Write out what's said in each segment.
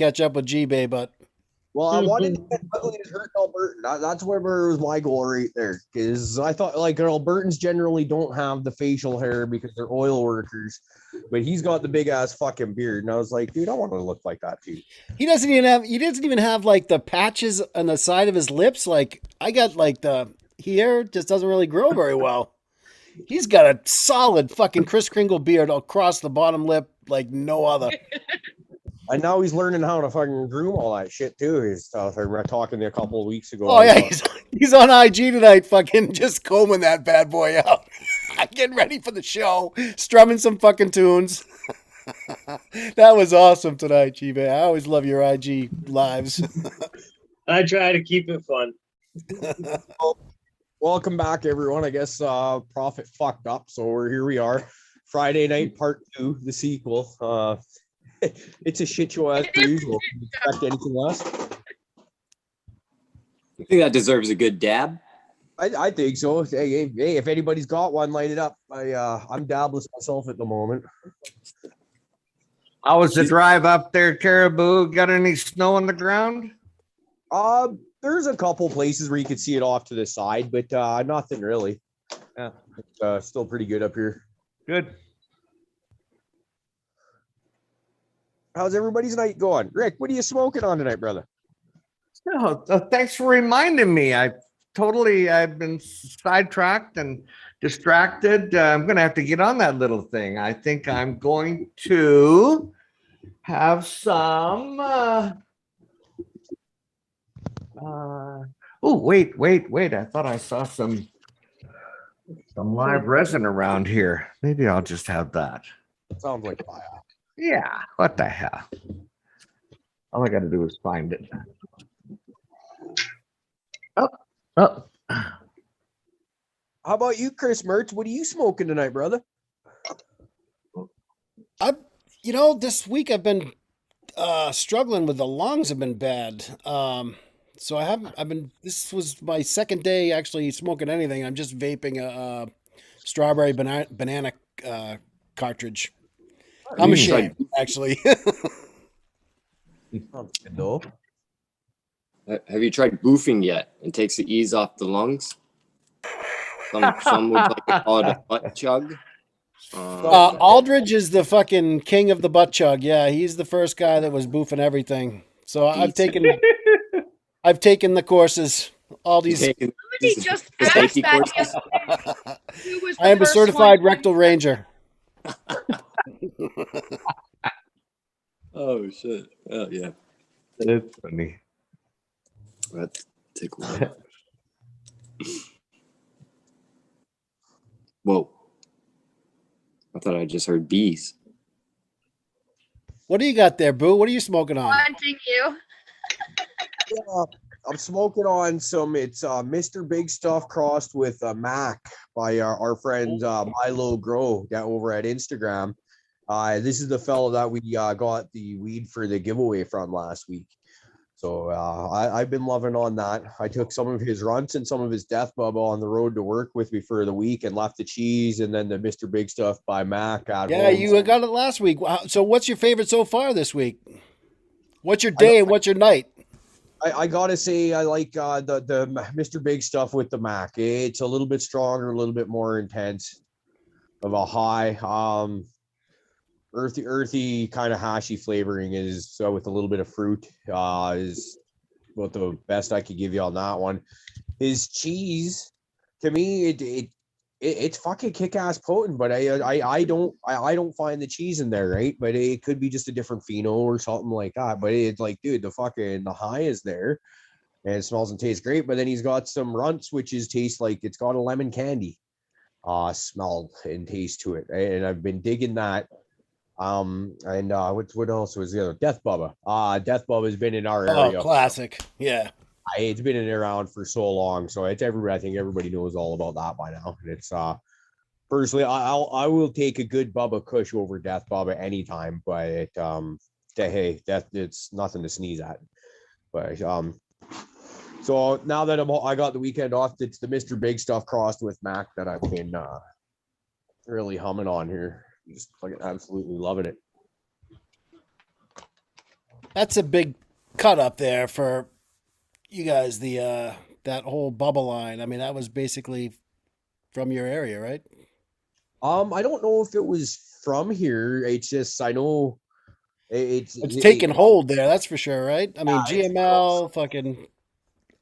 catch up with G-Bay, but Well, I wanted to get ugly and hurt Albertan. That's where was my goal right there. Because I thought like Albertans generally don't have the facial hair because they're oil workers, but he's got the big ass fucking beard, and I was like, dude, I want to look like that too. he doesn't even have like the patches on the side of his lips. Like I got like the hair just doesn't really grow very well. He's got a solid fucking Kris Kringle beard across the bottom lip like no other. And now he's learning how to fucking groom all that shit too. He's we're talking a couple of weeks ago. Oh yeah, he's on IG tonight, fucking just combing that bad boy out, getting ready for the show, strumming some fucking tunes. That was awesome tonight, G-Bay. I always love your IG lives. I try to keep it fun. Welcome back, everyone. I guess Prophet fucked up, so here we are. Friday night part 2, the sequel. It's a shit show as per usual. Can you expect anything less? I think that deserves a good dab. I think so. Hey, if anybody's got one, light it up. I'm dabless myself at the moment. How was the drive up there, Caribou? Got any snow on the ground? There's a couple places where you could see it off to the side, but nothing really. Yeah. It's still pretty good up here. Good. How's everybody's night going? Rick, what are you smoking on tonight, brother? Oh, thanks for reminding me. I've been sidetracked and distracted. I'm going to have to get on that little thing. I think I'm going to have some. Oh, wait. I thought I saw some live resin around here. Maybe I'll just have that. Sounds like fire. Yeah, what the hell? All I got to do is find it. Oh. How about you, Chris Mertz? What are you smoking tonight, brother? This week I've been struggling with the lungs have been bad. So this was my second day actually smoking anything. I'm just vaping a strawberry banana cartridge. I'm ashamed, actually. No. Have you tried boofing yet? It takes the ease off the lungs. Some would like to call it a butt chug. Aldridge is the fucking king of the butt chug. Yeah, he's the first guy that was boofing everything. So I've taken the courses. All these. Somebody just asked that yesterday. Who was the I am a first certified one? rectal ranger. Oh shit! Oh yeah, It's funny. that tickled. Whoa! I thought I just heard bees. What do you got there, Boo? What are you smoking on? Wanting you. I'm smoking on some. It's Mr. Big Stuff crossed with Mac by our friend Milo Grow down over at Instagram. This is the fellow that we got the weed for the giveaway from last week. So I've been loving on that. I took some of his runts and some of his Death Bubba on the road to work with me for the week and left the cheese and then the Mr. Big Stuff by Mac. Yeah, you got it last week. So what's your favorite so far this week? What's your day and what's your night? I gotta say I like the Mr. Big Stuff with the Mac. It's a little bit stronger, a little bit more intense of a high. Earthy kind of hashy flavoring is with a little bit of fruit is about the best I could give you on that one. His cheese, to me, it's fucking kick-ass potent, but I don't find the cheese in there, right? But it could be just a different pheno or something like that. But it's like, dude, the high is there, and it smells and tastes great. But then he's got some runts, which tastes like it's got a lemon candy smell and taste to it, right? And I've been digging that. What else was the other? Death Bubba. Death Bubba has been in our area. Oh, classic. Yeah. It's been around for so long, so it's everybody. I think everybody knows all about that by now. And it's personally, I will take a good Bubba Kush over Death Bubba anytime, but it's nothing to sneeze at. But so now that I got the weekend off, it's the Mr. Big Stuff crossed with Mac that I've been really humming on here. Just fucking absolutely loving it. That's a big cut up there for you guys. The that whole bubble line. I mean, that was basically from your area, right? I don't know if it was from here. It's just I know It's taking hold there. That's for sure, right? I mean, it's GML, fucking.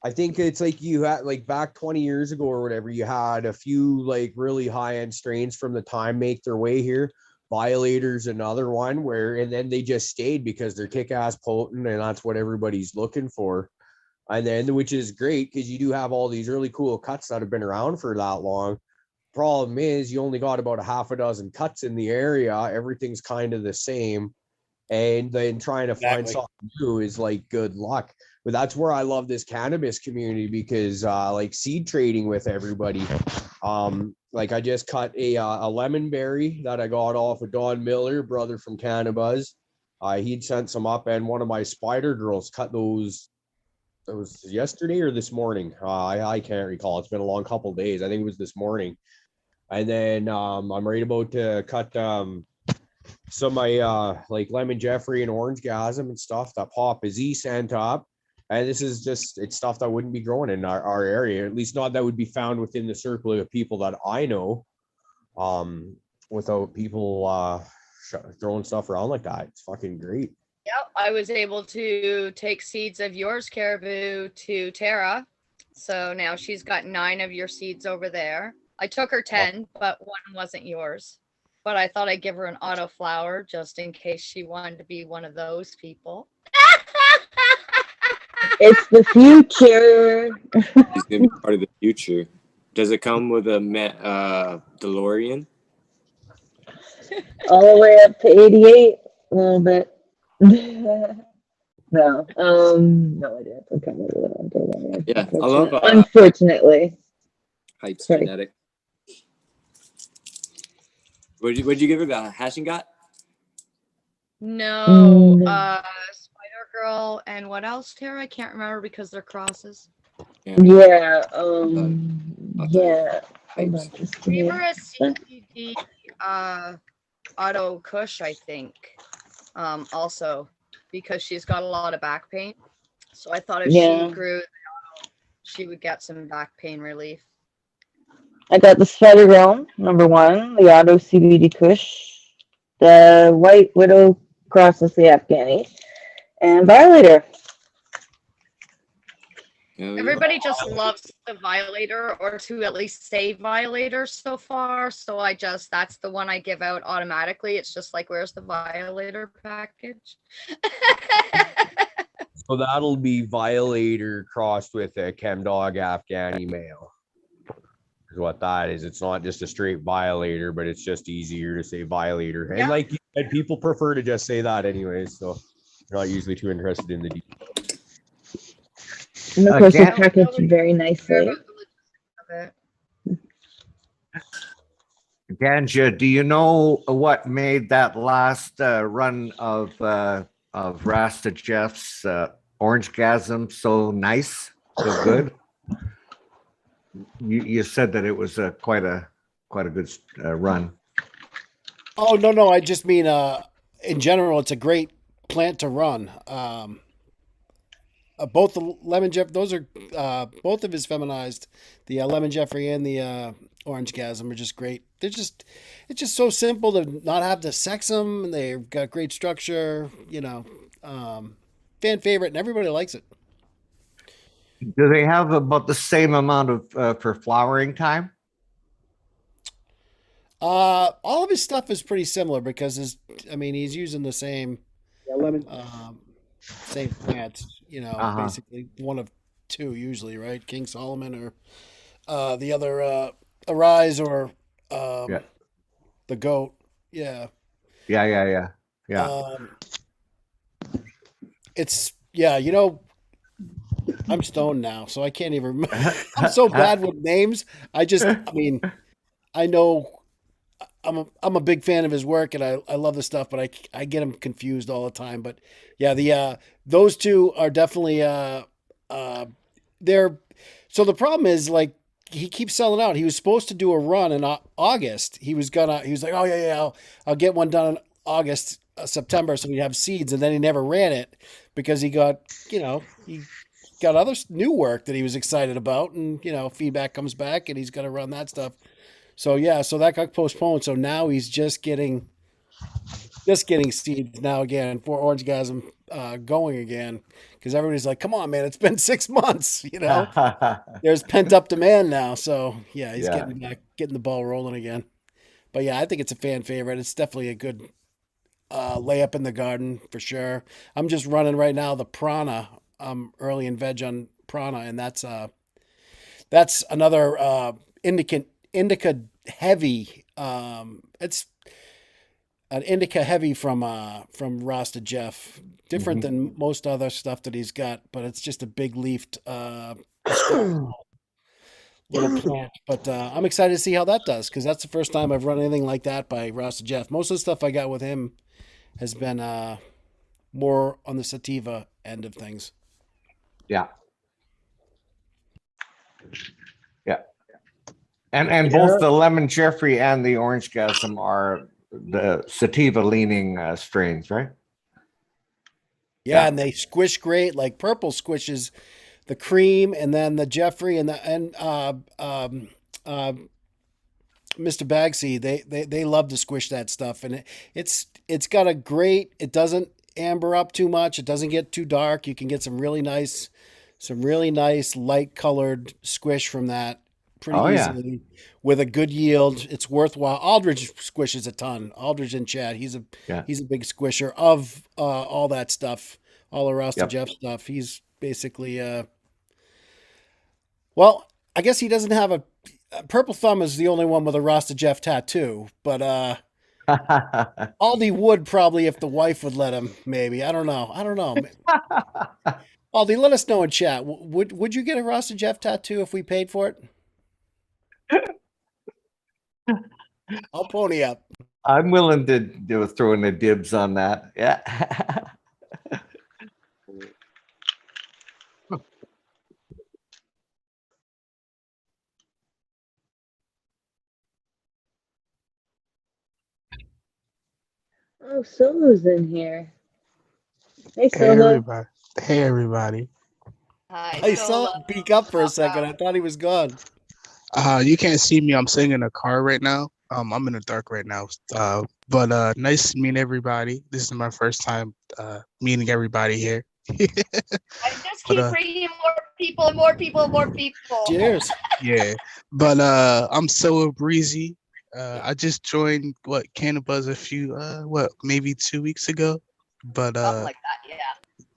I think it's like you had like back 20 years ago or whatever, you had a few like really high end strains from the time make their way here. Violators, another one where, and then they just stayed because they're kick ass potent and that's what everybody's looking for. And then, which is great because you do have all these really cool cuts that have been around for that long. Problem is, you only got about a half a dozen cuts in the area. Everything's kind of the same. And then trying to find Exactly. something new is like good luck. But that's where I love this cannabis community because like seed trading with everybody. Like I just cut a lemon berry that I got off of Don Miller, brother from Cannabis. He'd sent some up, and one of my spider girls cut those. It was yesterday or this morning. I can't recall. It's been a long couple of days. I think it was this morning. And then I'm right about to cut some of my like lemon Jeffrey and orange gasm and stuff that Pop is sent up. And this is just, it's stuff that wouldn't be growing in our area, at least not that would be found within the circle of people that I know, without people throwing stuff around like that. It's fucking great. Yep, I was able to take seeds of yours, Caribou, to Tara. So now she's got 9 of your seeds over there. I took her 10, but one wasn't yours. But I thought I'd give her an auto flower just in case she wanted to be one of those people. It's the future. He's gonna be part of the future. Does it come with a DeLorean? All the way up to 88, a little bit. No, no, I didn't. Okay. Yeah, I love Unfortunately. Hype's Sorry. genetic. What'd you give her? The hashing got? No, Mm. Spider Girl and what else, Tara? I can't remember because they're crosses. Yeah, I'll yeah. Hold Hypes. on, just give We me were a CBD auto Kush, I think. Also because she's got a lot of back pain. So I thought if Yeah. she grew the auto, she would get some back pain relief. I got the Spider Realm, #1, the Auto CBD Kush, the White Widow crosses the Afghani, and Violator. Hell yeah. Everybody just loves the Violator, or to at least say Violator so far. So that's the one I give out automatically. It's just like, where's the Violator package? So that'll be Violator crossed with a Chemdog Afghani male. Is what that is. It's not just a straight Violator, but it's just easier to say Violator. And Yeah. like you said, people prefer to just say that anyways, so they're not usually too interested in the details. And of course, Again- it's packaged very nicely. Ganja, do you know what made that last run of Rasta Jeff's Orange Gasm so nice, so good? You said that it was quite a good run. Oh no, I just mean in general, it's a great plant to run. Both the lemon Jeff, those are both of his feminized. The lemon Jeffrey and the orange gasm are just great. It's just so simple to not have to sex them. They've got great structure, fan favorite, and everybody likes it. Do they have about the same amount of for flowering time? All of his stuff is pretty similar because he's using the same same plants, Uh-huh. basically one of two usually, right? King Solomon or the other Arise or Yeah. the goat. Yeah. Yeah. It's I'm stoned now, so I can't even remember. I'm so bad with names. I know I'm a big fan of his work and I love the stuff, but I get him confused all the time. But yeah, those two are definitely they're so the problem is like he keeps selling out. He was supposed to do a run in August. He was like, oh yeah, I'll get one done in August. September, so he'd have seeds, and then he never ran it because he got, he got other new work that he was excited about, and feedback comes back, and he's got to run that stuff. So yeah, so that got postponed. So now he's just getting seeds now again for Orangegasm going again, because everybody's like, "Come on, man, it's been 6 months." There's pent up demand now. So yeah, he's Yeah. getting the ball rolling again. But yeah, I think it's a fan favorite. It's definitely a good layup in the garden for sure. I'm just running right now the Prana. I'm early in veg on Prana, and that's another indica heavy. It's an indica heavy from Rasta Jeff. Different than most other stuff that he's got, but it's just a big leafed little plant. But I'm excited to see how that does, because that's the first time I've run anything like that by Rasta Jeff. Most of the stuff I got with him has been more on the sativa end of things. Yeah. Yeah. And both the Lemon Jeffrey and the Orangegasm are the sativa leaning strains, right? Yeah, and they squish great. Like Purple squishes the cream, and then the Jeffrey and Mr. Bagsy, they love to squish that stuff, and it's got a great. It doesn't amber up too much. It doesn't get too dark. You can get some really nice light colored squish from that pretty easily with a good yield. It's worthwhile. Aldridge squishes a ton. Aldridge in chat, he's a big squisher of all that stuff, all the Rasta Jeff stuff. He's basically well, I guess he doesn't have a Purple Thumb is the only one with a Rasta Jeff tattoo, but Aldi would probably if the wife would let him. Maybe, I don't know. Aldi, let us know in chat. Would you get a Rasta Jeff tattoo if we paid for it? I'll pony up. I'm willing to throw in the dibs on that. Yeah. Oh, Solo's in here. Hey, Hey Solo. everybody. Hey everybody. Hi, I saw Solo. him peek up for a second. I thought he was gone. You can't see me. I'm sitting in a car right now. I'm in the dark right now. But nice to meet everybody. This is my first time meeting everybody here. I just keep bringing more people and more people and more people. Cheers. Yeah. But I'm Solo Breezy. I just joined Cannabis a few maybe 2 weeks ago. But Something like that, yeah.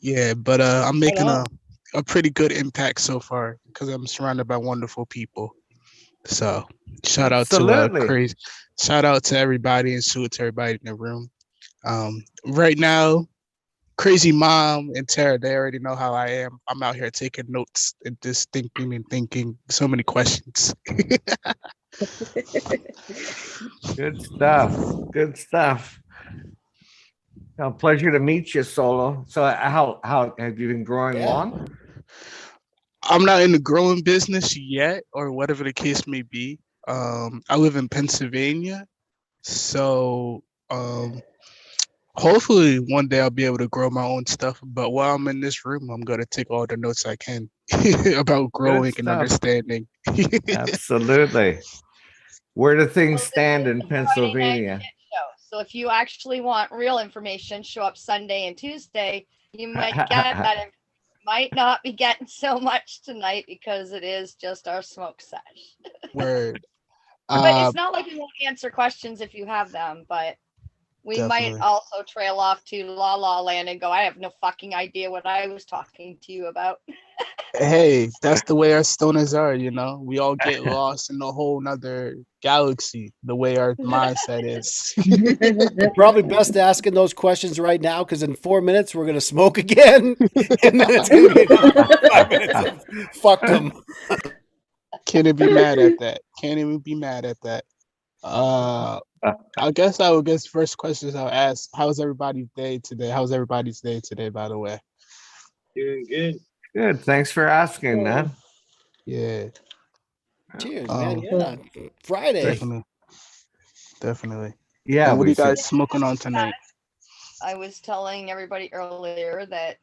yeah, but I'm making on. a pretty good impact so far because I'm surrounded by wonderful people. So shout out Absolutely. to crazy, shout out to everybody and salute to everybody in the room. Right now, Crazy Mom and Tara, they already know how I am. I'm out here taking notes and just thinking so many questions. Good stuff. Good stuff. A pleasure to meet you, Solo. So how have you been growing long? I'm not in the growing business yet, or whatever the case may be. I live in Pennsylvania, so hopefully one day I'll be able to grow my own stuff. But while I'm in this room, I'm gonna take all the notes I can about growing and stuff. understanding. Absolutely. Where do things stand in Friday night Pennsylvania? shit show. So if you actually want real information, show up Sunday and Tuesday. You might get that. Might not be getting so much tonight because it is just our smoke sesh. Word. But it's not like we won't answer questions if you have them, but we Definitely. might also trail off to La La Land and go, I have no fucking idea what I was talking to you about. Hey, that's the way our stoners are, you know. We all get lost in a whole nother galaxy, the way our mindset is. Probably best asking those questions right now, because in 4 minutes we're gonna smoke again, and then it's gonna be another 5 minutes of fuck them. Can't even be mad at that. Can't even be mad at that. I guess first questions I'll ask, how's everybody's day today? How's everybody's day today, by the way? Doing good. Good. Thanks for asking, man. Yeah, Cheers, man. Yeah, Friday. definitely. Yeah, And what are we you guys should. smoking on tonight? I was telling everybody earlier that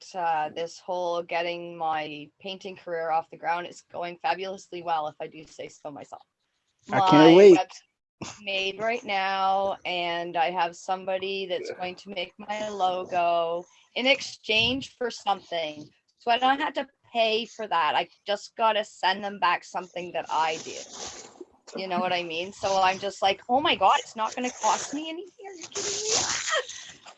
this whole getting my painting career off the ground is going fabulously well, if I do say so myself. I can't wait. Website made right now, and I have somebody that's going to make my logo in exchange for something. So I don't have to pay for that. I just gotta send them back something that I did. You know what I mean? So I'm just like, oh my god, it's not gonna cost me anything. Are you kidding me?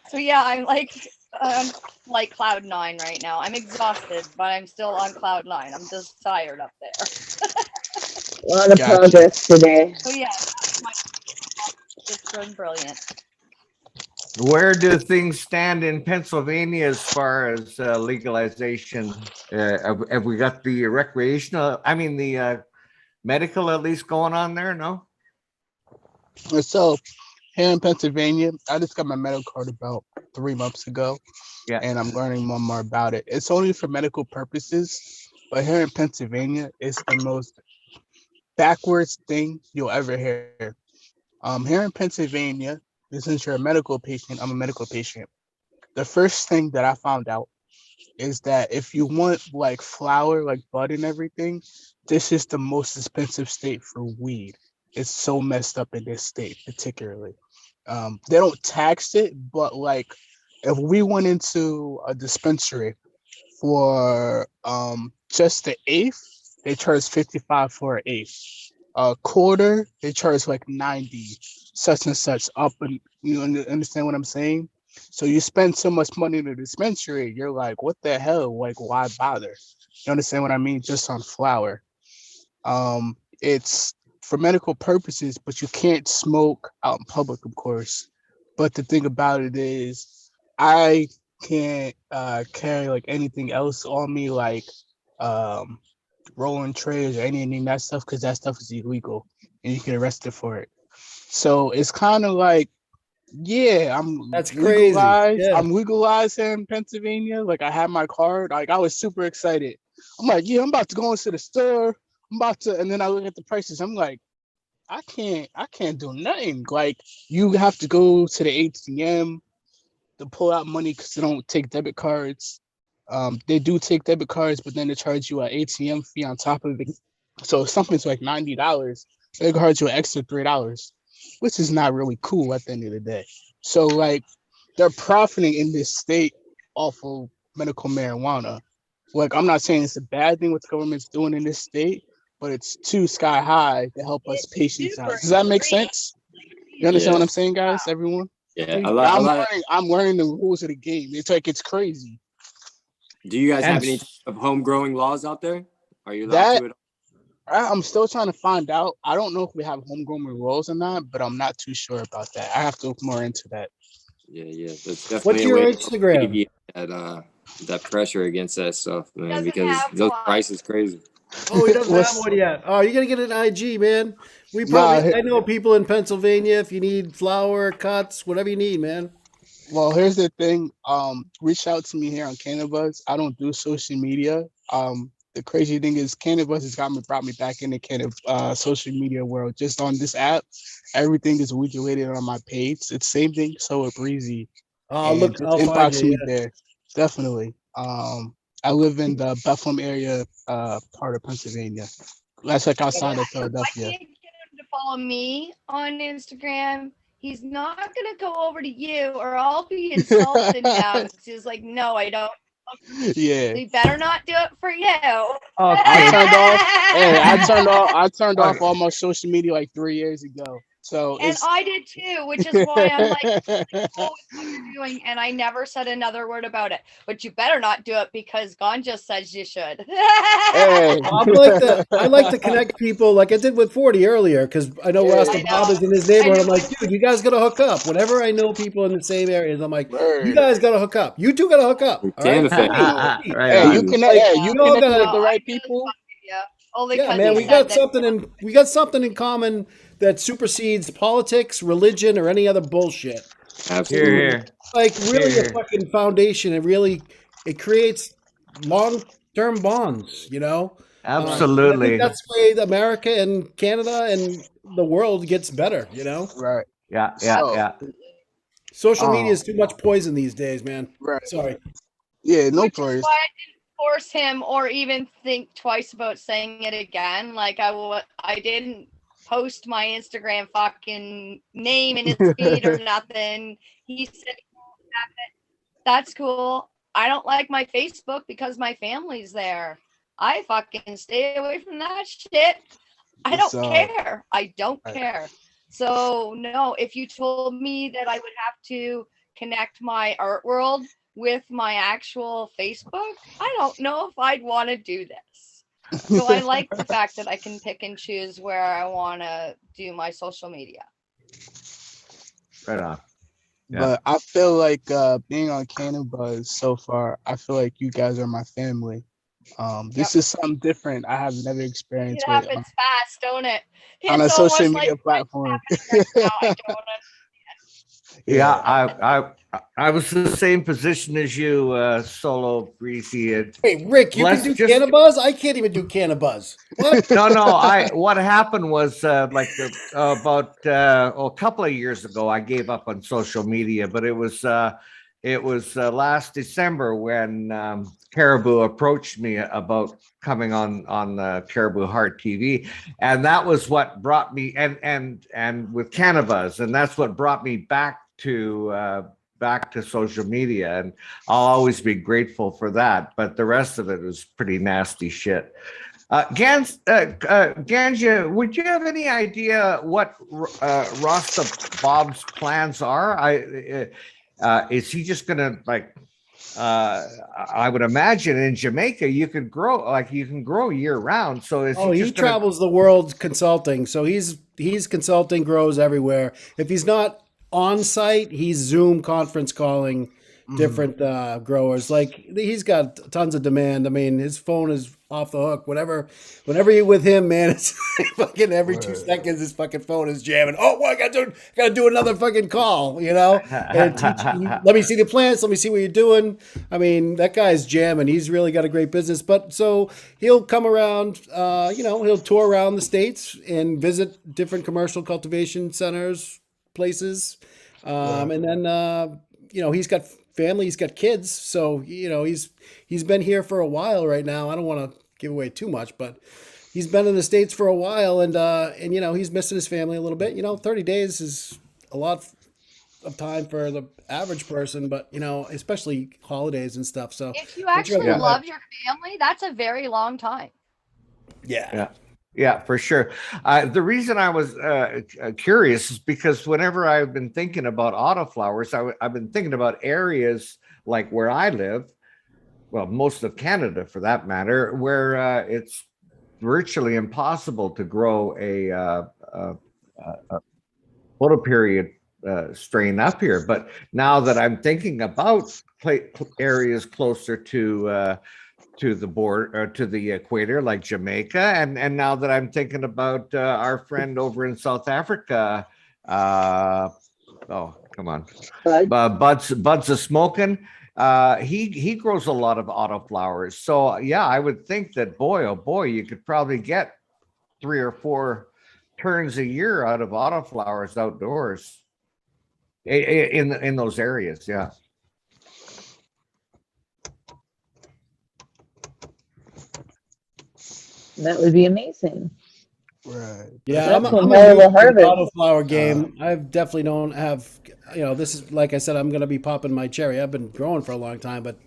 So yeah, I'm like cloud nine right now. I'm exhausted, but I'm still on cloud nine. I'm just tired up there. A lot of Gotcha. progress today. So yeah, it's been brilliant. Where do things stand in Pennsylvania as far as legalization? Have we got the recreational, I mean, the medical at least going on there? No? So here in Pennsylvania, I just got my medical card about 3 months ago. Yeah. And I'm learning more about it. It's only for medical purposes, but here in Pennsylvania, it's the most backwards thing you'll ever hear. Here in Pennsylvania, since you're a medical patient, I'm a medical patient. The first thing that I found out is that if you want like flour, like bud and everything, this is the most expensive state for weed. It's so messed up in this state, particularly. They don't tax it, but like if we went into a dispensary for just the eighth, they charge 55 for an eighth. A quarter, they charge like 90, such and such up, and you understand what I'm saying? So you spend so much money in the dispensary, you're like, what the hell? Like, why bother? You understand what I mean? Just on flour. It's for medical purposes, but you can't smoke out in public, of course. But the thing about it is, I can't carry like anything else on me, like rolling trays or anything of that stuff, because that stuff is illegal and you get arrested for it. So it's kind of like, yeah, That's crazy. legalized. Yeah. I'm legalized here in Pennsylvania. Like I had my card. Like I was super excited. I'm like, yeah, I'm about to go into the store. I'm about to, and then I look at the prices. I'm like, I can't do nothing. Like you have to go to the ATM to pull out money because they don't take debit cards. They do take debit cards, but then they charge you an ATM fee on top of it. So if something's like $90, they charge you an extra $3, which is not really cool at the end of the day. So like they're profiting in this state off of medical marijuana. Like I'm not saying it's a bad thing what the government's doing in this state, but it's too sky high to help us patients out. Does that make sense? You understand what I'm saying, guys? Everyone? Yeah, a lot. I'm learning the rules of the game. It's like it's crazy. Do you guys have And- any type of home growing laws out there? Are you allowed to? I'm still trying to find out. I don't know if we have homegrown roles or not, but I'm not too sure about that. I have to look more into that. Yeah. That's definitely What's a your way Instagram? to alleviate that pressure against that stuff, man, Doesn't because have those one. prices crazy. Oh, he doesn't What's- have one yet. Oh, you gotta get an IG, man. We probably I know people in Pennsylvania. If you need flour, cuts, whatever you need, man. Well, here's the thing. Reach out to me here on Cannabis. I don't do social media. The crazy thing is Cannabis has brought me back in the social media world. Just on this app, everything is regulated on my page. It's same thing. So with Breezy. Oh, And look, just I'll find inbox you. me Yeah. there. Definitely. I live in the Bethlehem area, part of Pennsylvania. That's like outside of I Philadelphia. can't get him to follow me on Instagram. He's not gonna go over to you, or I'll be insulted now. He's like, no, I don't. Yeah. We better not do it for you. I turned off. Hey, I turned Okay. off all my social media like 3 years ago. So And it's I did too, which is why I'm like, oh, it's what you're doing, and I never said another word about it. But you better not do it because Ganja says you should. hey. I like to connect people like I did with 40 earlier because I know Rasta I know. Bob is in his neighborhood. I'm like, dude, you guys gotta hook up. Whenever I know people in the same areas, I'm like, you Word. guys gotta hook up. You two gotta hook up. All right? Santa Fe. Right Hey, on. you connect. Hey, you all connect gotta- with the right people. Yeah, only Yeah, because man, he we said got that- we got something in common that supersedes politics, religion, or any other bullshit. Absolutely. Here. Like really Here. a fucking foundation. It creates long-term bonds, you know? I Absolutely. think that's the way America and Canada and the world gets better, you know? Right. Yeah. So- Yeah. Social media Oh. is too much poison these days, man. Right. Sorry. Yeah, no Which is worries. why I didn't force him or even think twice about saying it again. Like I didn't post my Instagram fucking name in his feed or nothing. He said he won't have it. That's cool. I don't like my Facebook because my family's there. I fucking stay away from that shit. I It's, don't care. I don't right. care. So no, if you told me that I would have to connect my art world with my actual Facebook, I don't know if I'd want to do this. So I like the fact that I can pick and choose where I want to do my social media. Right on. Yeah. But I feel like being on Cannon Buzz so far, I feel like you guys are my family. This is something different I have never experienced It with happens fast, don't it? on a It's social almost media like platform. right now, I don't Yeah, I was in the same position as you, Solo Breezy. Hey, Rick, you Let's can do just- Cannabuzz? I can't even do Cannabuzz. What? No. What happened was about a couple of years ago, I gave up on social media, but it was last December when Caribou approached me about coming on Caribou Heart TV, and that was what brought me and with Cannabuzz, and that's what brought me back to social media, and I'll always be grateful for that. But the rest of it was pretty nasty shit. Ganja, would you have any idea what Rasta Bob's plans are? Is he just gonna I would imagine in Jamaica you can grow year round. So is Oh, he he just gonna, travels the world consulting. So he's consulting, grows everywhere. If he's not on site, he's Zoom conference calling different growers. Like he's got tons of demand. I mean, his phone is off the hook. Whenever you're with him, man, it's fucking every 2 seconds his fucking phone is jamming. Oh, well, I gotta do another fucking call, and let me see the plants, let me see what you're doing. I mean, that guy's jamming. He's really got a great business. But so he'll come around, he'll tour around the States and visit different commercial cultivation centers, places. And then he's got family, he's got kids, so he's been here for a while right now. I don't want to give away too much, but he's been in the States for a while, and he's missing his family a little bit. 30 days is a lot of time for the average person, but especially holidays and stuff. So if you actually Yeah. love your family, that's a very long time. Yeah, for sure. The reason I was curious is because whenever I've been thinking about autoflowers, I've been thinking about areas like where I live, well, most of Canada for that matter, where it's virtually impossible to grow a photoperiod strain up here. But now that I'm thinking about areas closer to the border, to the equator, like Jamaica, and now that I'm thinking about our friend over in South Africa, oh come on, Buds of Smoking, he grows a lot of autoflowers. So yeah, I would think that boy, oh boy, you could probably get 3 or 4 turns a year out of autoflowers outdoors in those areas. Yeah. That would be amazing. Right. Yeah, That's I'm one a hell of new a harvest. autoflower game. I definitely don't have, this is, like I said, I'm going to be popping my cherry. I've been growing for a long time, but,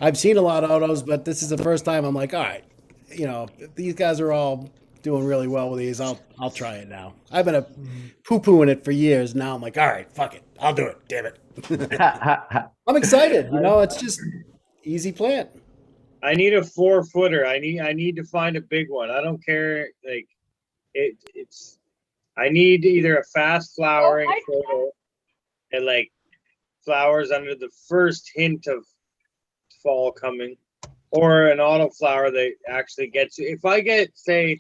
I've seen a lot of autos, but this is the first time I'm like, all right, these guys are all doing really well with these. I'll try it now. I've been poo-pooing it for years. Now I'm like, all right, fuck it. I'll do it. Damn it. I'm excited. It's just easy plant. I need a 4-footer. I need to find a big one. I don't care. Like it's. I need either a fast flowering photo and like flowers under the first hint of fall coming, or an autoflower that actually gets. If I get, say,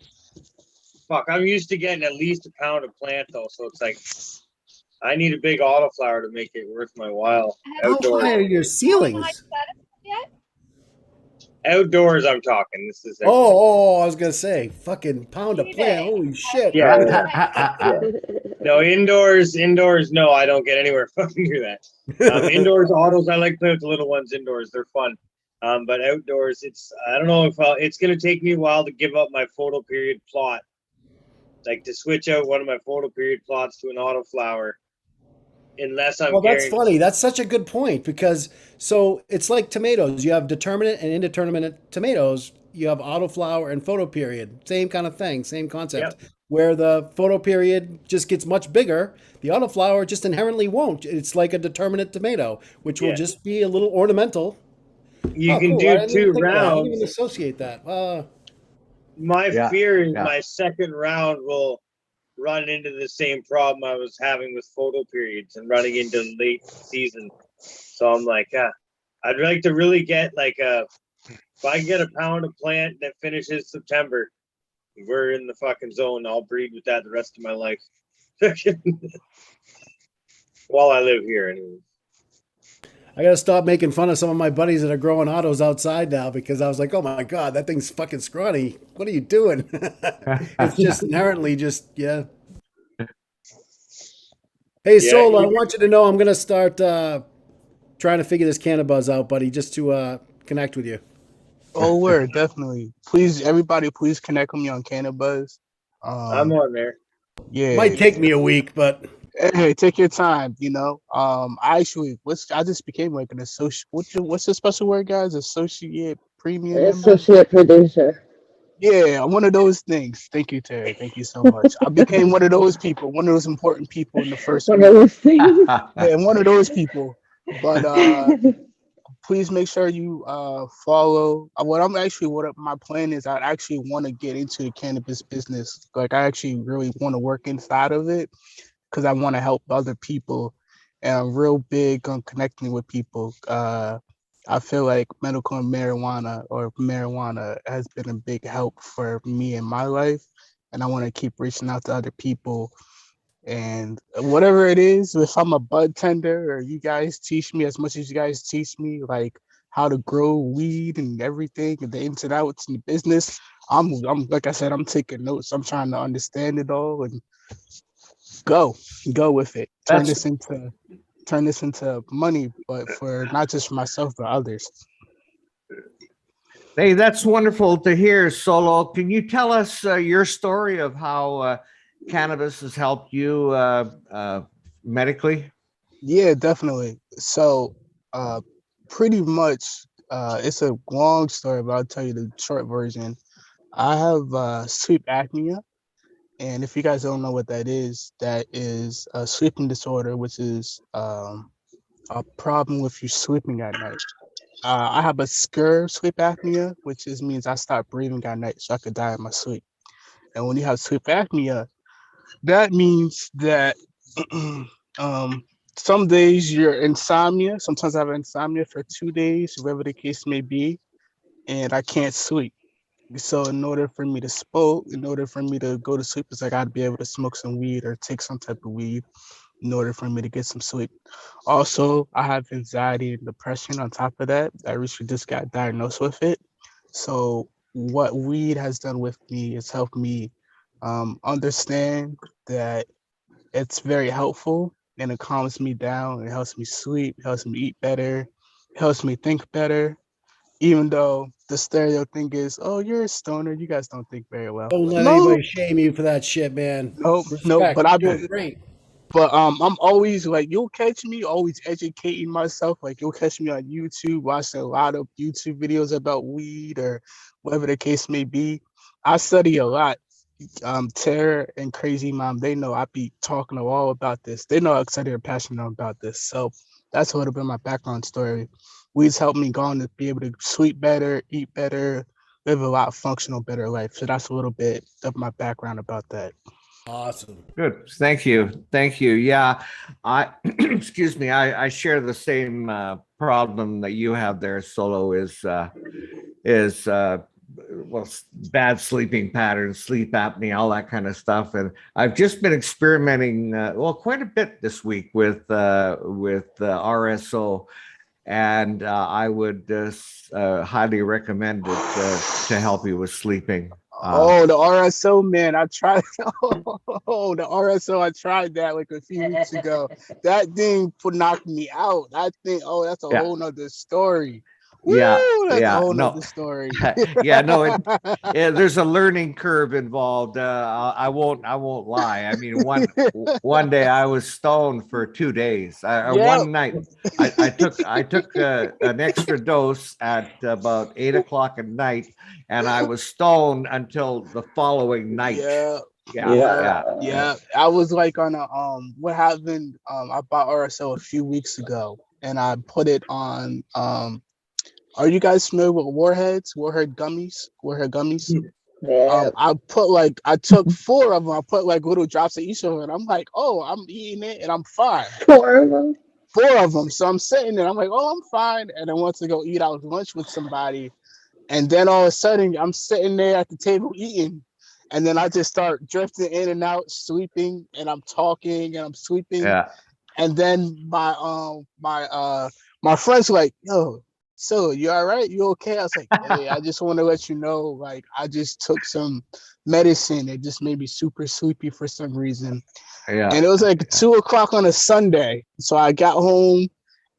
I'm used to getting at least a pound of plant though, so it's like I need a big autoflower to make it worth my while. How Outdoors. high are your ceilings? Yet? Outdoors, I'm talking. This is I was gonna say, fucking pound a plant. Holy shit. Yeah. No, indoors. No, I don't get anywhere fucking near that. Indoors, autos, I like playing with the little ones indoors. They're fun. But outdoors, I don't know if it's going to take me a while to give up my photo period plot. Like to switch out one of my photo period plots to an auto flower. Unless I'm Well, that's carrying. funny. That's such a good point because so it's like tomatoes. You have determinate and indeterminate tomatoes. You have autoflower and photo period. Same kind of thing, same concept. Yep. Where the photo period just gets much bigger, the autoflower just inherently won't. It's like a determinate tomato, which will Yeah. just be a little ornamental. You can cool. I do didn't even 2 think of that. I didn't rounds. even associate that. My Yeah, fear is yeah. my second round will run into the same problem I was having with photo periods and running into late season. So I'm like, I'd like to really get like if I get a pound of plant that finishes September, we're in the fucking zone. I'll breed with that the rest of my life. While I live here, anyway. I gotta stop making fun of some of my buddies that are growing autos outside now because I was like, oh my god, that thing's fucking scrawny. What are you doing? It's just inherently just yeah. Hey, Yeah, Solo, I you- want you to know I'm gonna start trying to figure this cannabis out, buddy, just to connect with you. Oh, word, definitely. Please, everybody, please connect with me on Cannabis. I'm on there. Yeah. Might take me a week, but Hey, take your time. I actually, I just became like an associate. What's the special word, guys? Associate premium member. Associate producer. Yeah, I'm one of those things. Thank you, Terry. Thank you so much. I became one of those people, one of those important people in the first One week. of those things. Yeah, I'm one of those people. But please make sure you follow. What my plan is, I actually want to get into the cannabis business. Like, I actually really want to work inside of it because I want to help other people, and I'm real big on connecting with people. I feel like medical marijuana has been a big help for me in my life, and I want to keep reaching out to other people. And whatever it is, if I'm a bud tender or you guys teach me as much as you guys teach me, like how to grow weed and everything and the ins and outs in the business, I'm like I said, I'm taking notes. I'm trying to understand it all and go with it. Turn That's- this into money, but for not just for myself but others. Hey, that's wonderful to hear, Solo. Can you tell us your story of how cannabis has helped you medically? Yeah, definitely. So pretty much it's a long story, but I'll tell you the short version. I have sleep apnea. And if you guys don't know what that is a sleeping disorder, which is a problem with you sleeping at night. I have a SCUR sleep apnea, which means I stop breathing at night so I could die in my sleep. And when you have sleep apnea, that means that some days you're insomnia. Sometimes I have insomnia for 2 days, whatever the case may be, and I can't sleep. So in order for me to go to sleep, it's like I'd be able to smoke some weed or take some type of weed in order for me to get some sleep. Also, I have anxiety and depression on top of that. I recently just got diagnosed with it. So what weed has done with me is helped me understand that it's very helpful and it calms me down. It helps me sleep, it helps me eat better, it helps me think better. Even though the stereo thing is, oh, you're a stoner, you guys don't think very well. don't let anybody shame you for that shit, man. No, Respect. but You're doing great. I'm always like, you'll catch me always educating myself. Like, you'll catch me on YouTube, watching a lot of YouTube videos about weed or whatever the case may be. I study a lot. Tara and Crazy Mom, they know I be talking to all about this. They know how excited and passionate I'm about this. So that's a little bit of my background story. Weed's helped me go on to be able to sleep better, eat better, live a lot functional, better life. So that's a little bit of my background about that. Awesome. Good. Thank you. Thank you. Yeah. Excuse me. I share the same problem that you have there, Solo, is bad sleeping patterns, sleep apnea, all that kind of stuff. And I've just been experimenting, quite a bit this week with RSO. and I would highly recommend it to help you with sleeping. Oh, the RSO, man. I tried. Oh, the RSO. I tried that like a few weeks ago. That thing knocked me out. I think, oh, that's a Yeah. whole nother story. Woo, Yeah, that's a yeah, whole no. nother story. Yeah, no, yeah, there's a learning curve involved. I won't lie. I mean, one day I was stoned for 2 days. Yeah. One night, I took an extra dose at about 8 o'clock at night, and I was stoned until the following night. Yeah. Yeah, Yeah, yeah, yeah. I was like on a what happened, I bought RSO a few weeks ago and I put it on are you guys familiar with Warheads? Warhead gummies? Warhead gummies? Yeah. I took 4 of them. I put like little drops of each of them. I'm like, oh, I'm eating it and I'm fine. 4 of them. 4 of them. So I'm sitting there. I'm like, oh, I'm fine. And I want to go eat out lunch with somebody. And then all of a sudden, I'm sitting there at the table eating. And then I just start drifting in and out, sleeping, and I'm talking and I'm sleeping. yeah. And then my friends were like, yo, so you all right? You okay? I was like, hey, I just want to let you know, like, I just took some medicine. It just made me super sleepy for some reason. Yeah. And it was like 2 o'clock on a Sunday. So I got home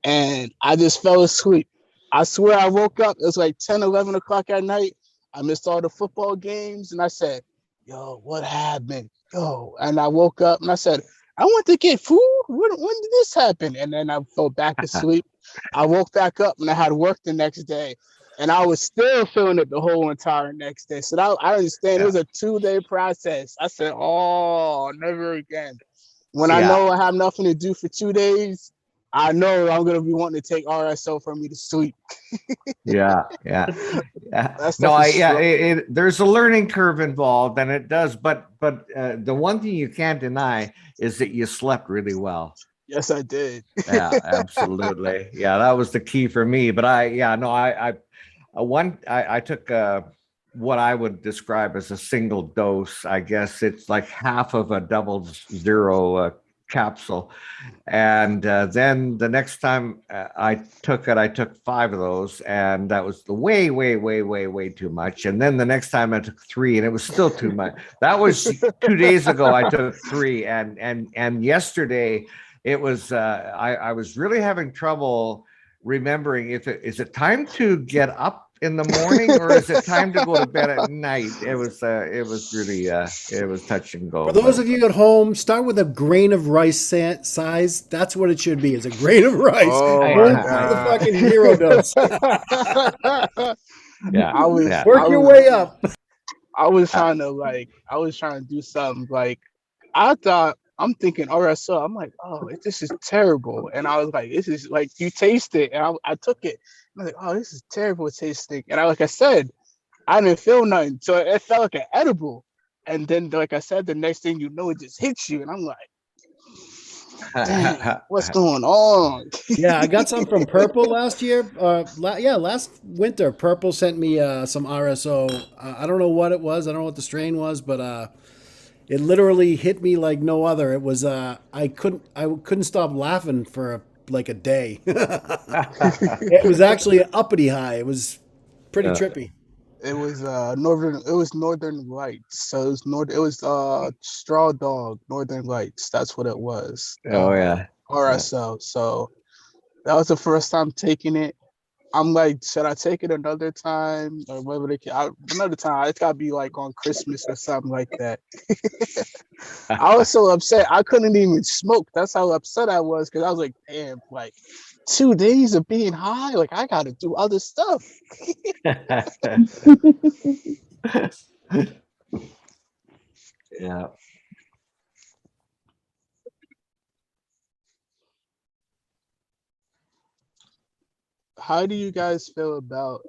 and I just fell asleep. I swear I woke up. It was like 10, 11 o'clock at night. I missed all the football games. And I said, yo, what happened? Yo. And I woke up and I said, I went to get food. When did this happen? And then I fell back asleep. I woke back up and I had work the next day. And I was still feeling it the whole entire next day. So that, I understand it was a 2-day process. I said, oh, never again. When I Yeah. know I have nothing to do for 2 days, I know I'm going to be wanting to take RSO for me to sleep. Yeah, yeah, yeah. That No, stuff is yeah. strong. There's a learning curve involved, and it does. But the one thing you can't deny is that you slept really well. Yes, I did. Yeah, absolutely. Yeah, that was the key for me. But I took what I would describe as a single dose. I guess it's like half of a double zero capsule. And then the next time I took 5 of those, and that was way too much. And then the next time I took 3, and it was still too much. That was 2 days ago. I took 3, and yesterday it was. I was really having trouble remembering is it time to get up in the morning or is it time to go to bed at night. It was really it was touch and go. For those of you at home, start with a grain of rice size. That's what it should be. It's a grain of rice. Oh my Don't God. do the fucking hero dose. Yeah, I was yeah. Work your way up. I was trying to do something like I'm thinking RSO. I'm like, oh, this is terrible. And I was like, this is like, you taste it. And I took it. I'm like, oh, this is terrible tasting. And like I said, I didn't feel nothing. So it felt like an edible. And then, like I said, the next thing you know, it just hits you. And I'm like, damn, what's going on? Yeah, I got some from Purple last year. Last winter, Purple sent me some RSO. I don't know what it was. I don't know what the strain was, but it literally hit me like no other. It was I couldn't stop laughing for like a day. It was actually an uppity high. It was pretty trippy. It was Northern Lights. So it was Straw Dog Northern Lights. That's what it was. Oh yeah. RSO. So that was the first time taking it. I'm like, should I take it another time or whatever? Another time. It's gotta be like on Christmas or something like that. I was so upset. I couldn't even smoke. That's how upset I was because I was like, damn, like 2 days of being high. Like I gotta do other stuff. Yeah. How do you guys feel about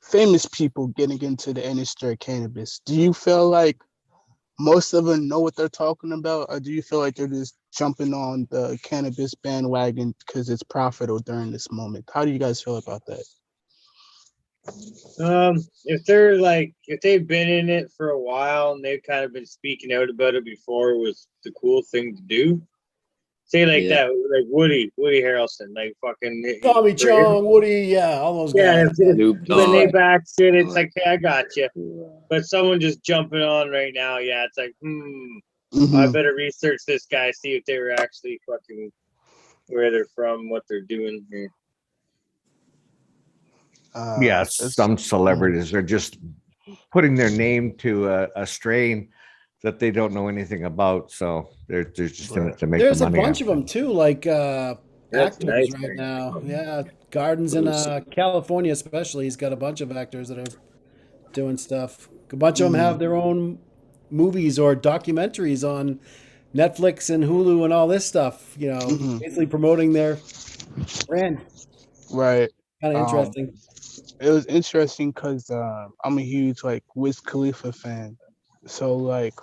famous people getting into the industry of cannabis? Do you feel like most of them know what they're talking about, or do you feel like they're just jumping on the cannabis bandwagon because it's profitable during this moment? How do you guys feel about that? If they've been in it for a while and they've kind of been speaking out about it before, it was the cool thing to do. Say like Yeah. that, like Woody Harrelson, like fucking Tommy Chong, Woody, yeah, all those Yeah, guys. Snoop when they Dogg. back shit, it's like, hey, I got you. But someone just jumping on right now, yeah, it's like, I Mhm. better research this guy, see if they were actually fucking where they're from, what they're doing here. Yes, It's- some celebrities are just putting their name to a strain that they don't know anything about. So they're just in it to make There's the a money. bunch of them too, like That's actors nice, right man. now. Yeah, Gardens in California, especially. He's got a bunch of actors that are doing stuff. A bunch of them have their own movies or documentaries on Netflix and Hulu and all this stuff. You know, Mhm. basically promoting their brand. Right. Kind of Um, interesting. It was interesting because I'm a huge like Wiz Khalifa fan. So like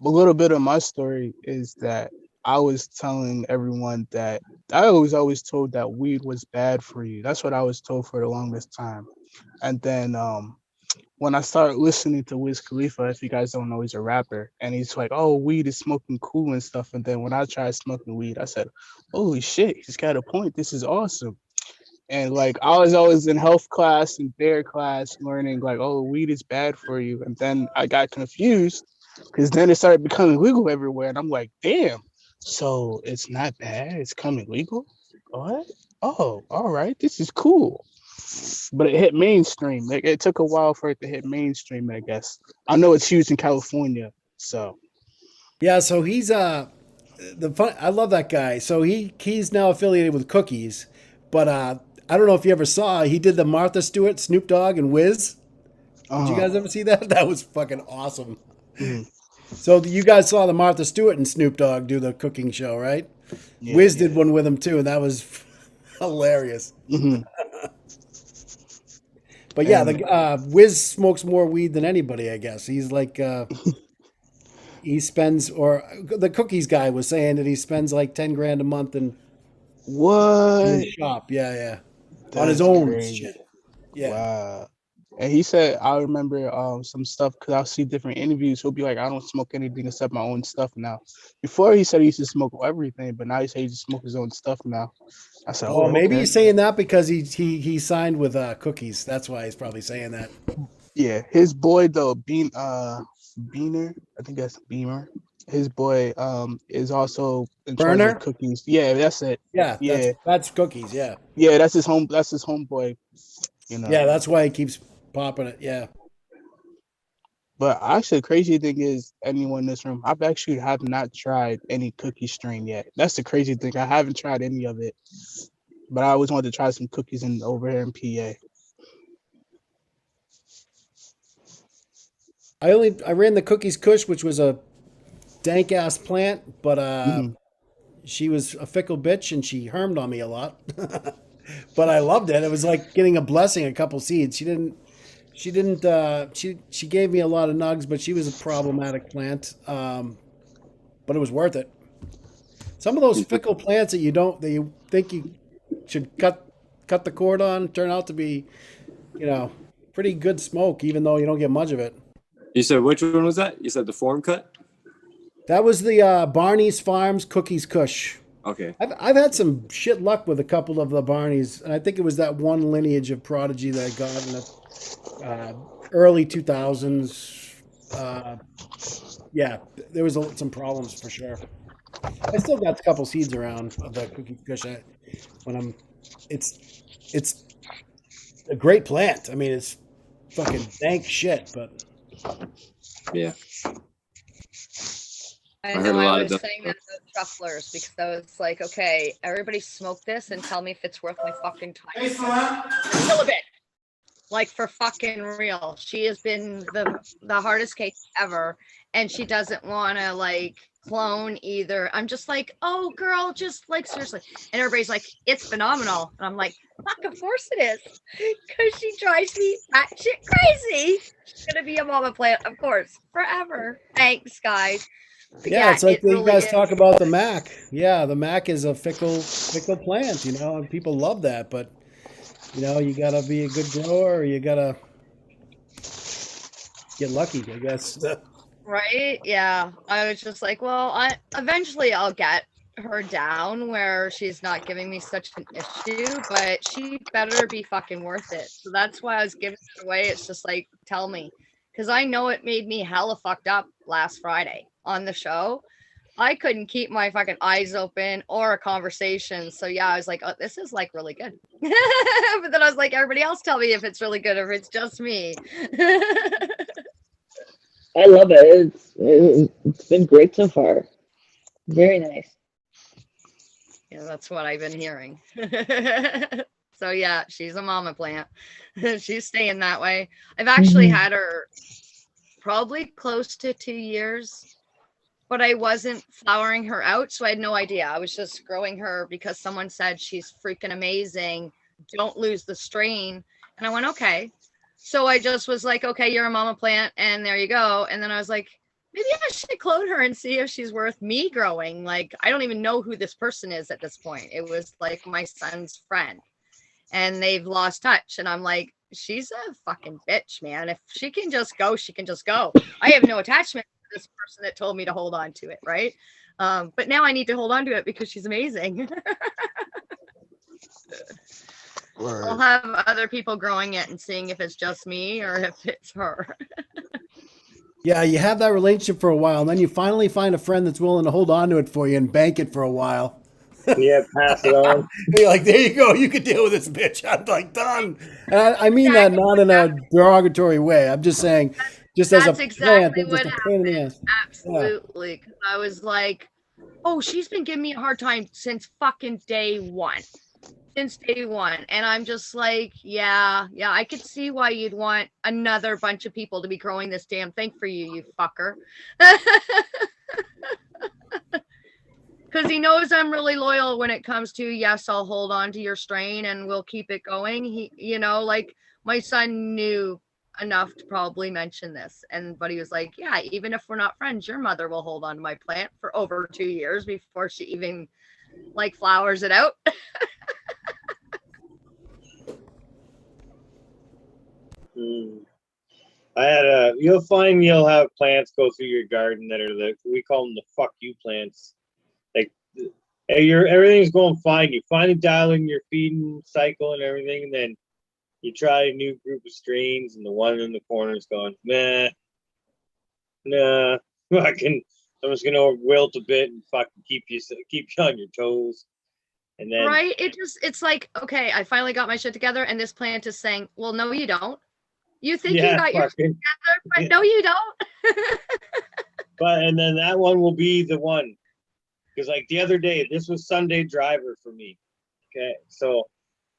a little bit of my story is that I was telling everyone that I was always told that weed was bad for you. That's what I was told for the longest time. And then when I started listening to Wiz Khalifa, if you guys don't know, he's a rapper, and he's like, "Oh, weed is smoking cool and stuff." And then when I tried smoking weed, I said, "Holy shit, he's got a point. This is awesome." And like I was always in health class and bear class learning like, oh, weed is bad for you. And then I got confused because then it started becoming legal everywhere. And I'm like, damn, so it's not bad. It's coming legal. What? Oh, all right. This is cool. But it hit mainstream. Like it took a while for it to hit mainstream, I guess. I know it's huge in California. So Yeah, so he's the fun. I love that guy. So he's now affiliated with Cookies, but I don't know if you ever saw. He did the Martha Stewart, Snoop Dogg, and Wiz. Did you guys ever see that? That was fucking awesome. Mhm. So you guys saw the Martha Stewart and Snoop Dogg do the cooking show, right? yeah, Wiz yeah. did one with him too, and that was hilarious. Mhm. But yeah, And- the Wiz smokes more weed than anybody, I guess. He's like he spends, or the Cookies guy was saying that he spends like 10 grand a month in What? his shop. Yeah, yeah, on his That's own crazy. shit. Yeah. Wow. And he said, I remember some stuff because I'll see different interviews. He'll be like, I don't smoke anything except my own stuff now. Before he said he used to smoke everything, but now he said he just smoke his own stuff now. I said, Oh, oh, maybe okay. he's saying that because he signed with Cookies. That's why he's probably saying that. Yeah, his boy though, Beaner, I think that's Beamer. His boy is also in charge Burner? of Cookies. Yeah, that's it. Yeah, Yeah, that's Cookies. Yeah, yeah, that's his homeboy. You know. yeah, that's why he keeps popping it. Yeah. But actually, the crazy thing is, anyone in this room, I've actually have not tried any cookie strain yet. That's the crazy thing. I haven't tried any of it, but I always wanted to try some cookies over here in PA. I ran the Cookies Kush, which was a dank ass plant, but Mhm. she was a fickle bitch and she hermed on me a lot. But I loved it. It was like getting a blessing, a couple seeds. She gave me a lot of nugs, but she was a problematic plant. But it was worth it. Some of those fickle plants that you think you should cut the cord on turn out to be, pretty good smoke, even though you don't get much of it. You said which one was that? You said the form cut? That was the Barney's Farms Cookies Kush. Okay. I've had some shit luck with a couple of the Barneys, and I think it was that one lineage of Prodigy that I got in the early 2000s. Yeah, there was some problems for sure. I still got a couple seeds around of the Cookie Kush. It's a great plant. I mean, it's fucking dank shit, but Yeah. I heard know a lot I of was that. saying that to trufflers because I was like, okay, everybody smoke this and tell me if it's worth my fucking time. Kill a bit. Like for fucking real. She has been the hardest case ever. And she doesn't want to like clone either. I'm just like, oh girl, just like seriously. And everybody's like, it's phenomenal. And I'm like, fuck, of course it is. Because she drives me batshit crazy. She's gonna be a mama plant, of course, forever. Thanks, guys. But yeah, it's like it you really guys is. talk about the Mac. Yeah, the Mac is a fickle plant, and people love that, but you gotta be a good grower, or you gotta get lucky, I guess. Right? Yeah. I was just like, well, eventually I'll get her down where she's not giving me such an issue, but she better be fucking worth it. So that's why I was giving it away. It's just like, tell me. Because I know it made me hella fucked up last Friday on the show. I couldn't keep my fucking eyes open or a conversation. So yeah, I was like, oh, this is like really good. But then I was like, everybody else tell me if it's really good or if it's just me. I love it. It's been great so far. Very nice. Yeah, that's what I've been hearing. So yeah, she's a mama plant. She's staying that way. I've actually had her probably close to 2 years, but I wasn't flowering her out, so I had no idea. I was just growing her because someone said she's freaking amazing. Don't lose the strain. And I went, okay. So I just was like, okay, you're a mama plant, and there you go. And then I was like, maybe I should clone her and see if she's worth me growing. Like, I don't even know who this person is at this point. It was like my son's friend, and they've lost touch. And I'm like, she's a fucking bitch, man. If she can just go, she can just go. I have no attachment to this person that told me to hold on to it, right? But now I need to hold on to it because she's amazing. I'll have other people growing it and seeing if it's just me or if it's her. Yeah, you have that relationship for a while, and then you finally find a friend that's willing to hold on to it for you and bank it for a while. Yeah, pass it on. You're like, there you go. You can deal with this bitch. I'm like, done. And I mean that not in a derogatory way. I'm just saying, just as a That's exactly plant, what just a pain in the ass. Absolutely. Because I was like, oh, she's been giving me a hard time since fucking day one. Since day one. And I'm just like, yeah, I could see why you'd want another bunch of people to be growing this damn thing for you, you fucker. Because he knows I'm really loyal when it comes to, yes, I'll hold on to your strain and we'll keep it going. He, you know, like my son knew enough to probably mention this. But he was like, yeah, even if we're not friends, your mother will hold on to my plant for over 2 years before she even like flowers it out. I had you'll find you'll have plants go through your garden that are we call them the fuck you plants. Like, hey, everything's going fine. You finally dial in your feeding cycle and everything, and then you try a new group of strains, and the one in the corner is going, nah, I'm just gonna wilt a bit and fucking keep you on your toes. And then right, it's like, okay, I finally got my shit together, and this plant is saying, well, no, you don't. You think you got your shit together, but no, you don't. And then that one will be the one. Because like the other day, this was Sunday driver for me. Okay. So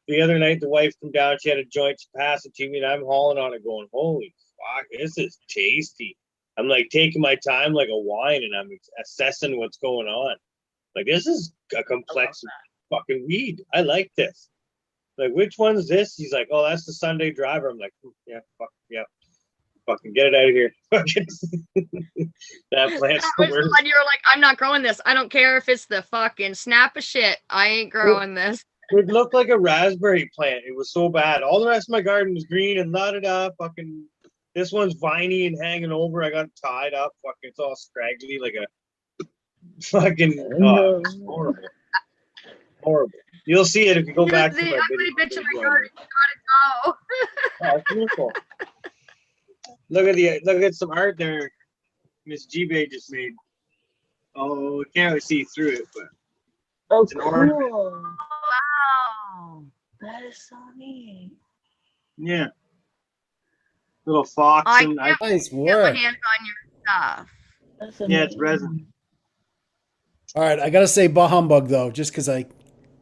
the other night, the wife came down, she had a joint, she passed it to me, and I'm hauling on it going, holy fuck, this is tasty. I'm like taking my time like a wine, and I'm assessing what's going on. Like, this is a complex fucking weed. I like this. Like, which one's this? He's like, oh, that's the Sunday driver. I'm like, yeah, fuck, yeah. Fucking get it out of here. That plant's the worst. And you're like, I'm not growing this. I don't care if it's the fucking snap of shit. I ain't growing this. It looked like a raspberry plant. It was so bad. All the rest of my garden was green and la-da-da. Fucking, this one's viney and hanging over. I got it tied up. Fucking, it's all scraggly like a fucking, it's horrible. Horrible. You'll see it if you go back to my video. Bitch in my garden. You gotta go. Oh, beautiful. Look at some art there Miss G-Bay just made. Oh, we can't really see through it, but Oh, an ornament. cool. Wow. That is so neat. Yeah. Little fox I and can't Nice get my work. hands on your stuff. That's yeah, it's amazing. resin. All right, I gotta say bah humbug though, just because I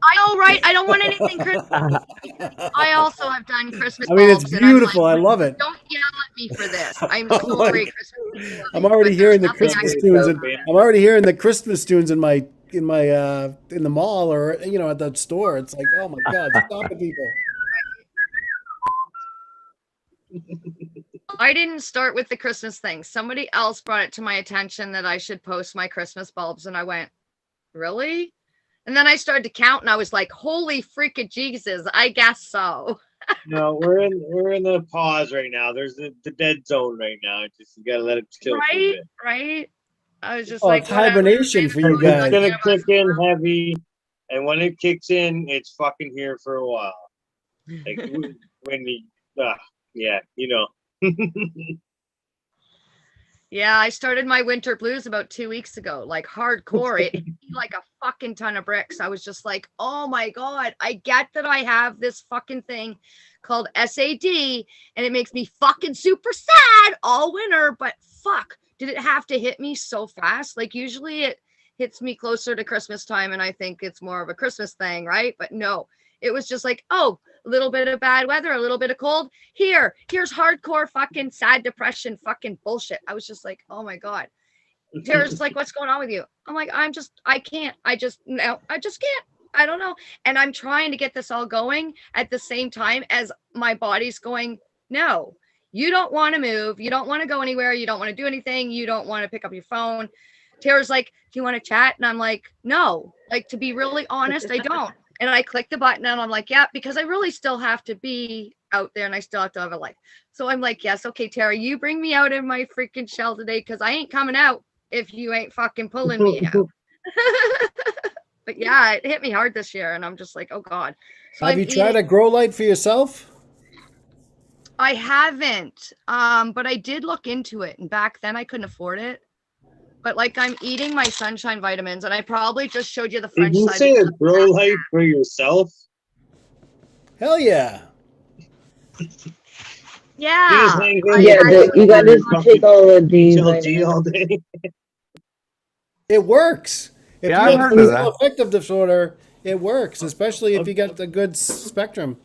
I know, right? I don't want anything Christmas. I also have done Christmas I mean, it's bulbs, and I'm beautiful. like, I love it. don't yell at me for this. I'm Oh sorry, my Christmas. I'm already but hearing the there's nothing I Christmas can tunes. do. I'm already hearing the Christmas tunes in the mall or at the store. It's like, oh my God, stop it, people. I didn't start with the Christmas thing. Somebody else brought it to my attention that I should post my Christmas bulbs, and I went, really? And then I started to count, and I was like, holy freaking Jesus, I guess so. No, we're in the pause right now. There's the dead zone right now. Just you gotta let it chill for a Right? bit. Right? I was just Oh, like, it's whatever. hibernation for you It's guys. gonna kick in heavy, and when it kicks in, it's fucking here for a while. Like when you, yeah, you know. Yeah, I started my winter blues about 2 weeks ago, like hardcore. It hit me like a fucking ton of bricks. I was just like, oh my God, I get that I have this fucking thing called SAD and it makes me fucking super sad all winter, but fuck, did it have to hit me so fast? Like usually it hits me closer to Christmas time and I think it's more of a Christmas thing, right? But no, it was just like, oh, a little bit of bad weather, a little bit of cold. Here's hardcore fucking sad depression, fucking bullshit. I was just like, oh my God. Tara's like, what's going on with you? I'm like, I just can't. I don't know. And I'm trying to get this all going at the same time as my body's going, no, you don't want to move. You don't want to go anywhere. You don't want to do anything. You don't want to pick up your phone. Tara's like, do you want to chat? And I'm like, no, like to be really honest, I don't. And I click the button and I'm like, yeah, because I really still have to be out there and I still have to have a life. So I'm like, yes, okay, Tara, you bring me out in my freaking shell today because I ain't coming out if you ain't fucking pulling me out. But yeah, it hit me hard this year and I'm just like, oh God. So Have you tried a grow light for yourself? I haven't, but I did look into it and back then I couldn't afford it. But like I'm eating my sunshine vitamins and I probably just showed you the French Did you side. say a grow light for yourself? Hell yeah. Yeah. You gotta take all of these. HLG all day. It works. If Yeah, you I've have heard of seasonal that. affective disorder, it works, especially if you got the good spectrum.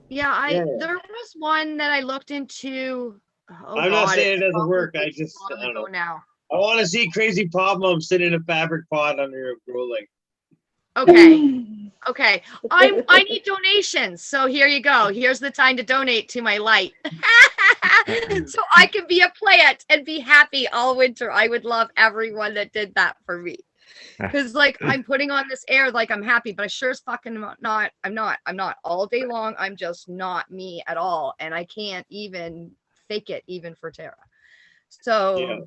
Yeah, Yeah. there was one that I looked into. Oh I'm not God, saying it it's doesn't work. I probably just, long I don't ago know. now. I want to see Crazy Pop Mom sit in a fabric pot under a grow light. Okay. I need donations. So here you go. Here's the time to donate to my light. So I can be a plant and be happy all winter. I would love everyone that did that for me. Because like I'm putting on this air like I'm happy, but I sure as fucking not. I'm not all day long. I'm just not me at all. And I can't even fake it even for Tara. So Yeah.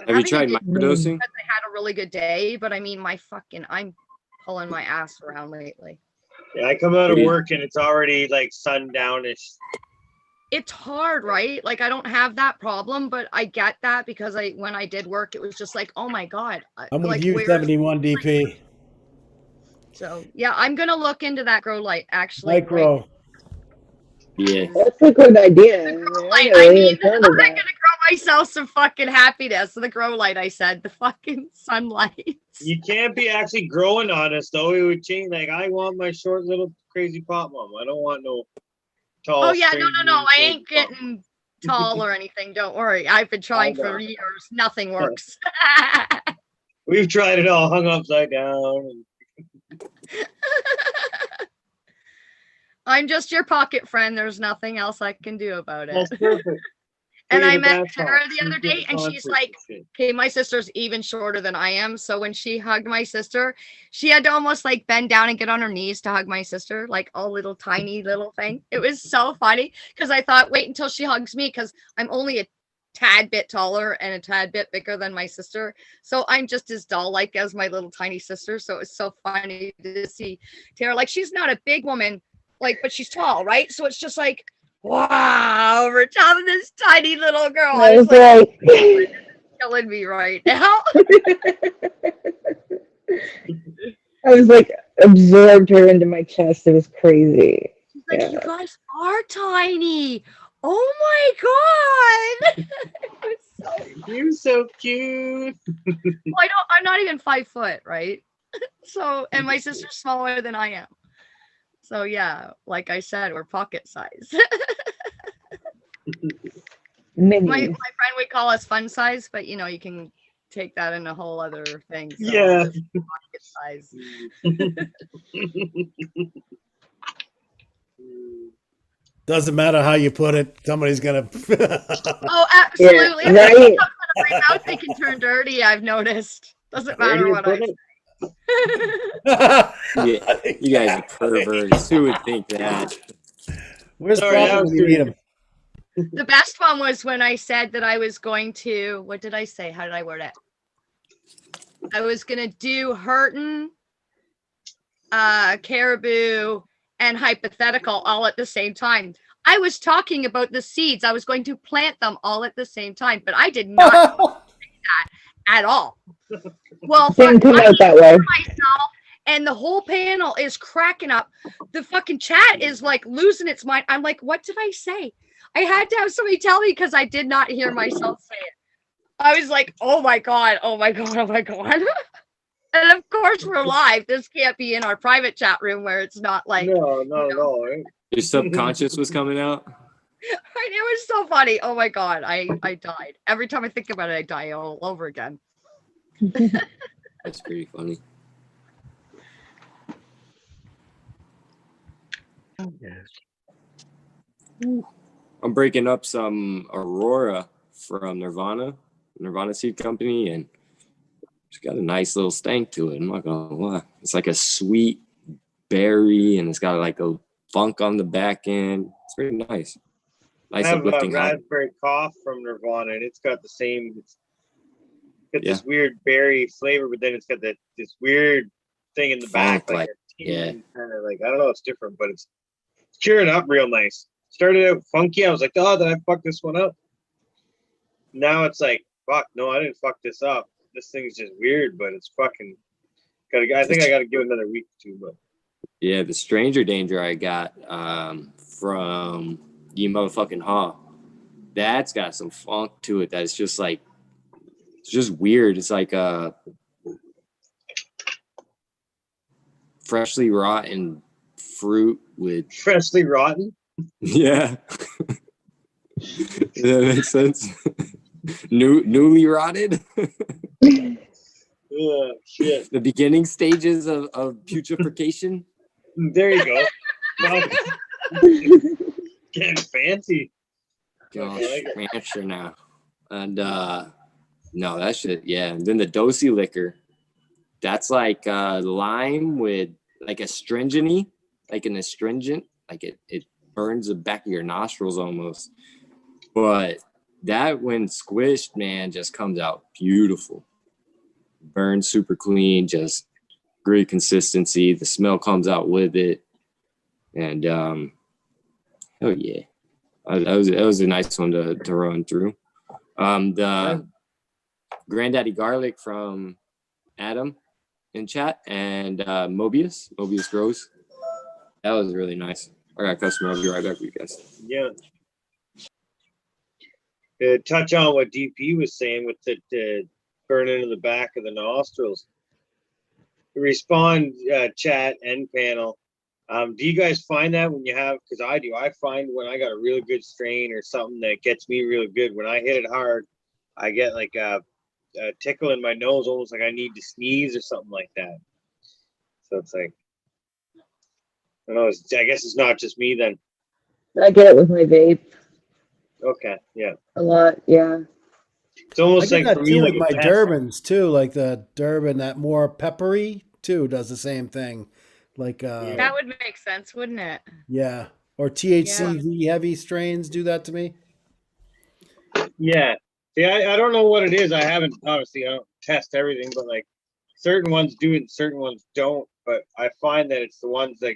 Have you tried microdosing? I had a really good day, but I mean I'm pulling my ass around lately. Yeah, I come out of Maybe- work and it's already like sundownish. It's hard, right? Like I don't have that problem, but I get that because when I did work, it was just like, oh my God. I'm with like, you, where's- 71 DP. So yeah, I'm gonna look into that grow light actually. right? Micro. Yeah. That's a good idea. Grow I light. never I even mean, thought I'm of gonna that. grow myself some fucking happiness. The grow light, I said, the fucking sunlight. You can't be actually growing on us though. It would change. Like I want my short little Crazy Pop Mom. I don't want no tall. Oh yeah, no. stringy I Crazy ain't Pop Mom. getting tall or anything. Don't worry. I've been trying for years. Nothing works. We've tried it all, hung upside down. I'm just your pocket friend. There's nothing else I can do about it. That's perfect. And Hey, I the met back Tara talk. the other She's day, and she's concert like, shit. okay, my sister's even shorter than I am. So when she hugged my sister, she had to almost like bend down and get on her knees to hug my sister, like a little tiny little thing. It was so funny because I thought, wait until she hugs me because I'm only a tad bit taller and a tad bit bigger than my sister. So I'm just as doll-like as my little tiny sister. So it's so funny to see Tara. Like she's not a big woman, like, but she's tall, right? So it's just like, wow, over top of this tiny little girl. I was like, like, killing me right now. I was like, absorbed her into my chest. It was crazy. She's like, Yeah. you guys are tiny. Oh my God. It was so You're so cute. well, I'm not even 5 foot, right? So, and my sister's smaller than I am. So yeah, like I said, we're pocket size. Mini. my friend would call us fun size, but you know, you can take that in a whole other thing. So Yeah. pocket size. Doesn't matter how you put it, somebody's gonna. Oh, absolutely. Yeah, right. My mouth they can turn dirty, I've noticed. Doesn't Where do matter you what put I it? Yeah, you guys are perverts. Who would think that? Where's Sorry, I Prophet was when you need him? The best one was when I said that I was going to, what did I say? How did I word it? I was gonna do Hurton, Caribou, and Hypothetical all at the same time. I was talking about the seeds. I was going to plant them all at the same time, but I did not do that at all. Well, Didn't come out that way. myself, and the whole panel is cracking up. The fucking chat is like losing its mind. I'm like, what did I say? I had to have somebody tell me because I did not hear myself say it. I was like, oh my God, oh my God, oh my God. And of course, we're live. This can't be in our private chat room where it's not like. No, right? Your subconscious was coming out. It was so funny. Oh my God, I died. Every time I think about it, I die all over again. That's pretty funny. I'm breaking up some Aurora from Nirvana Seed Company, and it's got a nice little stank to it. I'm not gonna lie. It's like a sweet berry, and it's got like a funk on the back end. It's very nice. Nice I have uplifting. raspberry cough from Nirvana, and it's got the same. It's got this weird berry flavor, but then it's got this weird thing in the back, Funk, like yeah. kind of like I don't know, it's different, but it's curing up real nice. Started out funky. I was like, oh, did I fuck this one up? Now it's like, fuck, no, I didn't fuck this up. This thing's just weird, but it's fucking. I think I got to give it another week or two, but. Yeah, the Stranger Danger I got from Ye Motherfucking Haw. That's got some funk to it. That's just like, it's just weird. It's like freshly rotten fruit with Freshly rotten? Yeah. Does that make sense? Newly rotted? Oh, shit. The beginning stages of putrefaction? There you go. Well, getting fancy. Gosh, rancher now. And no, that shit, yeah. And then the Dosey liquor, that's like lime with like astringent, like an astringent, like it burns the back of your nostrils almost. But that when squished, man, just comes out beautiful. Burns super clean, just great consistency. The smell comes out with it. And oh yeah. That was a nice one to run through. The Granddaddy Garlic from Adam in chat and Mobius Grows. That was really nice. I got a customer. I'll be right back with you guys. Yeah. To touch on what DP was saying with the burning in the back of the nostrils. Respond chat and panel. Do you guys find that when you have, because I do, I find when I got a really good strain or something that gets me really good, when I hit it hard, I get like a tickle in my nose, almost like I need to sneeze or something like that. So it's like, I don't know, I guess it's not just me then. I get it with my vape Okay, yeah. a lot. Yeah. It's almost I like get for that me, too like with a my test. Durbans too, like the Durban that more peppery too does the same thing. Like That would make sense, wouldn't it? yeah, or THCV heavy strains do that to me. Yeah. See, I don't know what it is. I haven't, obviously, I don't test everything, but like certain ones do it and certain ones don't. But I find that it's the ones that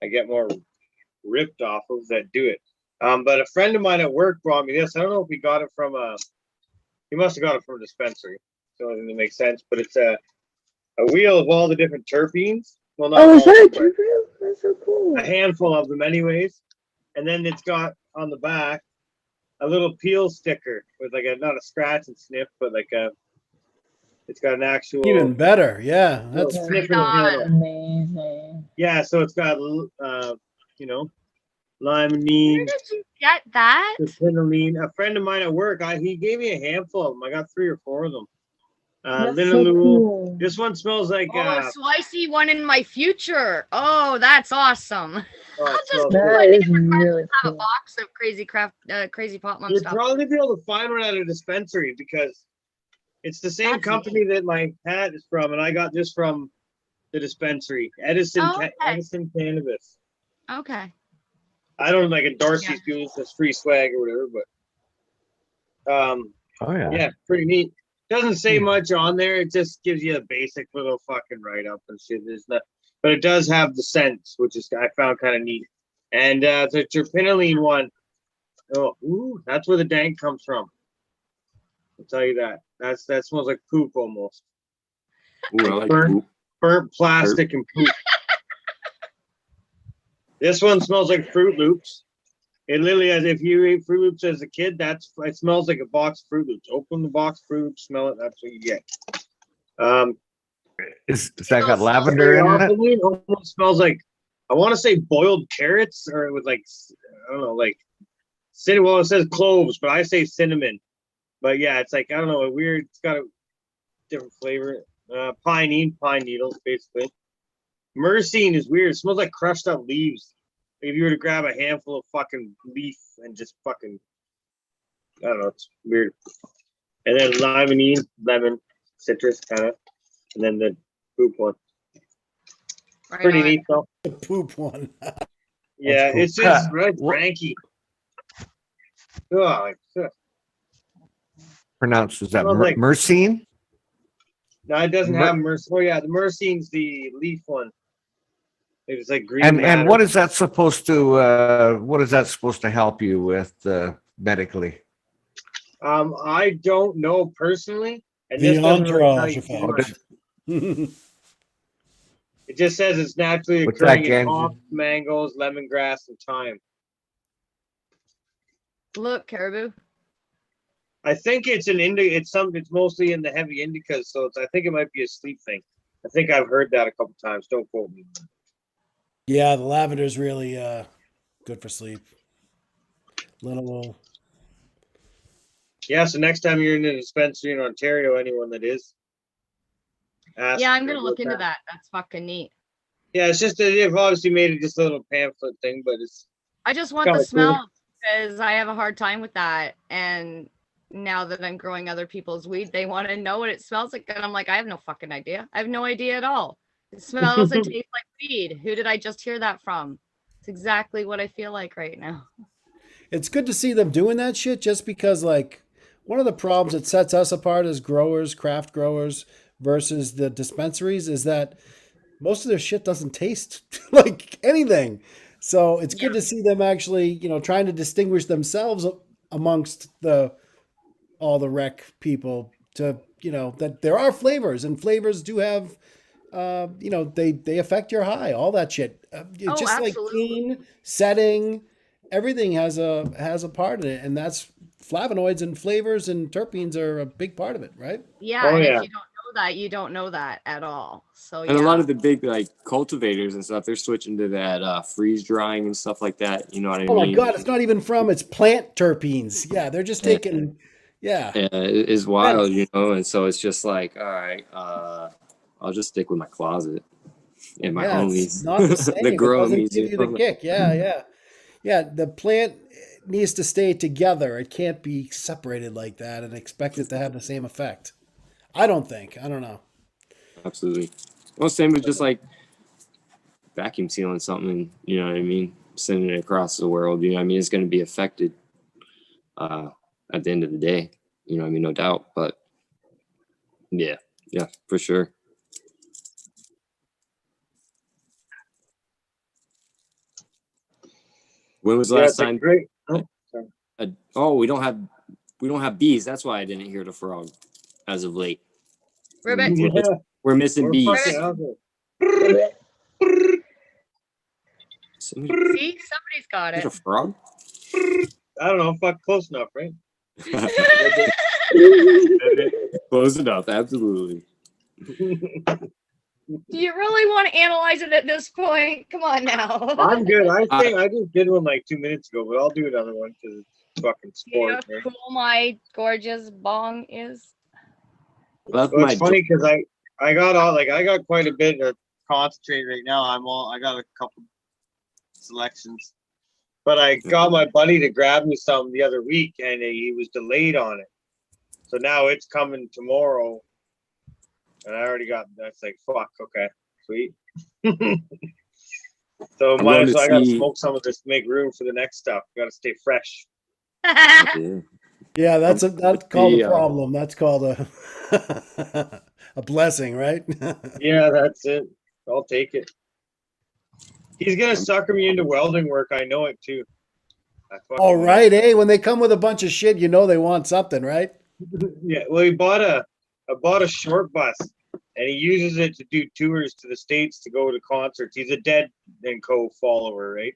I get more ripped off of that do it. But a friend of mine at work brought me this. I don't know if he got it from he must have got it from a dispensary. So it doesn't make sense. But it's a wheel of all the different terpenes. Well, not Oh, is all, that a but true? That's so cool. a handful of them anyways. And then it's got on the back a little peel sticker with like not a scratch and sniff, but like it's got an actual Even better, yeah. little That's sniffing God. handle. Amazing. Yeah, so it's got limonene, Where did you get that? cinnamon. A friend of mine at work, he gave me a handful of them. I got 3 or 4 of them. That's so Linalool. cool. This one smells like Oh, so I see one in my future. Oh, that's awesome. oh, I'll it just smells put good. That my is name in really have a cool. box of crazy pot mom You'd stuff. probably be able to find one at a dispensary because it's the same That's company that my hat is from, and I got this from the dispensary, Edison Oh, okay. Edison Cannabis. Okay. I don't like endorse Yeah. these people, it's just free swag or whatever, but Oh yeah. yeah, pretty neat. Doesn't say much on there. It just gives you a basic little fucking write up and shit. There's not, but it does have the scents, which is I found kind of neat. And the terpinolene one, oh, ooh, that's where the dank comes from. I'll tell you that. That smells like poop almost. Ooh, I like Burnt, poop. burnt plastic and poop. This one smells like Fruit Loops. It literally, as if you ate Fruit Loops as a kid, it smells like a box of Fruit Loops. Open the box of Fruit Loops, smell it. That's what you get. Is that got Smells lavender in it? It almost smells like, I want to say boiled carrots or with like, I don't know, like cinnamon. Well, it says cloves, but I say cinnamon. But yeah, it's like, I don't know, a weird, it's got a different flavor. Pine needles, basically. Myrcene is weird. It smells like crushed up leaves. If you were to grab a handful of fucking leaf and just fucking, I don't know, it's weird. And then limonene, lemon, citrus kind of, and then the poop one. Right Pretty on. neat though. The poop one. Yeah, cool. it's just What- ranky. Oh, Pronounced, is that Smells like- myrcene? no, it doesn't Myr- have myrcene. Oh yeah, the myrcene's the leaf one. It's like green. And matter. what is that supposed to help you with medically? I don't know personally. And The this doesn't really tell entourage you too effect. much. It just says it's naturally What's occurring that, in Genji? hops, mangoes, lemongrass, and thyme. Look, Caribou. I think it's an indica. It's mostly in the heavy indicas, so I think it might be a sleep thing. I think I've heard that a couple times. Don't quote me. Yeah, the lavender's really good for sleep. Little Yeah, so next time you're in a dispensary in Ontario, anyone that is. ask Yeah, I'm gonna about look into that. That's fucking neat. Yeah, it's just that they've obviously made it just a little pamphlet thing, but it's I just want Kinda the cool. smell because I have a hard time with that. And now that I'm growing other people's weed, they want to know what it smells like. And I'm like, I have no fucking idea. I have no idea at all. It smells and tastes like weed. Who did I just hear that from? It's exactly what I feel like right now. It's good to see them doing that shit just because, like, one of the problems that sets us apart as growers, craft growers, versus the dispensaries is that most of their shit doesn't taste like anything. So it's good to see them actually, trying to distinguish themselves amongst all the rec people to, that there are flavors, and flavors do have, they affect your high, all that shit. It's just like absolutely. clean setting. Everything has a part in it, and that's flavonoids and flavors and terpenes are a big part of it, right? Yeah, Oh, and yeah. if you don't know that, you don't know that at all. So And a lot yeah. of the big like cultivators and stuff, they're switching to that freeze drying and stuff like that. You know what I Oh my mean? God, it's not even it's plant terpenes. Yeah, they're just taking, yeah. It is wild, and so it's just like, all right, I'll just stick with my closet and my Yeah, homies. it's not the same. The It grow doesn't homies, give you the kick. Yeah. The plant needs to stay together. It can't be separated like that and expect it to have the same effect. I don't think. I don't know. Absolutely. Well, same with just like vacuum sealing something, you know what I mean? Sending it across the world, you know what I mean? It's going to be affected at the end of the day, you know what I mean? No doubt. But yeah, for sure. When was the last it's a time? great. We don't have bees. That's why I didn't hear the frog as of late. Ribbit. Yeah, We're missing we're bees. fucking out there. Somebody, See, somebody's got is it. it a frog? I don't know, fuck, close enough, right? Close enough, absolutely. Do you really want to analyze it at this point? Come on now. I'm good. I think I just did one like 2 minutes ago, but I'll do another one because it's fucking See how sport. Right? cool my gorgeous bong is. That's Well, my it's funny because I got quite a bit of concentrate right now. I got a couple selections, but I got my buddy to grab me some the other week, and he was delayed on it. So now it's coming tomorrow, and I already got. That's like fuck. Okay, sweet. So I'm might going as to well. I gotta see- smoke some of this to make room for the next stuff. Got to stay fresh. Yeah. Yeah, that's called a the, problem. That's called a a blessing, right? Yeah, that's it. I'll take it. He's gonna sucker me into welding work. I know it too. I fucking All know right, hey, when they come with a bunch of shit, you know they want something, right? it. Yeah. Well, I bought a short bus, and he uses it to do tours to the States to go to concerts. He's a Dead and Co follower, right?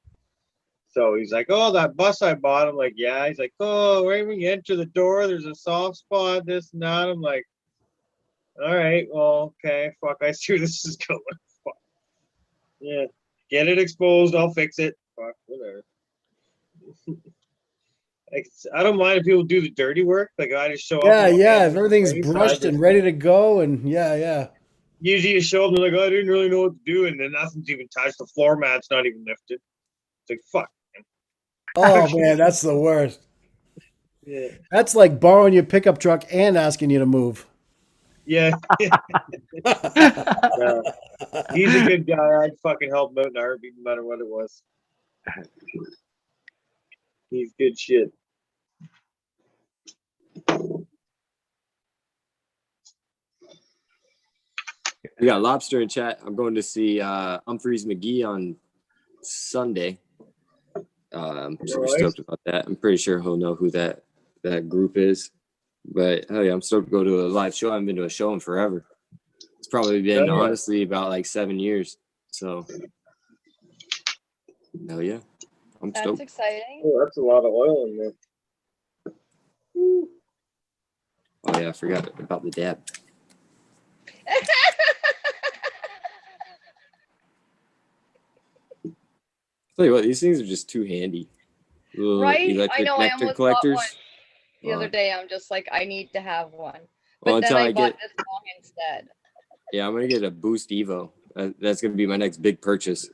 So he's like, "Oh, that bus I bought." I'm like, "Yeah." He's like, "Oh, right when you enter the door, there's a soft spot, this and that." I'm like, "All right, well, okay, fuck, I see where this is going." Fuck. Yeah, get it exposed, I'll fix it. Fuck, whatever. I don't mind if people do the dirty work. Like I just show up. Yeah, with my yeah. hands If in everything's place, brushed and ready to go, and yeah. usually you show up and they're like, "Oh, I didn't really know what to do," and then nothing's even touched. The floor mat's not even lifted. It's like fuck. Oh man, that's the worst. Yeah. That's like borrowing your pickup truck and asking you to move. Yeah. No. He's a good guy. I'd fucking help him out in a heartbeat, no matter what it was. He's good shit. We got Lobster in chat. I'm going to see Humphreys McGee on Sunday. I'm super Nice. stoked about that. I'm pretty sure he'll know who that group is. But hell yeah, I'm stoked to go to a live show. I haven't been to a show in forever. It's probably been Hell yeah. honestly about like 7 years. So hell yeah. I'm That's stoked. exciting. Oh, that's a lot of oil in there. Oh yeah, I forgot about the dab. Tell you what, these things are just too handy. Little Right? I electric know, I nectar almost bought collectors. one the other day. I'm just like, I need to have one. But Well, then until I I bought get, this long instead. yeah, I'm gonna get a Boost Evo. That's gonna be my next big purchase.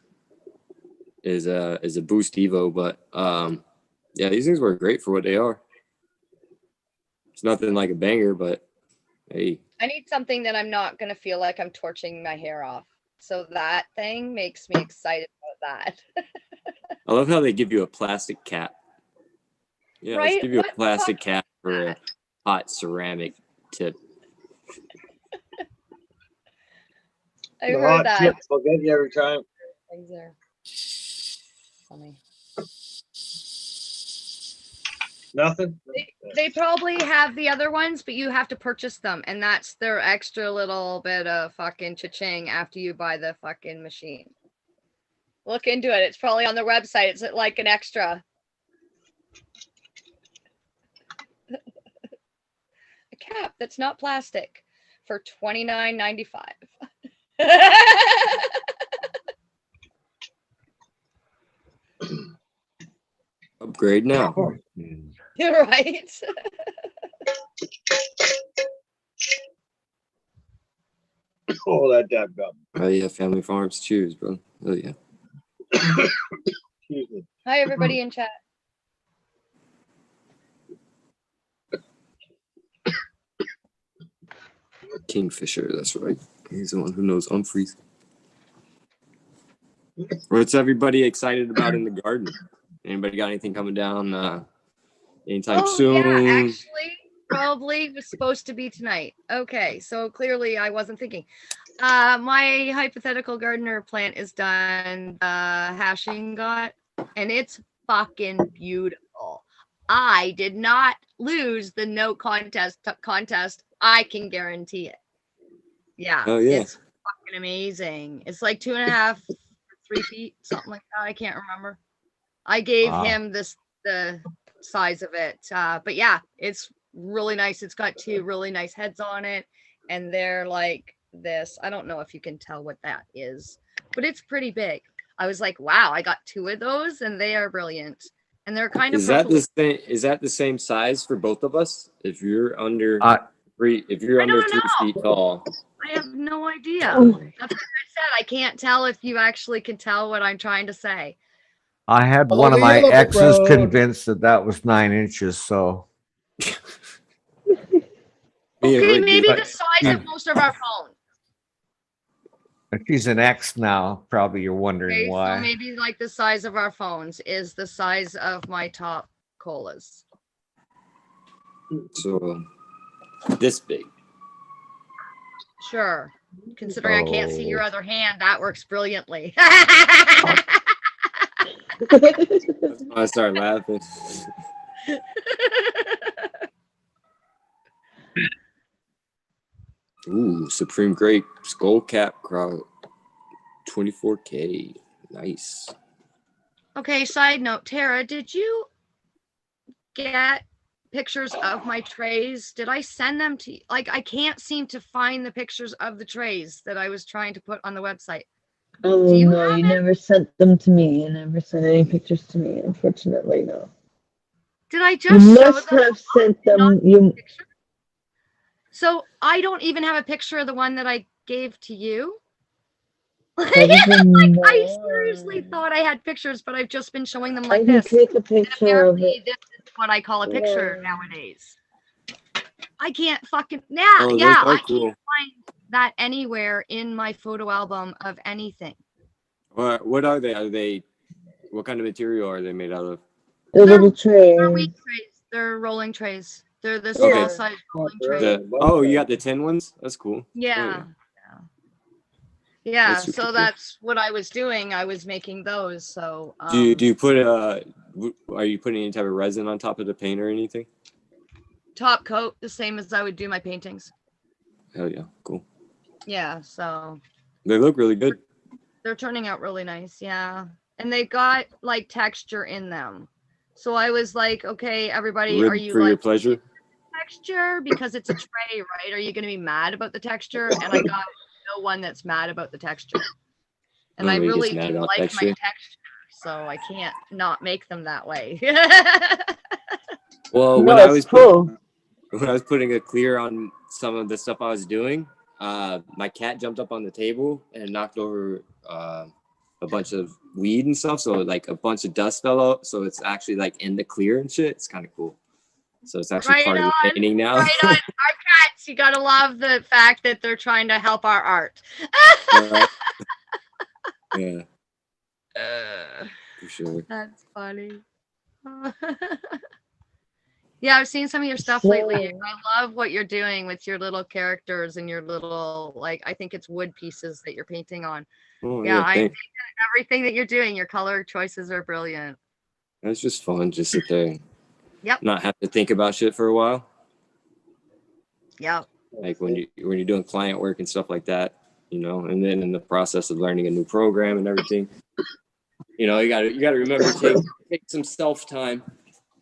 Is a Boost Evo, but yeah, these things work great for what they are. It's nothing like a banger, but hey, I need something that I'm not gonna feel like I'm torching my hair off. So that thing makes me excited about that. I love how they give you a plastic cap. Yeah, let's Right? give you What a the plastic fuck? cap for a hot ceramic tip. I The heard hot that. tips will get you every time. Things are funny. Nothing. They probably have the other ones, but you have to purchase them, and that's their extra little bit of fucking cha-ching after you buy the fucking machine. Look into it. It's probably on their website. It's like an extra. A cap that's not plastic for $29.95. Upgrade now. You're right. Oh, that dab gum. Oh yeah, Family Farms. Cheers, bro. Oh yeah. Excuse me. Hi, everybody in chat. Kingfisher, that's right. He's the one who knows Humphreys. What's everybody excited about in the garden? Anybody got anything coming down anytime soon? Yeah, actually, probably was supposed to be tonight. Okay, so clearly I wasn't thinking. My hypothetical gardener plant is done. Hashing got, and it's fucking beautiful. I did not lose the no contest. I can guarantee it. Yeah, Oh yeah. it's fucking amazing. It's like 2.5, 3 feet, something like that. I can't remember. I gave Wow. him the size of it. But yeah, it's really nice. It's got 2 really nice heads on it, and they're like this. I don't know if you can tell what that is, but it's pretty big. I was like, wow, I got 2 of those, and they are brilliant. And they're kind of Is that purple. the same? Is that the same size for both of us? If you're under if you're I under don't 3 know. feet tall, I have no idea. That's what I said. I can't tell if you actually can tell what I'm trying to say. I had Follow one of the my yellow brick exes road. convinced that was 9 inches. So Me and Okay, Rick maybe did- the size of most of our phones. she's an ex now. Probably you're wondering Okay, so why. maybe like the size of our phones is the size of my top colas. So this big. Sure. Considering I can't see your Oh. other hand, that works brilliantly. I start laughing. Ooh, Supreme Grape Skull Cap Crowd 24K. Nice. Okay, side note, Tara, did you get pictures of my trays? Did I send them to you? Like, I can't seem to find the pictures of the trays that I was trying to put on the website. Oh Do you no, have you it? never sent them to me. You never sent any pictures to me, unfortunately, no. Did I You just show must them? have sent Not them. You picture? So I don't even have a picture of the one that I gave to you. Like, probably I seriously not. thought I had pictures, but I've just been showing them I like can this. take a And picture of apparently it. this is what I call a picture Yeah. nowadays. I can't fucking Oh, those yeah, are I cool. can't find that anywhere in my photo album of anything. What are they? Are they? What kind of material are they made out of? The They're- little They're trays. wheat trays. They're rolling trays. They're the Yeah. small size rolling trays. You got the tin ones. That's cool. Yeah. Yeah, That's super so cool. that's what I was doing. I was making those. So Do you put are you putting any type of resin on top of the paint or anything? top coat the same as I would do my paintings. Hell yeah, cool. Yeah, so They look really good. they're turning out really nice. Yeah. And they got like texture in them. So I was like, okay, everybody, are you For your like pleasure? texture because it's a tray, right? Are you going to be mad about the texture? And I got no one that's mad about the texture. And I Nobody gets really mad do about like my texture. texture, so I can't not make them that way. Well, No, it's cool. when I was putting a clear on some of the stuff I was doing, my cat jumped up on the table and knocked over a bunch of weed and stuff. So like a bunch of dust fell out. So it's actually like in the clear and shit. It's kind of cool. So it's actually Right part of the on, painting now. right on. Our cats, you gotta love the fact that they're trying to help our art. Yeah, for sure. That's funny. Yeah, I've seen some of your stuff lately. So- I love what you're doing with your little characters and your little, like, I think it's wood pieces that you're painting on. Oh, Yeah, I think thanks. that everything that you're doing, your color choices are brilliant. It's just fun. Just sit there and Yep. not have to think about shit for a while. Yep. Like when you're doing client work and stuff like that, you know, and then in the process of learning a new program and everything, you know, you gotta remember to take some self time.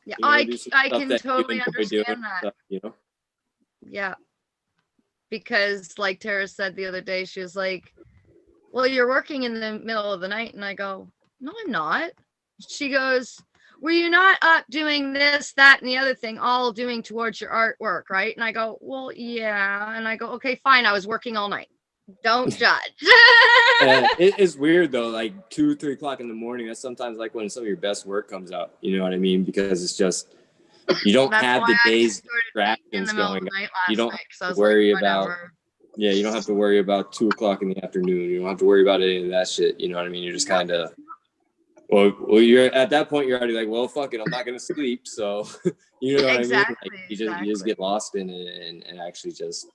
Yeah, You know, do some I stuff can that you totally enjoy understand doing, that. stuff, you know. Yeah. Because like Tara said the other day, she was like, well, you're working in the middle of the night. And I go, no, I'm not. She goes, were you not up doing this, that, and the other thing, all doing towards your artwork, right? And I go, well, yeah. And I go, okay, fine. I was working all night. Don't judge. It is weird though, like 2, 3 o'clock in the morning. That's sometimes like when some of your best work comes out. You know what I mean? Because it's just you don't That's have why the I day's started in distractions the middle of going the on. night You last don't night, have 'cause I to was worry like, about. whatever. Yeah, you don't have to worry about 2 o'clock in the afternoon. You don't have to worry about any of that shit. You know what I mean? You're just kind of, well, you're at that point. You're already like, well, fuck it, I'm not gonna sleep. So, you know what Exactly, I mean? Like you just get lost in it, and actually just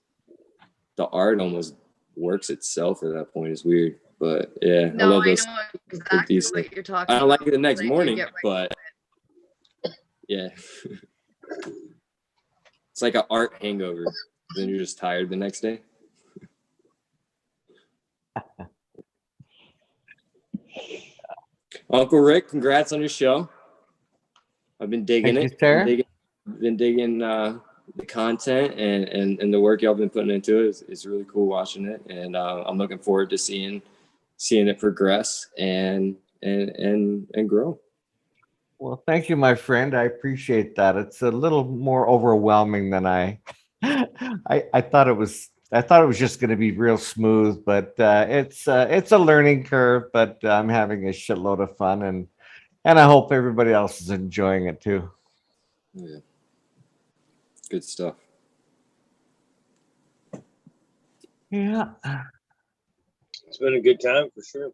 the art almost works itself at that point. It's weird, but yeah, I No, love I those. know exactly decent. what you're talking I don't like about. it the next Like, you morning, get right but yeah, it's like an art hangover. Then you're just tired the next day. Uncle Rick, congrats on your show. I've been digging Thank it. you, sir. Been digging the content and the work y'all been putting into it. It's really cool watching it, and I'm looking forward to seeing it progress and grow. Well, thank you, my friend. I appreciate that. It's a little more overwhelming than I thought it was. I thought it was just going to be real smooth, but it's a learning curve. But I'm having a shitload of fun, and I hope everybody else is enjoying it too. Yeah, good stuff. Yeah, It's been a good time for sure.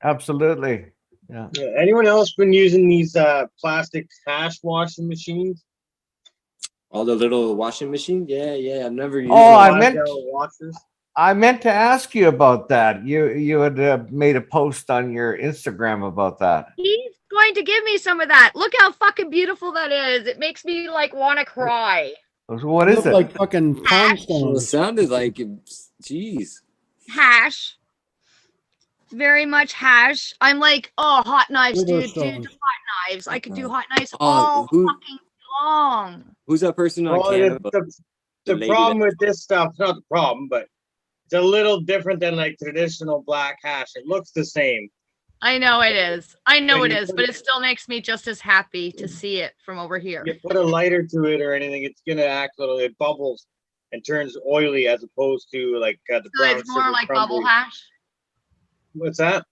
absolutely. Yeah. Yeah. Anyone else been using these plastic hash washing machines? All the little washing machine. Yeah. I've never used Oh, one. I meant 5-gallon washers. I meant to ask you about that. You had made a post on your Instagram about that. He's going to give me some of that. Look how fucking beautiful that is. It makes me like want to cry. What They is look it? like fucking pond Hash. Well, it stones. sounded like, jeez. Hash. Very much hash. I'm like, oh, hot knives, River dude. stones. Hot knives. I could do hot knives Oh, all who- fucking long. Who's that person on Well, camera? the lady problem that- with this stuff, not the problem, but it's a little different than like traditional black hash. It looks the same. I know it is. I know When it you is, put but it- it still makes me just as happy to see it from over here. You put a lighter to it or anything, it's gonna act little. It bubbles and turns oily as opposed to like the So brown it's more sugar like crumbly. bubble hash. What's that?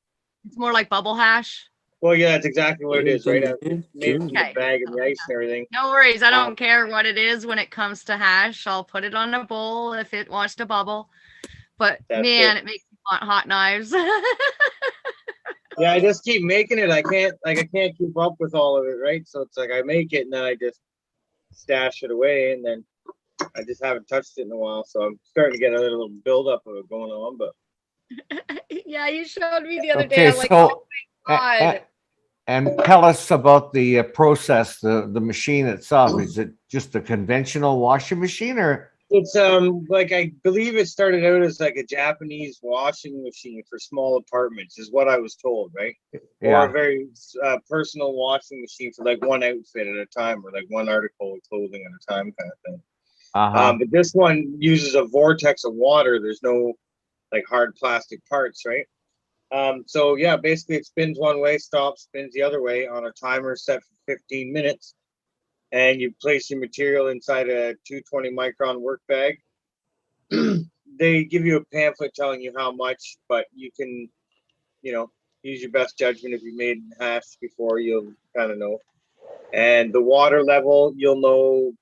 It's more like bubble hash. Well, yeah, that's exactly what it is, right? Mhm. Made from the Okay. bag and the ice and everything. No worries. I don't Um, care what it is when it comes to hash. I'll put it on a bowl if it wants to bubble. But That's man, it. it makes me want hot knives. Yeah, I just keep making it. I can't keep up with all of it, right? So it's like I make it and then I just stash it away and then I just haven't touched it in a while. So I'm starting to get a little buildup of it going on, but Yeah, you showed me the other Okay, day. I'm like, so oh my god. and tell us about the process, the machine itself. Is it just a conventional washing machine, or it's like I believe it started out as like a Japanese washing machine for small apartments, is what I was told, right? Or a yeah? very personal washing machine for like one outfit at a time, or like one article of clothing at a time, kind of thing. Uh-huh. But this one uses a vortex of water. There's no like hard plastic parts, right? So yeah, basically it spins one way, stops, spins the other way on a timer set for 15 minutes. And you place your material inside a 220 micron work bag. They give you a pamphlet telling you how much, but you can, use your best judgment. If you made hash before, you'll kind of know. And the water level, you'll know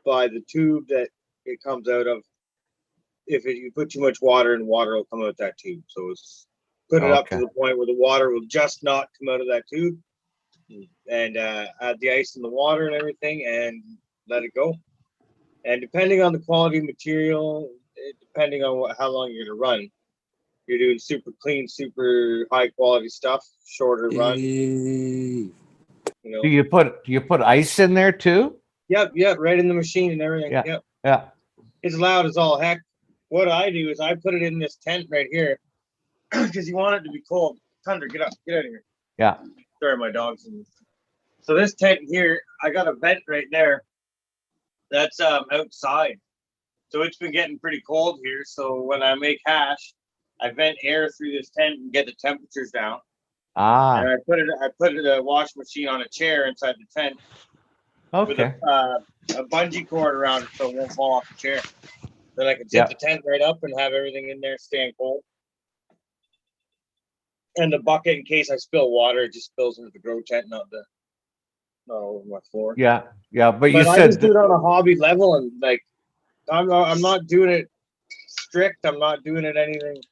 by the tube that it comes out of. If you put too much water in, water will come out that tube. So it's put it up to Okay. the point where the water will just not come out of that tube, and add the ice in the water and everything and let it go. And depending on the quality of material, depending on how long you're gonna run, you're doing super clean, super high quality stuff, shorter run. Yay. Do you put ice in there too? Yep, right in the machine and everything. Yeah. Yep, Yeah. it's loud as all heck. What I do is I put it in this tent right here because you want it to be cold. Thunder, get up, get out of here. Yeah. Sorry, my dog's in. So this tent here, I got a vent right there. That's outside. So it's been getting pretty cold here. So when I make hash, I vent air through this tent and get the temperatures down. Ah. And I put a wash machine on a chair inside the tent with Okay. a bungee cord around it so it won't fall off the chair. Then I can zip Yeah. the tent right up and have everything in there staying cold. And the bucket, in case I spill water, it just spills into the grow tent, not over my floor. Yeah. Yeah. But you But I said just do it on a hobby level, and like I'm not doing it strict. I'm not doing it anything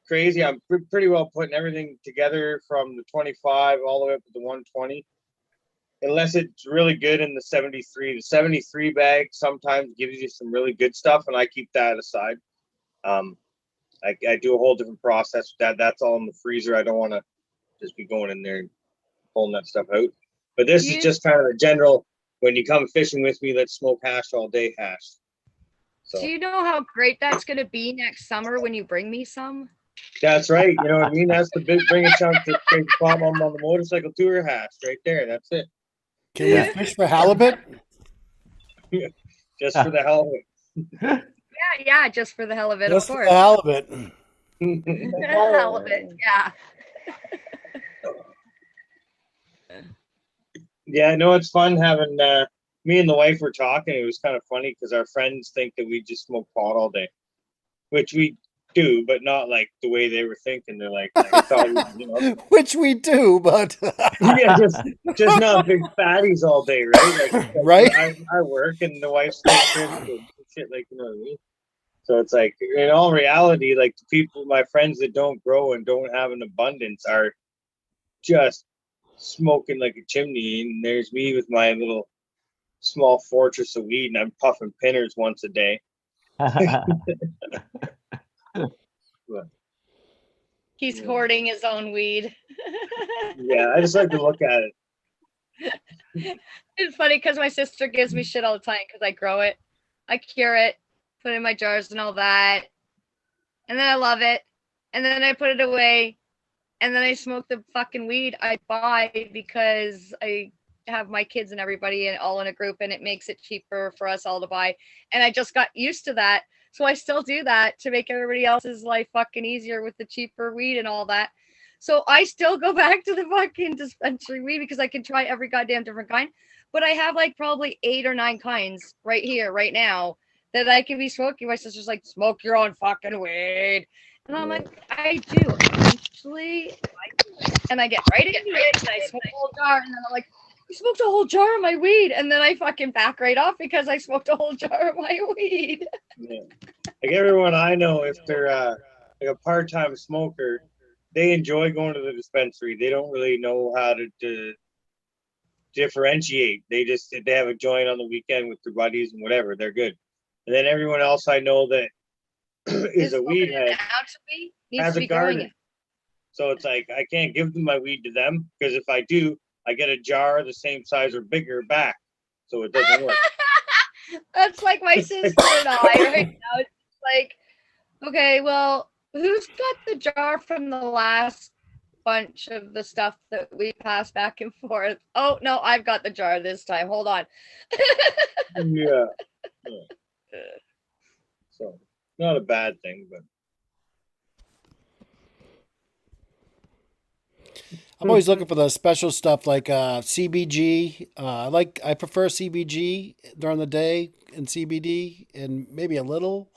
crazy. I'm pretty well putting everything together from the 25 all the way up to the 120. Unless it's really good in the 73. The 73 bag sometimes gives you some really good stuff, and I keep that aside. I do a whole different process with that. That's all in the freezer. I don't want to just be going in there and pulling that stuff out. But this is just kind of a general, when you come fishing with me, let's smoke hash all day hash. So Do you know how great that's going to be next summer when you bring me some? that's right. You know what I mean? That's the big bring a chunk to take the bomb on the motorcycle tour hash right there. That's it. Can we fish for halibut? Just for the hell of Yeah, just for the hell of it, Just of for course. the halibut. it. Halibut, yeah. Yeah, I know it's fun having me and the wife were talking. It was kind of funny because our friends think that we just smoke pot all day, which we do, but not like the way they were thinking. They're like, I thought, Which we do, but yeah, just not big fatties all day, right? Like, Right? I work and the wife's and shit, like, you know what I mean? So it's like, in all reality, like the people, my friends that don't grow and don't have an abundance are just smoking like a chimney, and there's me with my little small fortress of weed, and I'm puffing pinners once a day. He's hoarding his own weed. Yeah, I just like to look at it. It's funny because my sister gives me shit all the time because I grow it, I cure it, put it in my jars and all that, and then I love it, and then I put it away, and then I smoke the fucking weed I buy because I have my kids and everybody and all in a group, and it makes it cheaper for us all to buy. And I just got used to that, so I still do that to make everybody else's life fucking easier with the cheaper weed and all that. So I still go back to the fucking dispensary weed because I can try every goddamn different kind. But I have like probably 8 or 9 kinds right here, right now, that I can be smoking. My sister's like, smoke your own fucking weed. And I'm like, I do. Eventually, and I get right into it, and I smoke a whole jar, and then I'm like, I smoked a whole jar of my weed, and then I fucking back right off because I smoked a whole jar of my weed. Yeah. Like everyone I know, if they're like a part-time smoker, they enjoy going to the dispensary. They don't really know how to differentiate. They have a joint on the weekend with their buddies and whatever. They're good. And then everyone else I know that is a weed head has a garden. So it's like I can't give them my weed to them because if I do, I get a jar the same size or bigger back. So it doesn't work. That's like my sister and I right now. It's like, okay, well, who's got the jar from the last bunch of the stuff that we passed back and forth? Oh, no, I've got the jar this time. Hold on. Yeah. So, not a bad thing, but. I'm always looking for the special stuff like CBG. I prefer CBG during the day and CBD and maybe a little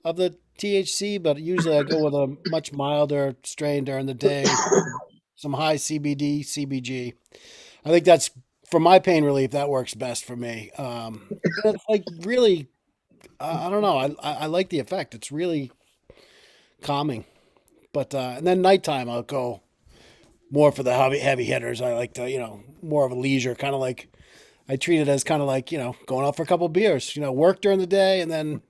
of the THC, but usually I go with a much milder strain during the day. Some high CBD, CBG. I think that's for my pain relief. That works best for me. It's like really, I don't know. I like the effect. It's really calming. But and then nighttime I'll go more for the heavy hitters. I like to, more of a leisure, kind of like I treat it as kind of like, going out for a couple of beers, work during the day and then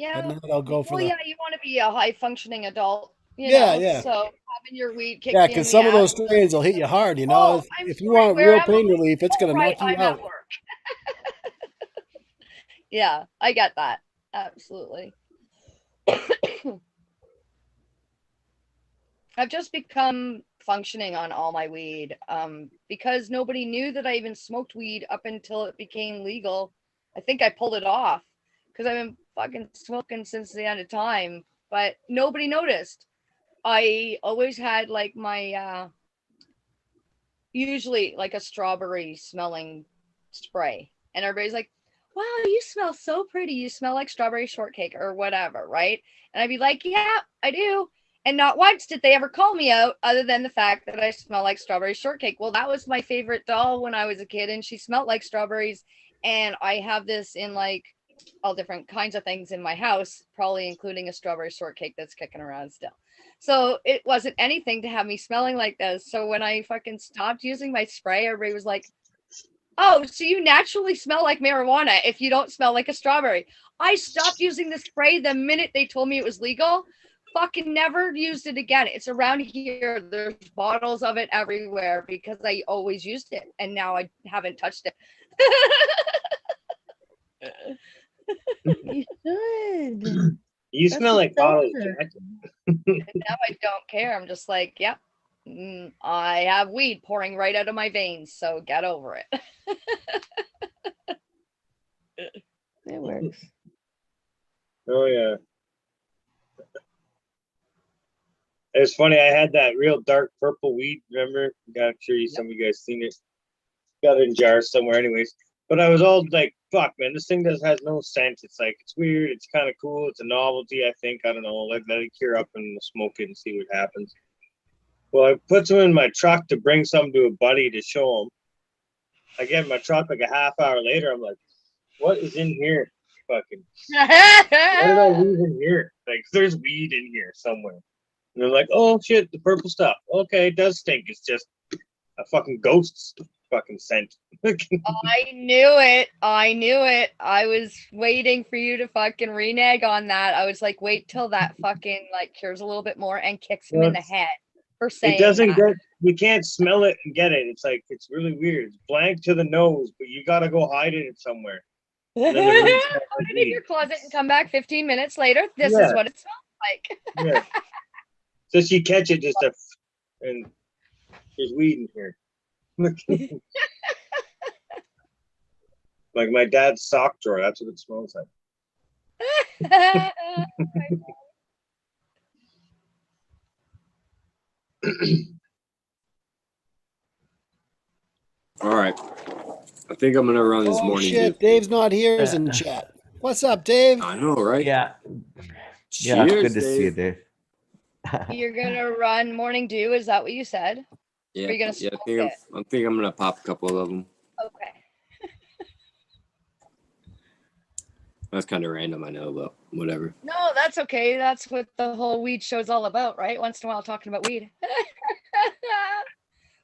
at night I'll go for you want to be a high functioning adult, yeah. So having your weed kick because some of those strains will hit you hard, if you want real pain relief, it's going to knock you out. Yeah, I get that. Absolutely. I've just become functioning on all my weed because nobody knew that I even smoked weed up until it became legal. I think I pulled it off because I've been fucking smoking since the end of time, but nobody noticed. I always had like my usually like a strawberry smelling spray, and everybody's like, wow, you smell so pretty, you smell like strawberry shortcake or whatever, right? And I'd be like, yeah, I do. And not once did they ever call me out other than the fact that I smell like strawberry shortcake. Well, that was my favorite doll when I was a kid, and she smelled like strawberries. And I have this in like all different kinds of things in my house, probably including a strawberry shortcake that's kicking around still. So it wasn't anything to have me smelling like this. So when I fucking stopped using my spray, everybody was like, oh, so you naturally smell like marijuana if you don't smell like a strawberry. I stopped using the spray the minute they told me it was legal. Fucking never used it again. It's around here. There's bottles of it everywhere because I always used it, and now I haven't touched it. You should. You smell like bottles, Jack. And now I don't care. I'm just like, yep, I have weed pouring right out of my veins, so get over it. It works. Oh yeah. It's funny. I had that real dark purple weed. Remember? I'm sure some of you guys seen it. Got it in jars somewhere, anyways. But I was all like, "Fuck, man, this thing has no scent. It's like it's weird. It's kind of cool. It's a novelty. I think. I don't know. Let it cure up and smoke it and see what happens." Well, I put some in my truck to bring some to a buddy to show him. I get in my truck like a half hour later. I'm like, "What is in here? Fucking what did I leave in here? Like, there's weed in here somewhere." And they're like, oh shit, the purple stuff. Okay, it does stink. It's just a fucking ghost's fucking scent. I knew it. I knew it. I was waiting for you to fucking renege on that. I was like, wait till that fucking like cures a little bit more and kicks him in the head for saying It doesn't that. get. You can't smell it and get it. It's like it's really weird. It's blank to the nose, but you gotta go hide it somewhere. Put it in your closet and come back 15 minutes later. This is Yeah. what it smells like. Yeah. So she catch it and there's weed in here. Like my dad's sock drawer. That's what it smells like. All right. I think I'm gonna run this Oh morning. shit, Dew. Dave's not here. He's in chat. What's up, Dave? I know, right? Yeah. Cheers, Good to see you, Dave. Dave. You're gonna run morning dew. Is that what you said? Yeah, Are you gonna yeah. smoke I think I'm gonna pop a couple of them. Okay. That's kind of random, I know, but whatever. No, that's okay. That's what the whole weed show's all about, right? Once in a while talking about weed.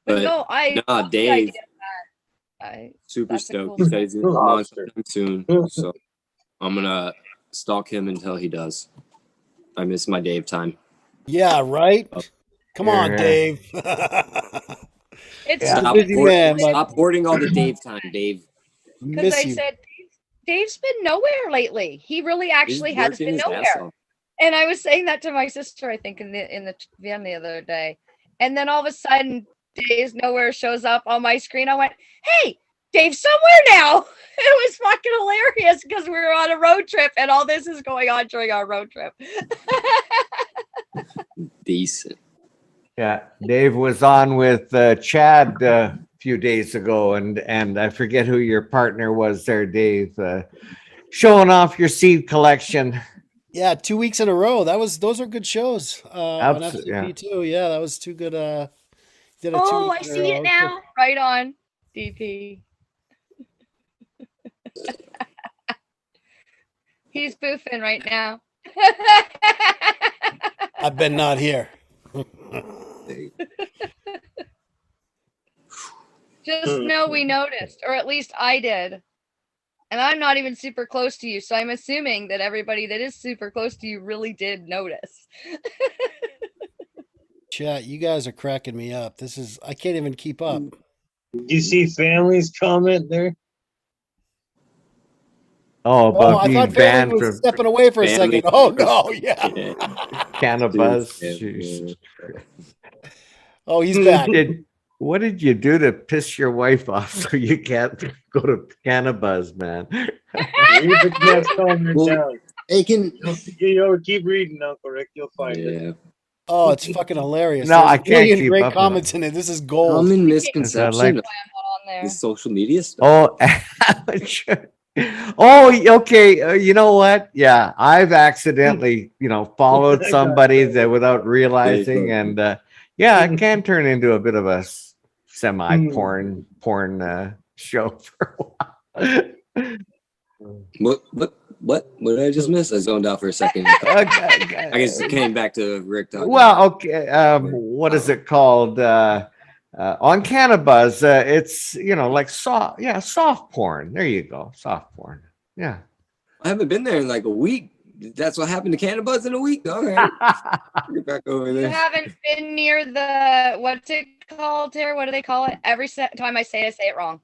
but no, I Nah, love the Dave. idea of that. Super That's a stoked. cool He said he's gonna come on Lobster. sometime soon, so I'm gonna stalk him until he does. I miss my Dave time. Yeah, right. Come on, Yeah. Dave. It's Yeah. Stop, busy man, but- stop hoarding all the Dave time, Dave. because Miss I you. said Dave's been nowhere lately. He really actually He's has working been his ass nowhere. off. And I was saying that to my sister, I think, in the VM the other day. And then all of a sudden, Dave's nowhere shows up on my screen. I went, "Hey, Dave's somewhere now." It was fucking hilarious because we were on a road trip, and all this is going on during our road trip. Decent. Yeah, Dave was on with Chad a few days ago, and I forget who your partner was there, Dave, showing off your seed collection. Yeah, 2 weeks in a row. Those are good shows. On Absolutely, FCP too. Yeah, that was too good. Did a Oh, 2 I weeks in a see it row. now. Right on, DP. He's boofing right now. I've been not here. Just know we noticed, or at least I did. And I'm not even super close to you, so I'm assuming that everybody that is super close to you really did notice. Chat, you guys are cracking me up. I can't even keep up. You see families comment there? Oh, Oh, about I being thought family banned was from stepping away for a Family. second. Oh no, yeah. Yeah. Cannabis. Yeah. Jeez. Oh, he's back. What did you do to piss your wife off so you can't go to Cannabis, man? Read the next comment Well, down. Hey, can Keep reading, Uncle Rick. You'll find it. yeah. Oh, it's fucking hilarious. No, There's I a can't million keep great up with comments in it. This is gold. Common like- misconception of On there. the social media stuff. Oh, oh, okay. You know what? Yeah, I've accidentally, followed somebody that without realizing, and yeah, it can turn into a bit of a semi-porn show for a while. What did I just miss? I zoned out for a second. I guess it came back to Rick talking. Well, okay. What is it called? On Cannabis, it's like soft porn. There you go, soft porn. Yeah. I haven't been there in like a week. That's what happened to Cannabis in a week. All right, get back over You there. haven't been near the, what's it called, Tara? What do they call it? Every time I say it wrong.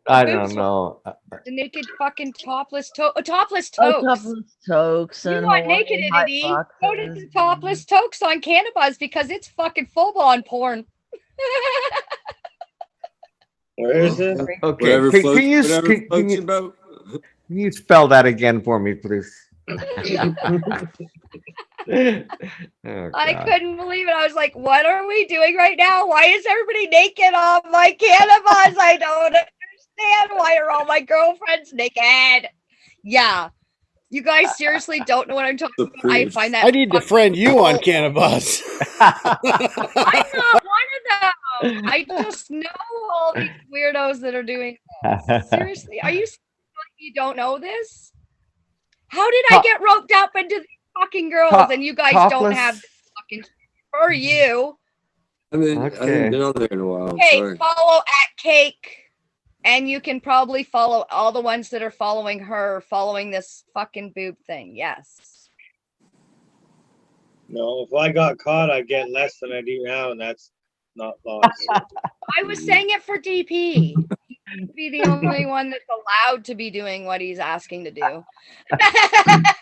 I don't know. The naked fucking topless topless Oh, tokes. topless tokes You and want Hawaiian nakedity? hot Go to boxes the topless tokes on Cannabis because it's fucking full on porn. Where is this? Okay. Whatever Can, floats, can you, whatever can, floats your you, boat. can you spell that again for me, please? Oh, I God. couldn't believe it. I was like, what are we doing right now? Why is everybody naked on my Cannabis? I don't understand. Why are all my girlfriends naked? Yeah. You guys seriously don't know what I'm talking about. I find that I need to fucking friend you on cool. Cannabis. I'm not one of them. I just know all these weirdos that are doing this. Seriously, are you you don't know this? How did I get roped up into these fucking girls and you guys don't have this fucking for you? I haven't Okay. been on there in a while. I'm Hey, sorry. follow at Cake. And you can probably follow all the ones that are following her, following this fucking boob thing. Yes. No, if I got caught, I'd get less than I do now, and that's not lost. I was saying it for DP. He'd be the only one that's allowed to be doing what he's asking to do.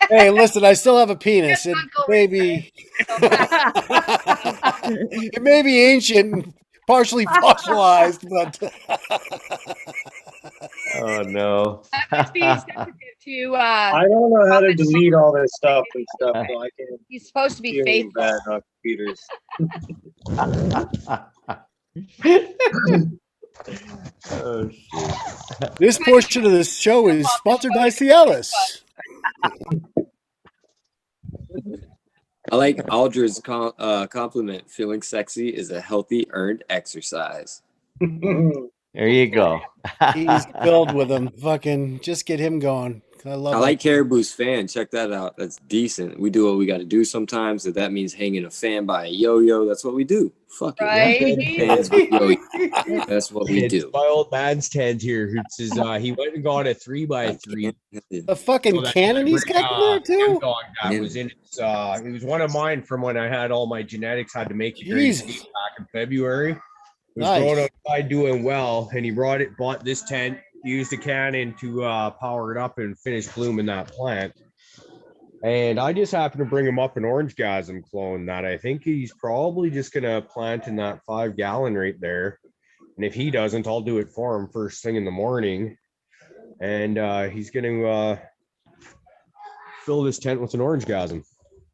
Hey, listen, I still have a penis. Yes, It Uncle may be it may be ancient and partially fossilized, but Oh no. That must be sensitive to I don't know how to delete all this stuff and stuff, so I can't he's supposed to be feel faithful. bad on computers. Oh shit. this portion of the show is sponsored by Cialis. I like Aldra's compliment. Feeling sexy is a healthy, earned exercise. There you go. He's filled with them. Fucking just get him going. I love I it. like Caribou's fan. Check that out. That's decent. We do what we got to do sometimes. If that means hanging a fan by a yo-yo, that's what we do. Fuck it. Right? Fans with yo-yo. That's what we It's do. my old man's tent here who says he went and got a 3x3. The fucking So that cannon he's got in there too. dog that was in it. It was one of mine from when I had all my genetics. Had to make it during Jesus. season back in February. It was Nice. going outside doing well, and he bought this tent, used the cannon to power it up and finish blooming that plant. And I just happened to bring him up an Orange Gasm clone that I think he's probably just gonna plant in that 5-gallon right there. And if he doesn't, I'll do it for him first thing in the morning. And he's gonna fill this tent with an Orange Gasm.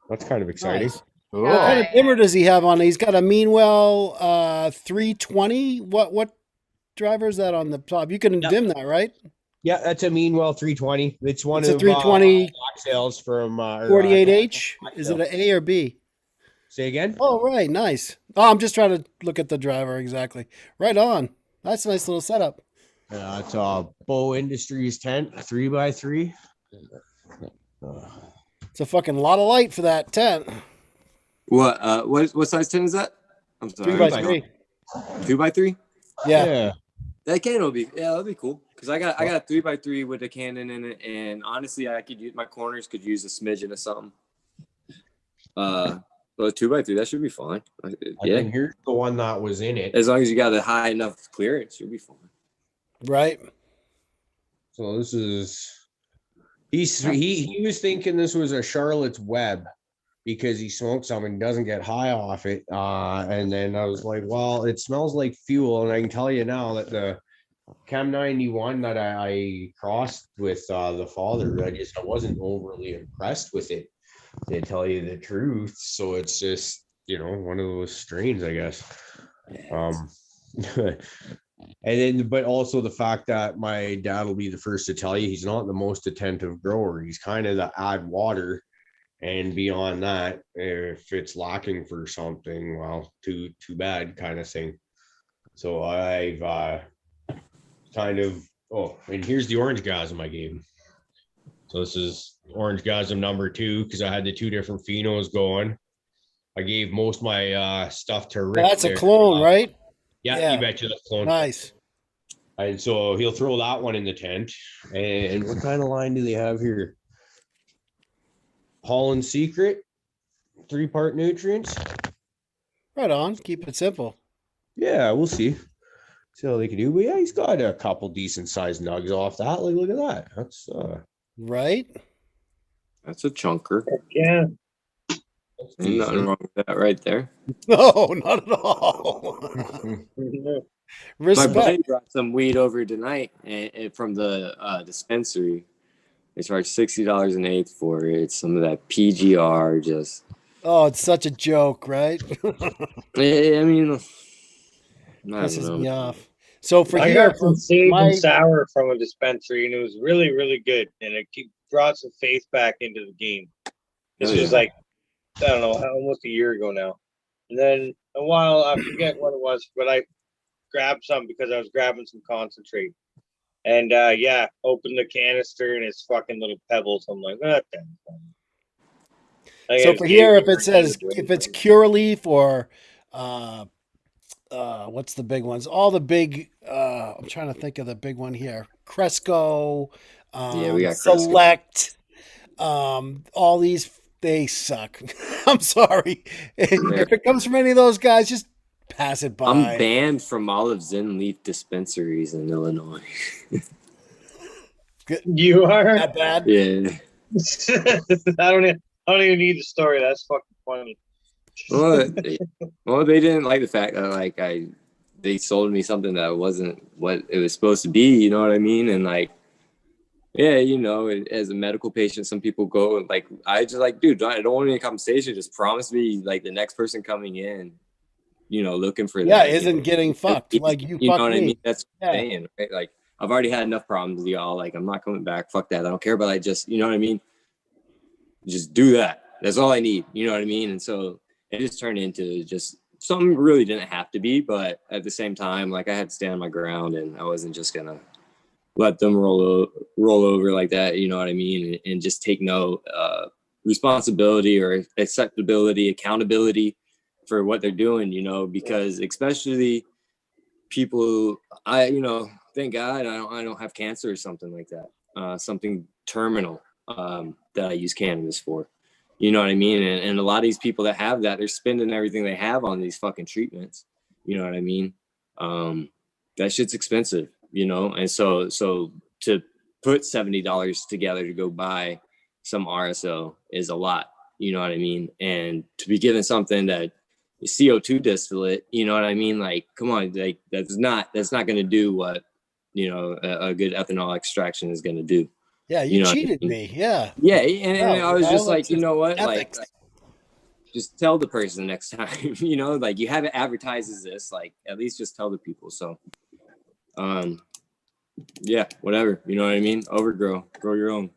That's kind of exciting. Nice. What kind of dimmer does he have on? He's got a Meanwell 320. What driver is that on the top? You can Yeah. dim that, right? Yeah, that's a Meanwell 320. It's one It's a of 320 black sales from 48H. Is it an A or B? Say again. Oh, right. Nice. Oh, I'm just trying to look at the driver exactly. Right on. That's a nice little setup. It's a Bow Industries tent, 3x3. It's a fucking lot of light for that tent. What size tent is that? I'm sorry. 3x3. 2x3? Yeah. That cannon will be that'll be cool. Cause I got a 3x3 with a cannon in it, and honestly, I could use my corners could use a smidgen of something. But 2x3 that should be fine. Yeah, And here's the one that was in it. as long as you got a high enough clearance, you'll be fine. Right. So this is he was thinking this was a Charlotte's Web because he smoked some and doesn't get high off it. And then I was like, well, it smells like fuel, and I can tell you now that the Chem 91 that I crossed with the father, I wasn't overly impressed with it, to tell you the truth. So it's just, one of those strains, I guess. And then, but also the fact that my dad will be the first to tell you he's not the most attentive grower. He's kind of the add water, and beyond that, if it's lacking for something, well, too bad kind of thing. So I've and here's the Orange Gasm I gave him. So this is Orange Gasm number 2 because I had the 2 different phenos going. I gave most of my stuff to Rick. That's a there. clone, right? Yeah, you betcha that's clone. Nice. And so he'll throw that one in the tent. And what kind of line do they have here? Holland Secret, 3-part nutrients. Right on. Keep it simple. Yeah, we'll see. See how they can do. But yeah, he's got a couple decent sized nugs off that. Like, look at that. That's Right. That's a chunker. Yeah. Ain't nothing wrong with that right there. No, not at all. My Respect. buddy brought some weed over tonight and from the dispensary. They charged $60 an eighth for it. Some of that PGR just. Oh, it's such a joke, right? I mean, I Pisses don't me know. off. So for I here, got some sage my- and sour from a dispensary, and it was really, really good. And it brought some faith back into the game. This Oh, was yeah. like, I don't know, almost a year ago now. And then a while, I forget what it was, but I grabbed some because I was grabbing some concentrate. And opened the canister and it's fucking little pebbles. I'm like, what the hell? I So guess for here, gave if it says away if it's from- Curaleaf or what's the big ones? All the big. I'm trying to think of the big one here. Cresco, Yeah, we got Cresco. Select. All these they suck. I'm sorry. If it comes from any of those guys, just pass it by. I'm banned from all of Zen Leaf dispensaries in Illinois. You are? That bad? Yeah. I don't even need the story. That's fucking funny. Well, they didn't like the fact that they sold me something that wasn't what it was supposed to be. You know what I mean? And like, yeah, you know, as a medical patient, some people go and like, I just like, dude, I don't want any compensation. Just promise me like the next person coming in, you know, looking for Yeah, that, isn't getting fucked like you know fucked what me. I mean? That's what I'm saying, right? Like, I've already had enough problems with y'all. Like, I'm not coming back. Fuck that. I don't care. But I just, you know what I mean? Just do that. That's all I need. You know what I mean? And so it just turned into just something really didn't have to be. But at the same time, like I had to stand my ground and I wasn't just going to let them roll over like that. You know what I mean? And just take no responsibility or acceptability, accountability for what they're doing, you know, because especially people, you know, thank God I don't have cancer or something like that, something terminal that I use cannabis for. You know what I mean? And a lot of these people that have that, they're spending everything they have on these fucking treatments. You know what I mean? That shit's expensive, you know? And so to put $70 together to go buy some RSO is a lot, you know what I mean? And to be given something that CO2 distillate, you know what I mean? Like, come on, like that's not going to do what, you know, a good ethanol extraction is going to do. Yeah, you know cheated me. Yeah. Yeah, and I was just like, you know what, ethics. like, just tell the person next time, you know, like you have it advertised as this, like at least just tell the people. So, yeah, whatever, you know what I mean? Overgrow, grow your own.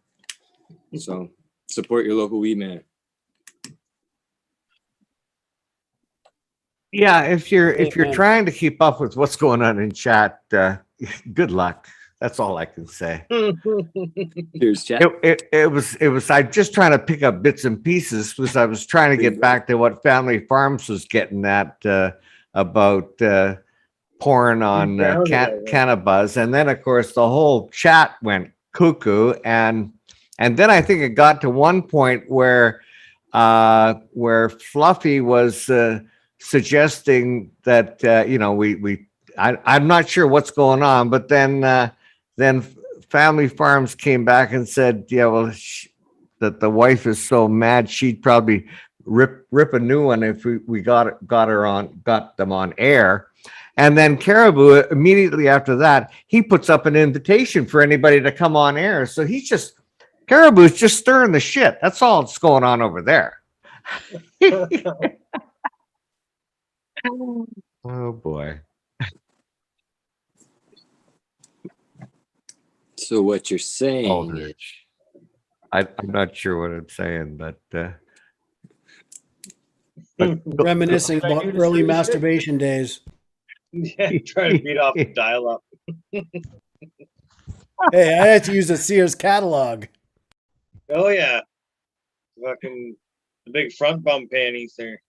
So support your local weed man. Yeah, if you're Amen. trying to keep up with what's going on in chat, good luck. That's all I can say. Cheers, chat. It was I just trying to pick up bits and pieces because I was trying to get back to what Family Farms was getting at about pouring on cannabis, and then of course the whole chat went cuckoo, and then I think it got to one point where Fluffy was suggesting that you know I'm not sure what's going on, but then Family Farms came back and said, yeah, well, that the wife is so mad she'd probably rip a new one if we got them on air. And then Caribou, immediately after that, he puts up an invitation for anybody to come on air. So Caribou's just stirring the shit. That's all that's going on over there. Oh boy. So what you're saying? Aldrich. I'm not sure what I'm saying, but Reminiscing about early masturbation days. Yeah, trying to beat off the dial-up. Hey, I had to use a Sears catalog. Oh yeah, fucking the big front bump panties there.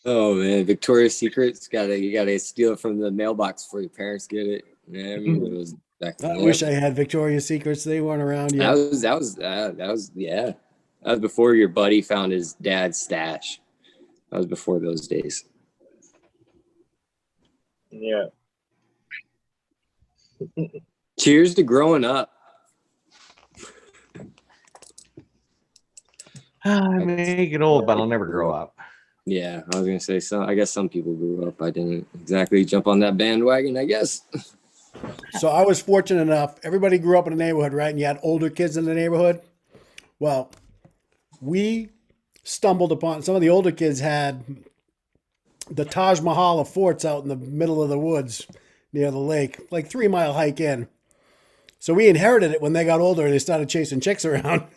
Oh man, Victoria's Secrets you gotta steal it from the mailbox before your parents get it. Yeah, I remember those back I then. wish I had Victoria's Secrets. They weren't around yet. That was before your buddy found his dad's stash. That was before those days. Yeah. Cheers to growing up. I may get old, but I'll never grow up. Yeah, I was gonna say I guess some people grew up. I didn't exactly jump on that bandwagon, I guess. So I was fortunate enough. Everybody grew up in a neighborhood, right? And you had older kids in the neighborhood. Well, we stumbled upon some of the older kids had the Taj Mahal of forts out in the middle of the woods near the lake, like 3 mile hike in. So we inherited it when they got older. They started chasing chicks around.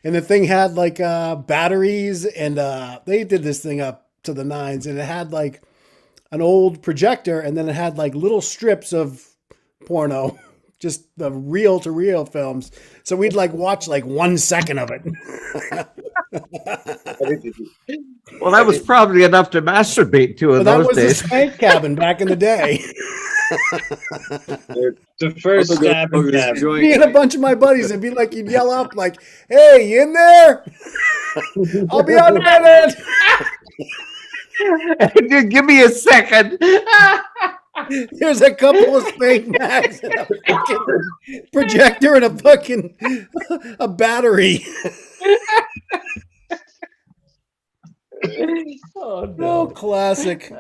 And the thing had like batteries, and they did this thing up to the nines, and it had like an old projector, and then it had like little strips of porno, just the reel to reel films. So we'd like watch like 1 second of it. Well, that was probably enough to masturbate to Well, in that those was the days. spank cabin back in the day. The first Also go stab smoke and this dab. joint. Me and a bunch of my buddies, it'd be like you'd yell up like, "Hey, you in there? I'll be on minute." Dude, give me a second. There's a couple of spank mags and a fucking projector and a fucking a battery. Oh No, classic.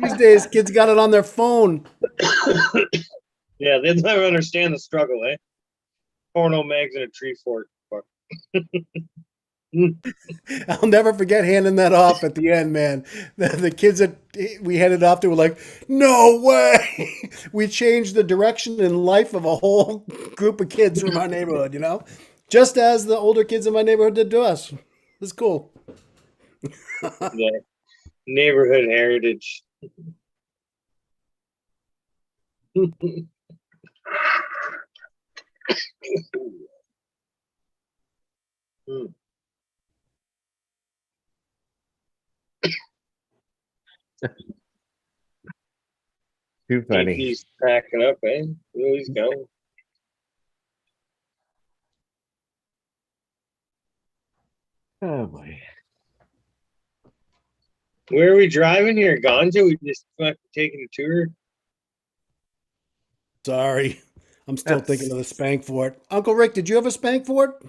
These days, kids got it on their phone. Yeah, they'll never understand the struggle, eh? Porno mags in a tree fort. Fuck. I'll never forget handing that off at the end, man. The kids that we handed off to were like, "No way!" We changed the direction and life of a whole group of kids from our neighborhood, you know? Just as the older kids in my neighborhood did to us. It's cool. Yeah. Neighborhood heritage. Hmm. Too funny. He's cracking up, eh? Where he's going. Oh boy. Where are we driving here? Ganja? We just fucking taking a tour? Sorry. I'm still Yes. thinking of the spank fort. Uncle Rick, did you have a spank fort?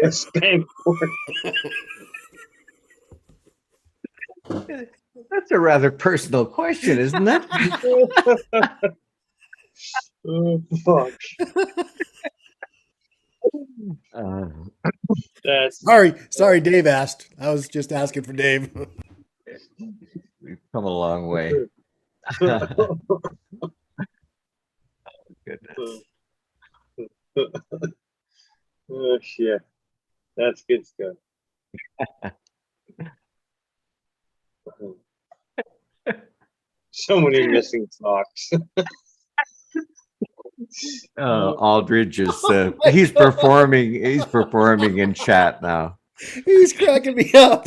A spank fort. That's a rather personal question, isn't it? Oh, fuck. That's Sorry, Dave asked. I was just asking for Dave. We've come a long way. Goodness. Oh shit. That's good stuff. So many missing socks. Aldridge is he's performing in chat now. He's cracking me up.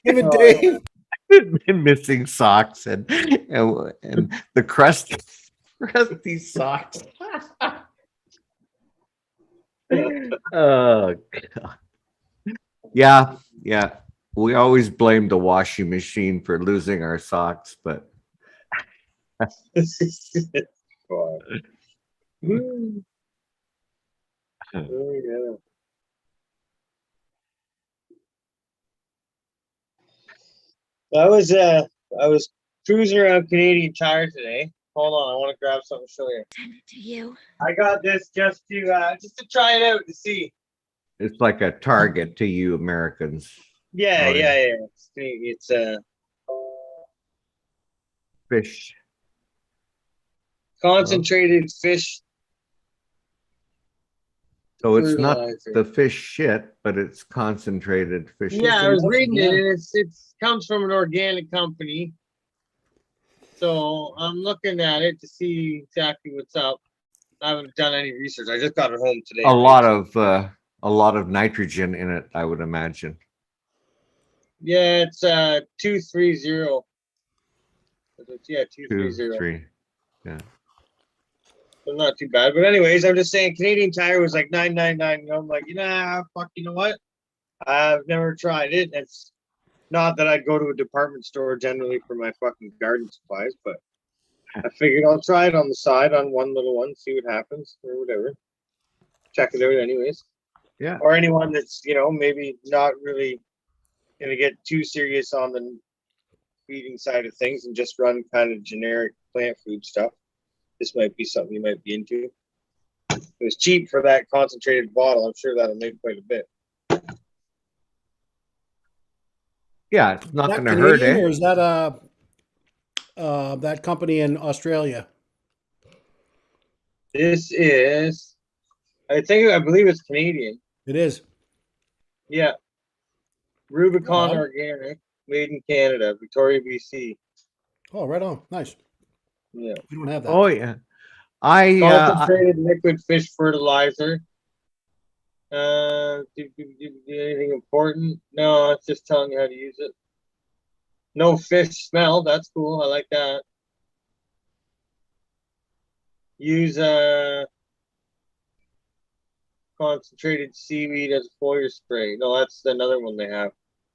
Him and Dave. Missing socks and the crusty socks. Oh God. Yeah. We always blame the washing machine for losing our socks, but Oh, yeah. I was cruising around Canadian Tire today. Hold on, I want to grab something to show you. Send it to you. I got this just to try it out to see. it's like a target to you Americans. Yeah, Oh, yeah. It's Fish. concentrated fish. So it's not fertilizer. the fish shit, but it's concentrated fish. Yeah, I was reading it, Yeah. and it comes from an organic company. So I'm looking at it to see exactly what's up. I haven't done any research. I just got it home today. A lot of nitrogen in it, I would imagine. Yeah, it's 230. Yeah, 2, 230. 3. So not too bad. But anyways, I'm just saying Canadian Tire was like $9.99. I'm like, fuck, you know what? I've never tried it. It's not that I'd go to a department store generally for my fucking garden supplies, but I figured I'll try it on the side on one little one, see what happens or whatever. Check it out anyways. Yeah. Or anyone that's, maybe not really gonna get too serious on the feeding side of things and just run kind of generic plant food stuff. This might be something you might be into. It was cheap for that concentrated bottle. I'm sure that'll make quite a bit. Yeah, it's not Is that going to hurt, Canadian, eh? or is that that company in Australia? This is, I believe it's Canadian. It is. Yeah. Rubicon Oh. Organic, made in Canada, Victoria, BC. Oh, right on. Nice. Yeah. We don't have that. Oh yeah. I Concentrated liquid fish fertilizer. Anything important? No, it's just telling you how to use it. No fish smell. That's cool. I like that. Use concentrated seaweed as a foliar spray. No, that's another one they have.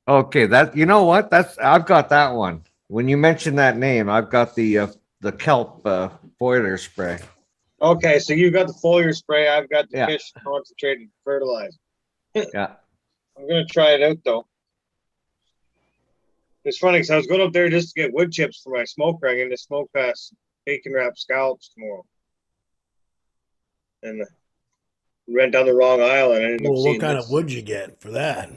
Okay, that you know what? I've got that one. When you mention that name, I've got the kelp boiler spray. Okay, so you got the foliar spray. I've got the Yeah. fish concentrated fertilizer. Yeah. I'm gonna try it out though. It's funny because I was going up there just to get wood chips for my smoker. I'm gonna smoke bacon wrap scallops tomorrow, and went down the wrong aisle and I ended up Well, seeing what kind this. of wood you get for that?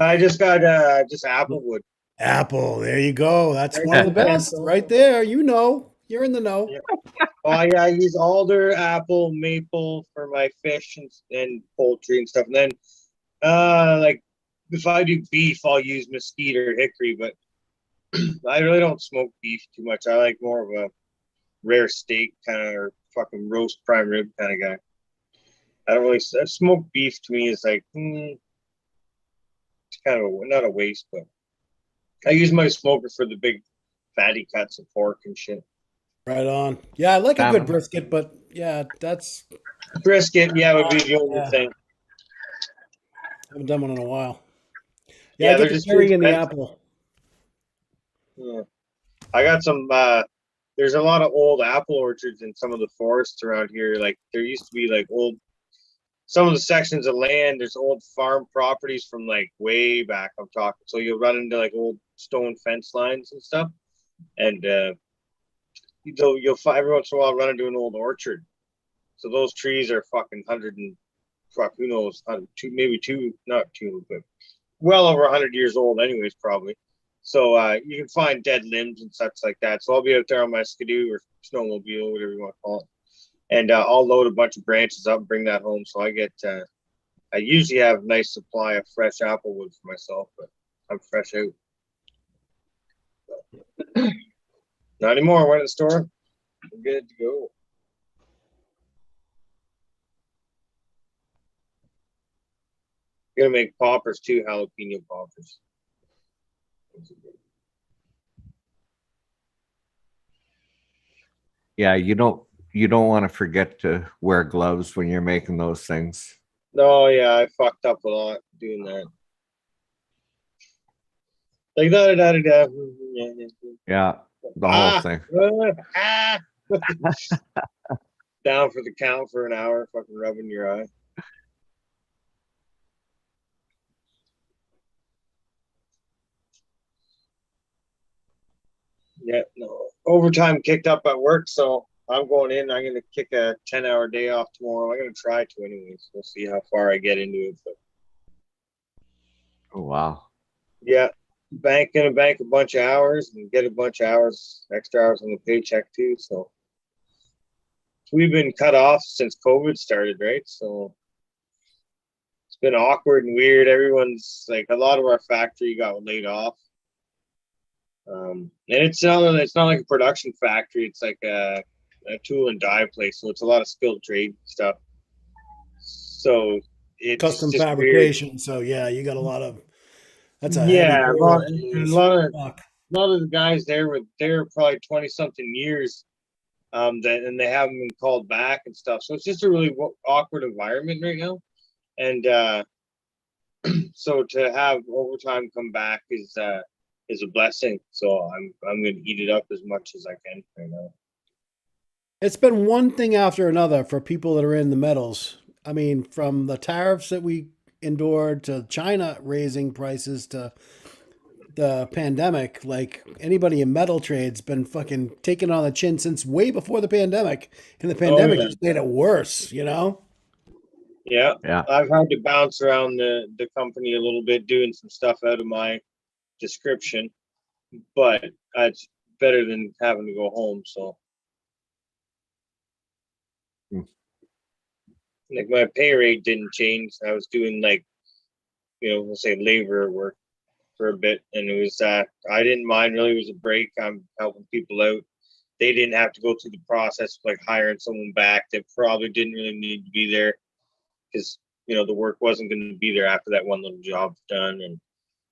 I just got just applewood. Apple. There you go. That's one of the best right there. You know, you're in the know. Yeah. Oh, I use alder, apple, maple for my fish and poultry and stuff. And then, like if I do beef, I'll use mesquite or hickory. But I really don't smoke beef too much. I like more of a rare steak kind of or fucking roast prime rib kind of guy. I don't really smoked beef. To me is like it's kind of not a waste, but I use my smoker for the big fatty cuts of pork and shit. Right on. Yeah, I like a good Salmon. brisket, but yeah, that's Brisket, yeah, would be the only Yeah. thing. haven't done one in a while. Yeah, Yeah, I they're get the just too cherry and the expensive. apple. Yeah. I got some there's a lot of old apple orchards in some of the forests around here. Like there used to be like some of the sections of land, there's old farm properties from like way back I'm talking. So you'll run into like old stone fence lines and stuff. And you'll find every once in a while run into an old orchard. So those trees are fucking 100 and who knows, 100, maybe not two, but well over 100 years old anyways, probably. So you can find dead limbs and such like that. So I'll be out there on my skidoo or snowmobile, whatever you want to call it. And I'll load a bunch of branches up and bring that home. So I usually have a nice supply of fresh apple wood for myself, but I'm fresh out. Not anymore. Went to the store. I'm good to go. Gonna make poppers too, jalapeno poppers. Yeah, you don't want to forget to wear gloves when you're making those things. No, yeah, I fucked up a lot doing that. Like da. Yeah, the whole thing. Down for the count for an hour, fucking rubbing your eye. Yeah, no. Overtime kicked up at work, so I'm going in. I'm gonna kick a 10-hour day off tomorrow. I'm gonna try to anyways. We'll see how far I get into it. But Oh wow. yeah, gonna bank a bunch of hours and get a bunch of extra hours on the paycheck too. So we've been cut off since COVID started, right? So it's been awkward and weird. Everyone's like, a lot of our factory got laid off. And it's not like a production factory. It's like a tool and die place. So it's a lot of skilled trade stuff. So it's Custom just fabrication. So yeah, you got a lot of that's a weird. Yeah, heavy a bill. lot of the guys there they're probably 20 something years. And they haven't been called back and stuff. So it's just a really awkward environment right now. And so to have overtime come back is a blessing. So I'm gonna eat it up as much as I can right now. It's been one thing after another for people that are in the metals. I mean, from the tariffs that we endured to China raising prices to the pandemic, like anybody in metal trade's been fucking taken on the chin since way before the pandemic. And the pandemic yeah. just made it worse, you know? Yeah. Yeah. I've had to bounce around the company a little bit, doing some stuff out of my description, but it's better than having to go home. So like my pay rate didn't change. I was doing like, we'll say labor work for a bit, and it was I didn't mind really. It was a break. I'm helping people out. They didn't have to go through the process of like hiring someone back that probably didn't really need to be there, because the work wasn't going to be there after that one little job's done, and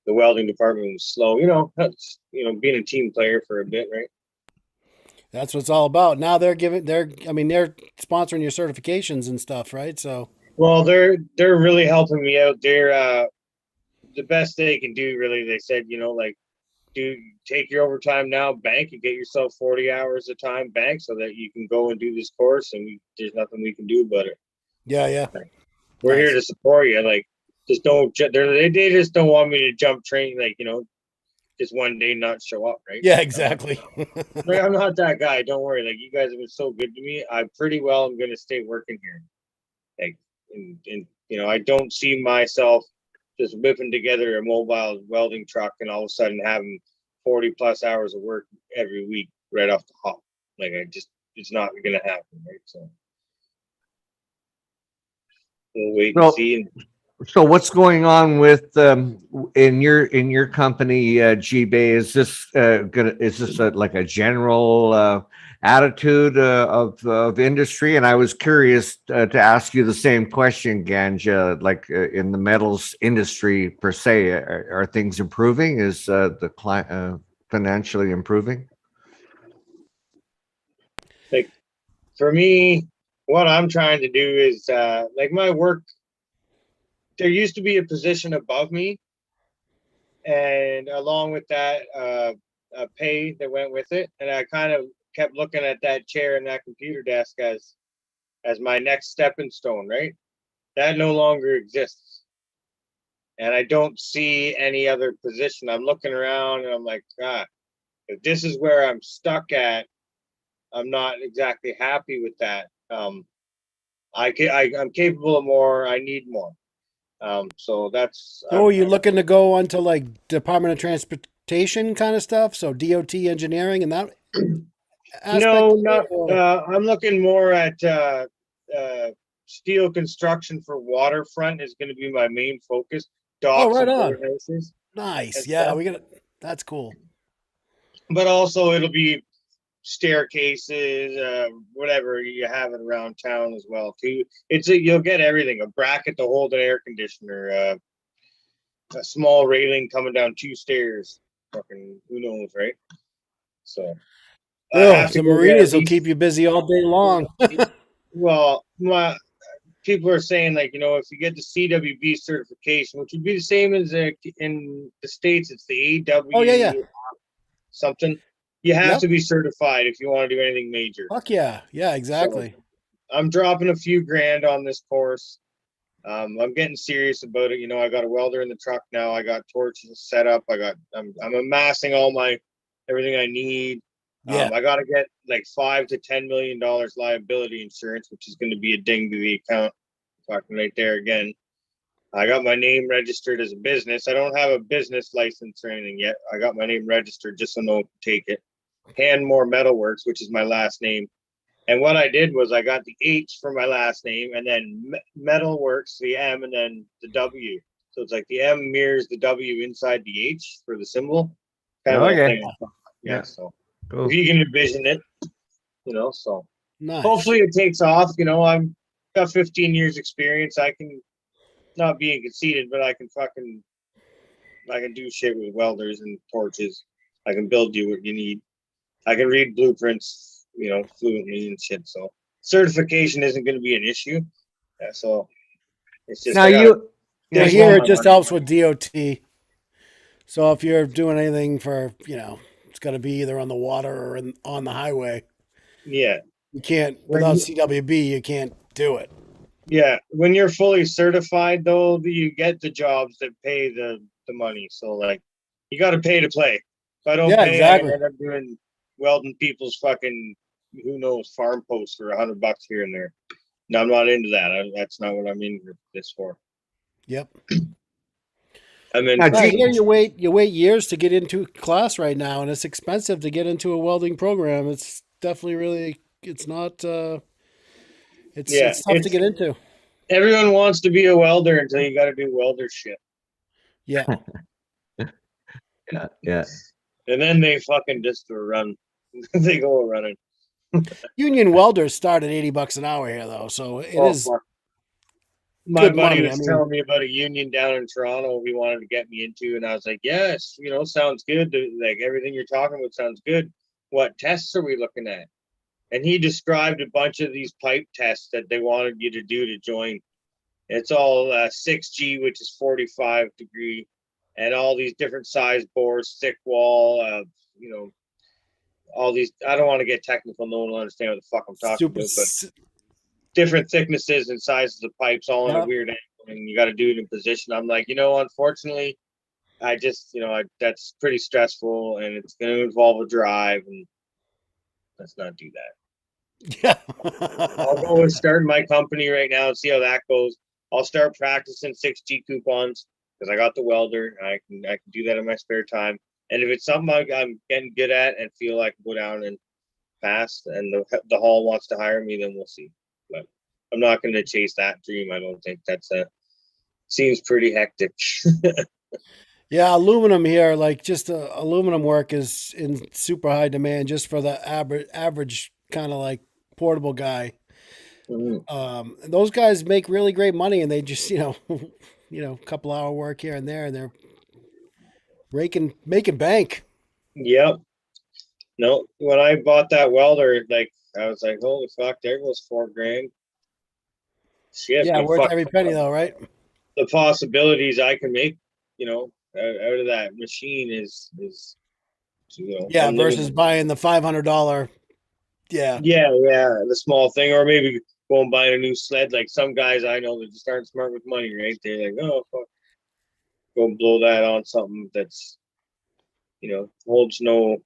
the welding department was slow. That's being a team player for a bit, right? That's what it's all about. Now they're sponsoring your certifications and stuff, right? So Well, they're really helping me out. They're the best they can do, really. They said, like, take your overtime now, bank, and get yourself 40 hours of time bank so that you can go and do this course, and there's nothing we can do about it. yeah. We're here Nice. to support you. Like, just don't. They just don't want me to jump train. Like, just one day not show up, right? Yeah, exactly. Like, I'm not that guy. Don't worry. Like, you guys have been so good to me. I pretty well am gonna stay working here. Like, and I don't see myself just whipping together a mobile welding truck and all of a sudden having 40 plus hours of work every week right off the hop. Like, it's not gonna happen, right? So we'll wait and Well, see. And So what's going on with in your company, G-Bay? Is this like a general attitude of industry? And I was curious to ask you the same question, Ganja. Like in the metals industry per se, are things improving? Is the client financially improving? like, for me, what I'm trying to do is like my work. There used to be a position above me, and along with that, a pay that went with it. And I kind of kept looking at that chair and that computer desk as my next stepping stone, right? That no longer exists, and I don't see any other position. I'm looking around and I'm like, God, if this is where I'm stuck at, I'm not exactly happy with that. I'm capable of more. I need more. So that's. So are you looking to go onto like Department of Transportation kind of stuff? So DOT engineering and that aspect? No, of it, not. or- I'm looking more at steel construction for waterfront is going to be my main focus. Docks right and on. warehouses, Nice. and Yeah, stuff. that's cool. But also it'll be staircases, whatever you have it around town as well too. You'll get everything: a bracket to hold an air conditioner, a small railing coming down 2 stairs. Fucking who knows, right? So I Oh, have to the go get marinas at will keep you busy all day long. Well, my people are saying, like, if you get the CWB certification, which would be the same as in the States, it's the AW Oh, yeah. something. You have Yep. to be certified if you want to do anything major. Fuck yeah. Yeah, exactly. I'm dropping a few grand on this course. I'm getting serious about it. I got a welder in the truck now. I got torches set up. I'm amassing everything I need. Yeah. I got to get like $5 to $10 million liability insurance, which is going to be a ding to the account. Fucking right there again. I got my name registered as a business. I don't have a business license or anything yet. I got my name registered just so no one can take it. Handmore Metalworks, which is my last name. And what I did was I got the H for my last name, and then Metalworks, the M, and then the W. So it's like the M mirrors the W inside the H for the symbol. Kind of a Okay. thing. Yeah. So Cool. if you can envision it, so Nice. hopefully it takes off. I'm got 15 years experience. I can not being conceited, but I can do shit with welders and torches. I can build you what you need. I can read blueprints, fluently and shit. So certification isn't going to be an issue. Yeah, so it's just Now Yeah, There's here one it by just one. helps with DOT. So if you're doing anything for, it's got to be either on the water or on the highway. Yeah. You can't, When without you- CWB, you can't do it. Yeah. When you're fully certified, though, you get the jobs that pay the money. So, like, you got to pay to play. If I don't Yeah, pay, exactly. I end up doing welding people's fucking, who knows, farm posts for $100 here and there. No, I'm not into that. That's not what I'm in this for. Yep. I'm in Now, for Yeah, Gee- here you wait years to get into a class right now, and it's expensive to get into a welding program. It's definitely really, it's not, it's tough to get into. everyone wants to be a welder until you got to do welder shit. Yeah. Yeah. And then they fucking just run. They go running. Union welders start at $80 an hour here, though, so it is. Fuck. My good buddy money. was I mean, telling me about a union down in Toronto he wanted to get me into, and I was like, yes, sounds good. Like everything you're talking about sounds good. What tests are we looking at? And he described a bunch of these pipe tests that they wanted you to do to join. It's all 6G, which is 45 degree, and all these different size bores, thick wall, all these. I don't want to get technical. No one will understand what the fuck I'm talking super. about, but different thicknesses and sizes of pipes all in a Yeah. weird angle, and you got to do it in position. I'm like, unfortunately, I just, that's pretty stressful, and it's going to involve a drive, and let's not do that. Yeah. I'll go and start my company right now and see how that goes. I'll start practicing 6G coupons because I got the welder. I can do that in my spare time. And if it's something I'm getting good at and feel like I can go down and pass, and the hall wants to hire me, then we'll see. But I'm not going to chase that dream. I don't think seems pretty hectic. Yeah, aluminum here, like just aluminum work is in super high demand just for the average kind of like portable guy. And those guys make really great money, and they just a couple hour work here and there, and they're making bank. Yep. No, when I bought that welder, like I was like, holy fuck, there goes $4,000. Shit, Yeah, but worth fuck, every penny though, right? the possibilities I can make, out of that machine is Yeah, unlimited. versus buying the $500. Yeah, Yeah, the small thing, or maybe go and buy a new sled. Like some guys I know that just aren't smart with money, right? They're like, oh fuck, go and blow that on something that's holds no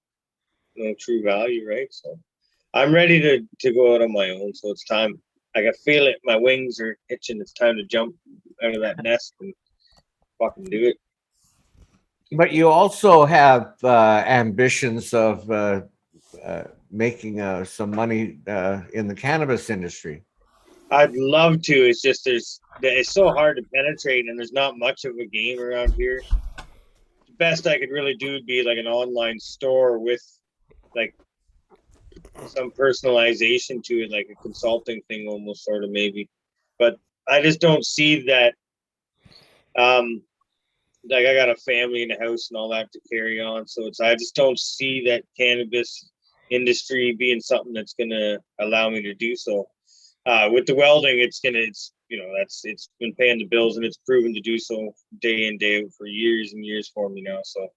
true value, right? So I'm ready to go out on my own. So it's time. I can feel it. My wings are itching. It's time to jump out of that nest and fucking do it. But you also have ambitions of making some money in the cannabis industry. I'd love to. It's just it's so hard to penetrate, and there's not much of a game around here. The best I could really do would be like an online store with like some personalization to it, like a consulting thing almost, sort of, maybe. But I just don't see that. Like I got a family in the house and all that to carry on, so I just don't see that cannabis industry being something that's gonna allow me to do so. With the welding, it's been paying the bills, and it's proven to do so day in, day out for years and years for me now. So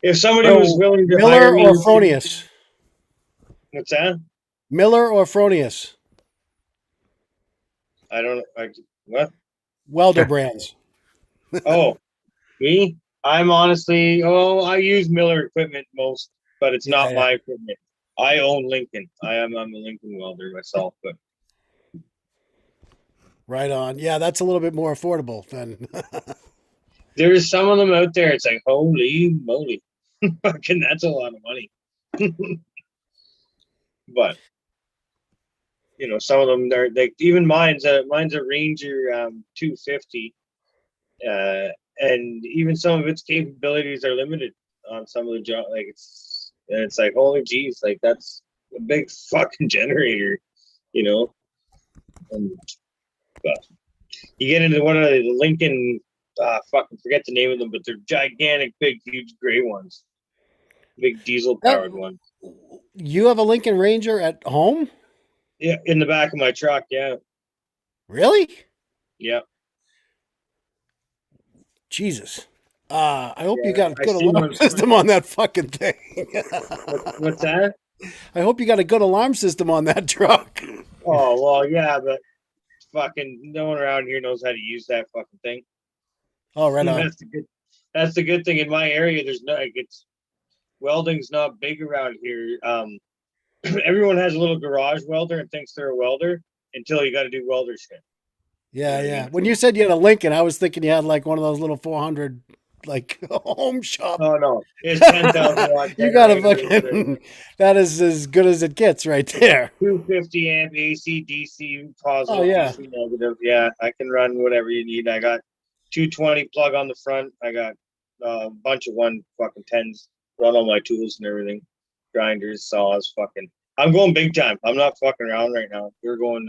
if somebody was willing to hire Miller me, or Fronius? what's that? Miller or Fronius? I don't. What? Welder brands. Oh, me? I'm honestly. Oh, I use Miller equipment most, but it's not my equipment. I own Lincoln. I'm a Lincoln welder myself, but. Right on. Yeah, that's a little bit more affordable than. There's some of them out there. It's like, holy moly, fucking, that's a lot of money. But some of them are like, even mine's a Ranger 250, and even some of its capabilities are limited on some of the job. Like it's like, holy geez, like that's a big fucking generator, And but you get into one of the Lincoln. Fucking forget the name of them, but they're gigantic, big, huge gray ones, big diesel powered ones. You have a Lincoln Ranger at home? Yeah, in the back of my truck. Yeah. Really? Yeah. Jesus. I hope you got a I good see alarm one- system on that fucking thing. What's that? I hope you got a good alarm system on that truck. Oh well, yeah, but fucking no one around here knows how to use that fucking thing. Oh, right on. That's the good thing in my area. There's no, welding's not big around here. Everyone has a little garage welder and thinks they're a welder until you got to do welder shit. Yeah, yeah. When you said you had a Lincoln, I was thinking you had like one of those little 400 like home shop. Oh no, it's 10,000 watts. You got a fucking. That is as good as it gets, right there. 250 amp AC, DC, positive, Oh, yeah. DC, negative. Yeah, I can run whatever you need. I got 220 plug on the front. I got a bunch of 110s, run all my tools and everything, grinders, saws, fucking. I'm going big time. I'm not fucking around right now. We're going.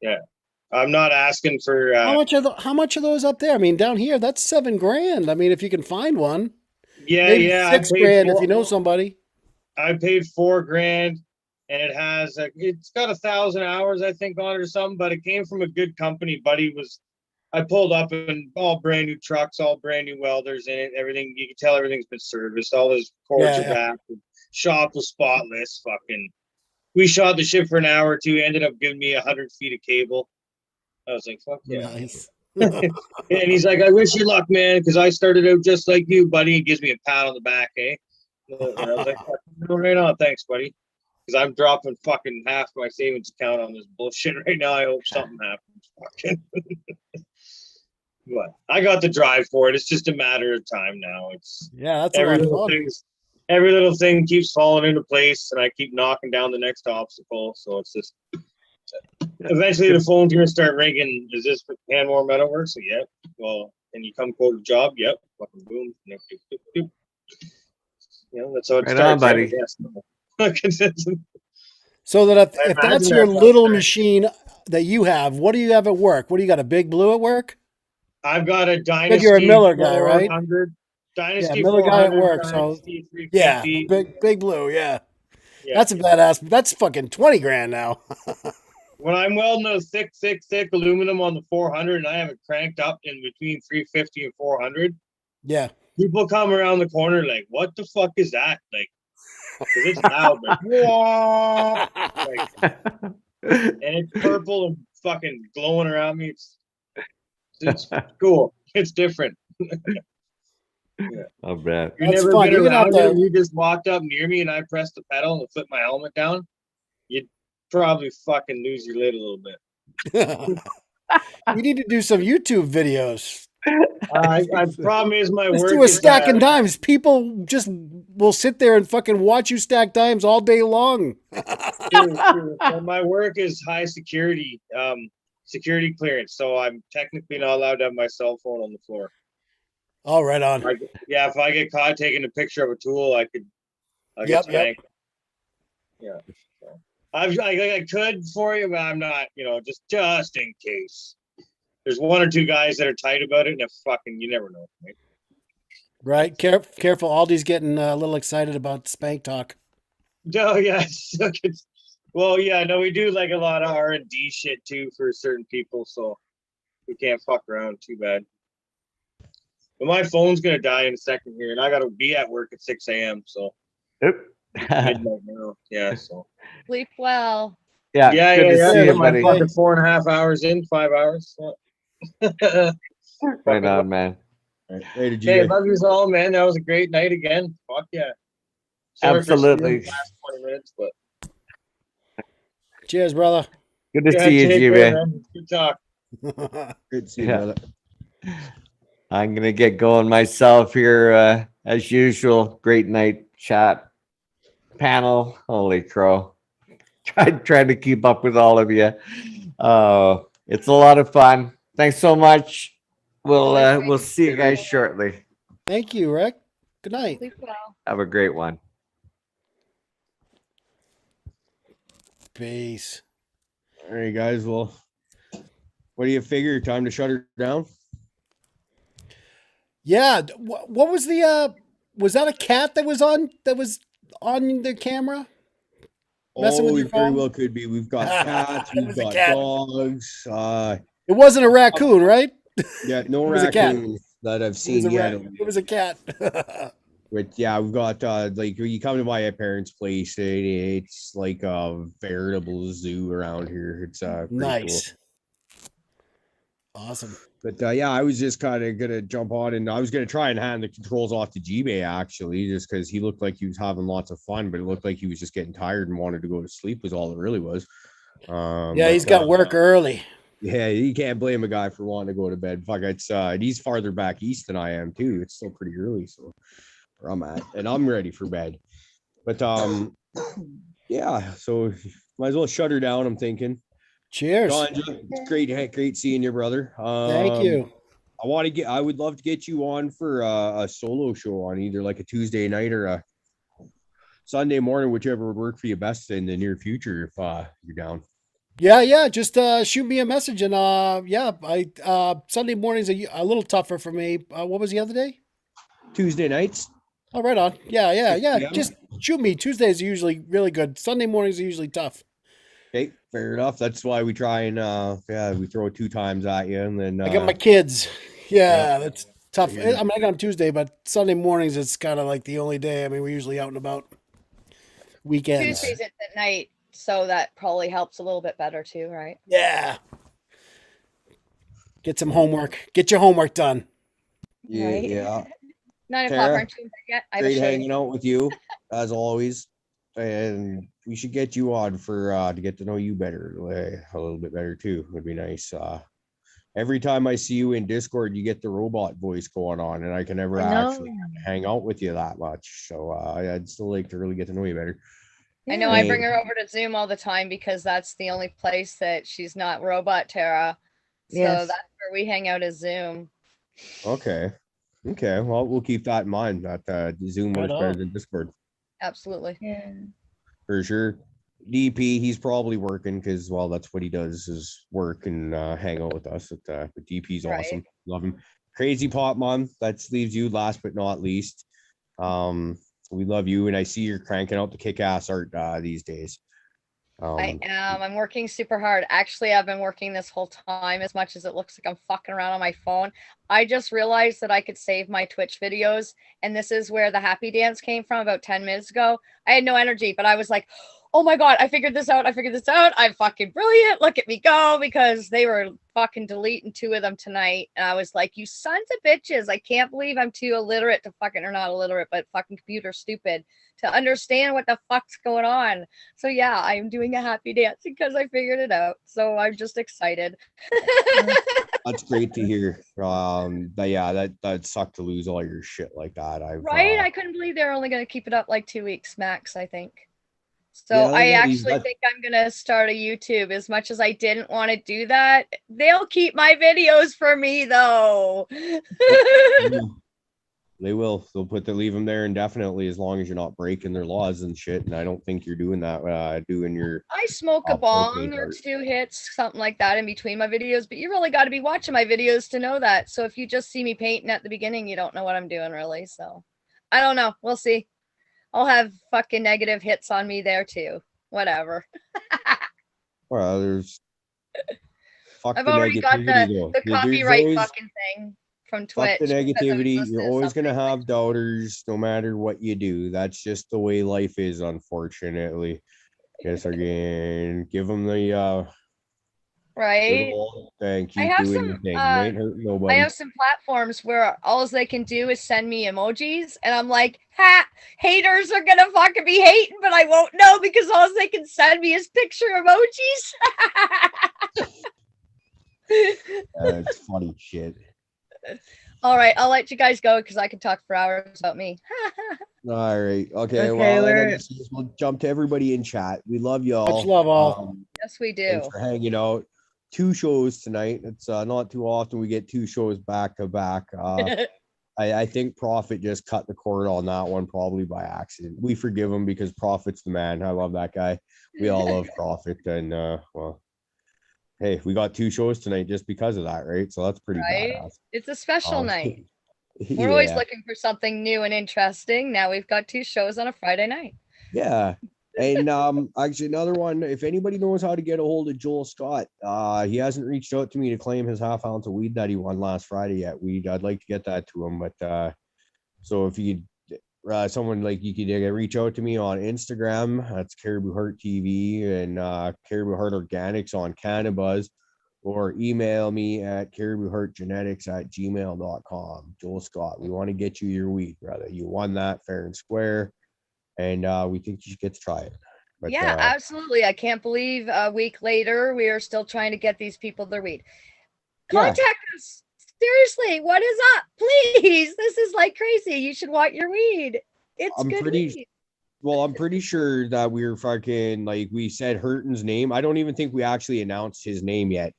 Yeah, I'm not asking for. How much are those up there? I mean, down here that's $7,000. I mean, if you can find one, Yeah, maybe yeah. 6,000 if you know somebody. I paid $4,000, and it has it's got 1,000 hours, I think, on it or something. But it came from a good company. Buddy was. I pulled up and all brand new trucks, all brand new welders in it. Everything you can tell, everything's been serviced. All his cords Yeah, are back. The shop was spotless. Fucking. We shot the ship for an hour or two. Ended up giving me 100 feet of cable. I was like, fuck yeah. Nice. And he's like, I wish you luck, man, because I started out just like you, buddy. He gives me a pat on the back, eh? And I was like, right on, thanks, buddy. Because I'm dropping fucking half my savings account on this bullshit right now. I hope something happens. Fucking. But I got the drive for it. It's just a matter of time now. It's Yeah, that's a lot of fun. every little thing keeps falling into place, and I keep knocking down the next obstacle. So it's just eventually the phone's gonna start ringing. Is this for Canmore Metalworks? So, yeah. Well, can you come quote a job? Yep. Fucking boom. You know, that's how it Right on, starts. buddy. So that if imagine that's your that little sounds machine that you have, what do you have at work? What do you got? A Big Blue at work? I've got a Dynasty. You're a Miller guy, right? 400, Dynasty Yeah, Miller guy at 400, work. So Dynasty yeah, 350. Big Blue. Yeah, Yeah. that's a badass. That's fucking $20,000 now. When I'm welding those thick aluminum on the 400 and I have it cranked up in between 350 and 400, Yeah. people come around the corner like, what the fuck is that? Like, 'cause it's loud, like, whoa! Like, and it's purple and fucking glowing around me. It's cool. It's different. I'll bet. You've That's never fun. been You're gonna have around it to- and you just walked up near me and I pressed the pedal and flipped my helmet down, you'd probably fucking lose your lid a little bit. You need to do some YouTube videos. Problem is my Just work do a is stacking dimes. People just will sit there and fucking watch you stack dimes all day long. true. So my work is high security, security clearance. So I'm technically not allowed to have my cell phone on the floor. Oh, right on. Yeah, if I get caught taking a picture of a tool, I get Yep. spanked. Yeah. So I could for you, but I'm not, just in case. There's one or two guys that are tight about it, and if fucking, you never know. Right? Right. Careful. Aldi's getting a little excited about spank talk. No, yeah. Well, yeah, no, we do like a lot of R&D shit too for certain people, so we can't fuck around too bad. But my phone's gonna die in a second here, and I gotta be at work at 6 a.m. So midnight now. Yeah, so Sleep well. Yeah, yeah. good to see you, My buddy. fucking 4.5 hours in, 5 hours. Yeah. Right on, man. All right, later, Hey, GJ. love you all, man. That was a great night again. Fuck yeah. Sorry for Absolutely. stealing the last 20 minutes, but Cheers, brother. Good to yeah, see you, take care, GB. man. Good talk. Good to see you, Yeah. brother. I'm gonna get going myself here, as usual. Great night chat panel. Holy crow! Trying to keep up with all of you. It's a lot of fun. Thanks so much. We'll see you guys shortly. Thank you, Rick. Good night. Sleep well. Have a great one. Peace. All right, guys. Well, what do you figure? Time to shut her down? Yeah. What was was that a cat that was on the camera? Messing with Oh, your it very phone? well could be. We've got cats, It we've was a got cat. dogs. It wasn't a raccoon, right? Yeah, no It was a cat. raccoons that I've It was seen a yet. it was a cat. But yeah, we've got like when you come to my parents' place, it's like a veritable zoo around here. It's pretty cool. Nice. Awesome. But yeah, I was just kind of gonna jump on, and I was gonna try and hand the controls off to G-Bay actually, just because he looked like he was having lots of fun, but it looked like he was just getting tired and wanted to go to sleep. Was all it really was. Yeah, But, he's got work early. Yeah, you can't blame a guy for wanting to go to bed. Fuck, it's he's farther back east than I am too. It's still pretty early, so where I'm at, and I'm ready for bed. But yeah, so might as well shut her down. I'm thinking. Cheers. Ganja, it's great seeing you, brother. Thank you. I would love to get you on for a solo show on either like a Tuesday night or a Sunday morning, whichever would work for you best in the near future if you're down. Yeah. Just shoot me a message, and yeah, I Sunday mornings are a little tougher for me. What was the other day? Tuesday nights, Oh, right on. Yeah. 6 p.m. Just shoot me. Tuesdays are usually really good. Sunday mornings are usually tough. Okay, fair enough. That's why we try and yeah, we throw it 2 times at you, and then I got my kids. yeah, Yeah, that's tough. figured. I mean, I got them Tuesday, but Sunday mornings it's kind of like the only day. I mean, we're usually out and about weekends. Tuesdays it's at night, so that probably helps a little bit better too, right? Yeah. Get some homework. Get your homework done. Yeah, Right. yeah. 9 o'clock, Tara, aren't you in bed yet? I have a great show hanging out with you as always, and we should get you on for to get to know you better, a little bit better too. Would be nice. Every time I see you in Discord, you get the robot voice going on, and I can never actually hang out with you that much. So I'd still like to really get to know you better. I know I And- bring her over to Zoom all the time because that's the only place that she's not robot Tara. So Yes. that's where we hang out as Zoom. Okay. Okay. Well, we'll keep that in mind. That Zoom Right works better on. than Discord Absolutely. Yeah. for sure. DP, he's probably working because, well, that's what he does is work and hang out with us. But DP's Right. awesome. Love him. Crazy Pop Mom. That leaves you last but not least. We love you, and I see you're cranking out the kick-ass art these days. I am. I'm working super hard. Actually, I've been working this whole time as much as it looks like I'm fucking around on my phone. I just realized that I could save my Twitch videos, and this is where the happy dance came from about 10 minutes ago. I had no energy, but I was like, oh my God, I figured this out. I'm fucking brilliant. Look at me go, because they were fucking deleting 2 of them tonight. And I was like, you sons of bitches. I can't believe I'm too illiterate to fucking, or not illiterate, but fucking computer stupid to understand what the fuck's going on. So yeah, I'm doing a happy dance because I figured it out. So I'm just excited. That's great to hear. But yeah, that sucked to lose all your shit like that. Right? I couldn't believe they're only going to keep it up like 2 weeks max, I think. So Yeah, I that- actually that- think I'm going to start a YouTube. As much as I didn't want to do that, they'll keep my videos for me though. They will. They'll leave them there indefinitely as long as you're not breaking their laws and shit. And I don't think you're doing that. Doing your I smoke a okay, bong or Bart. 2 hits, something like that in between my videos, but you really got to be watching my videos to know that. So if you just see me painting at the beginning, you don't know what I'm doing really. So I don't know. We'll see. I'll have fucking negative hits on me there too. Whatever. well, there's fuck I've the already got negativity though. the There's copyright always- fucking thing from Fuck Twitch. the because I was negativity. listening You're to always gonna something. have doubters no matter what you do. That's just the way life is, unfortunately. Yes, again. Give them the good Right. old and I keep have doing some, your thing. You uh, ain't hurting I nobody. have some platforms where all they can do is send me emojis, and I'm like, ha, haters are gonna fucking be hating, but I won't know because all they can send me is picture emojis. It's funny shit. All right, I'll let you guys go because I can talk for hours about me. All right. Okay. Okay, Well, we're- we'll jump to everybody in chat. We love y'all. Much love all. Yes, we do. Thanks for hanging out. 2 shows tonight. It's not too often we get 2 shows back to back. I think Prophet just cut the cord on that one probably by accident. We forgive him because Prophet's the man. I love that guy. We all love Prophet, and well, hey, we got 2 shows tonight just because of that, right? So that's pretty Right? badass. It's a special Um, night. We're always yeah. looking for something new and interesting. Now we've got 2 shows on a Friday night. Yeah. And actually another one, if anybody knows how to get a hold of Joel Scott, he hasn't reached out to me to claim his half ounce of weed that he won last Friday yet. I'd like to get that to him, but so if you someone like you could reach out to me on Instagram, that's Caribou Heart TV, and Caribou Heart Organics on Cannabis, or email me at caribouheartgenetics@gmail.com. Joel Scott, we want to get you your weed, brother. You won that fair and square, and we think you should get to try it. But, Yeah, absolutely. I can't believe a week later we are still trying to get these people their weed. Yeah. Contact us. Seriously, what is up? Please. This is like crazy. You should want your weed. It's I'm good pretty- weed. Well, I'm pretty sure that we were fucking like we said Hurton's name. I don't even think we actually announced his name yet.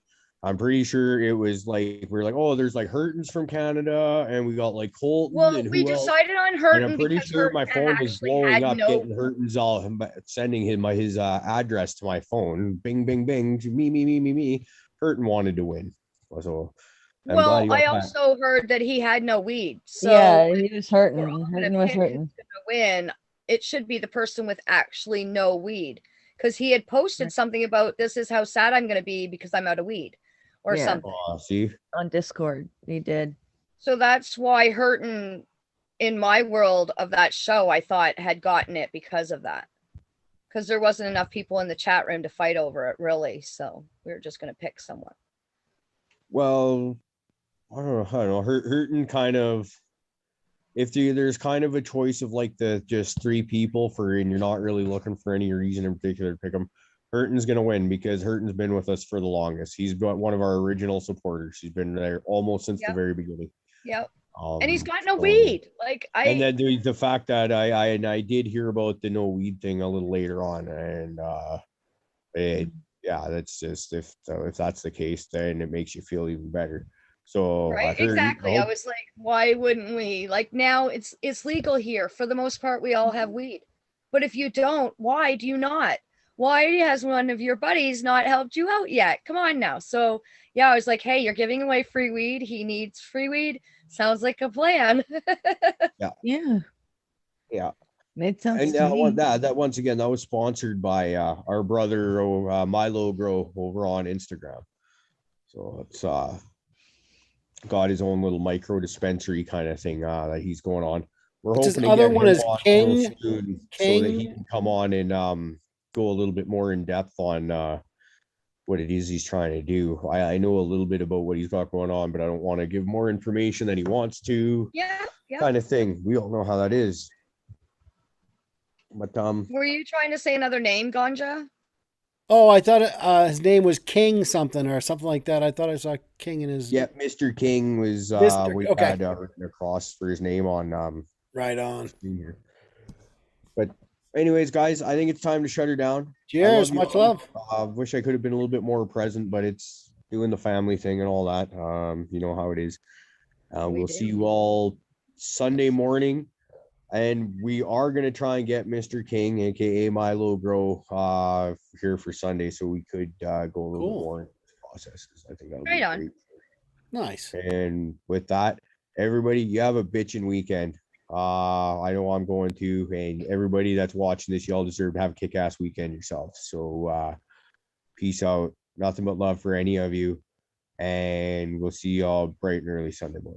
I'm pretty sure it was like we're like, oh, there's like Hurtons from Canada, and we got like Colton Well, and we who else? decided on And Hurton I'm pretty because sure my Hurton phone was actually blowing had up, no. getting Hurton's all sending him his address to my phone. Bing, bing, bing. Me. Hurton wanted to win. So I'm glad Well, he got I that. also heard that he had no weed. So Yeah, he was we're hurting. all gonna Hurting was pick hurting. who's gonna win. It should be the person with actually no weed, because he had posted Right. something about this is how sad I'm gonna be because I'm out of weed, or Yeah. something. Oh, see, On Discord. He did. So that's why Hurton, in my world of that show, I thought had gotten it because of that. Because there wasn't enough people in the chat room to fight over it, really. So we were just gonna pick someone. well, I don't know. Hurton kind of, if there's kind of a choice of like the just three people for, and you're not really looking for any reason in particular to pick him, Hurton's gonna win because Hurton's been with us for the longest. He's got one of our original supporters. He's been there almost since the Yep. very beginning. Yep. And he's got no so- weed. Like And then the fact that I did hear about the no weed thing a little later on, and yeah, that's just if that's the case, then it makes you feel even better. So I right, heard, exactly. I was like, why wouldn't we? Like now it's legal here. For the most part, we all have weed. But if you don't, why do you not? Why has one of your buddies not helped you out yet? Come on now. So yeah, I was like, hey, you're giving away free weed. He needs free weed. Sounds like a plan. Yeah. Yeah. Made sense And to me. that once again, that was sponsored by our brother Milo Grow over on Instagram. So it's got his own little micro dispensary kind of thing that he's going on. We're What's his hoping to other get one him is on King? real soon so that he King? can come on and go a little bit more in depth on what it is he's trying to do. I know a little bit about what he's got going on, but I don't want to give more information than he wants to, Yeah. kind of thing. We all know how that is. But Were you trying to say another name, Ganja? Oh, I thought his name was King something or something like that. I thought I saw King in his. yeah, Mr. King was we okay. had written across for his name on Right on. screen here. But anyways, guys, I think it's time to shut her down. Cheers. you Much all. love. Wish I could have been a little bit more present, but it's doing the family thing and all that. You know how it is. We We'll do. see you all Sunday morning. And we are going to try and get Mr. King, aka Milo Grow, here for Sunday, so we could go a little bit Cool. more into this process. 'Cause I think that'll Right be on. great. Nice. And with that, everybody, you have a bitchin' weekend. I know I'm going to, and everybody that's watching this, y'all deserve to have a kick-ass weekend yourself. So peace out. Nothing but love for any of you. And we'll see y'all bright and early Sunday morning.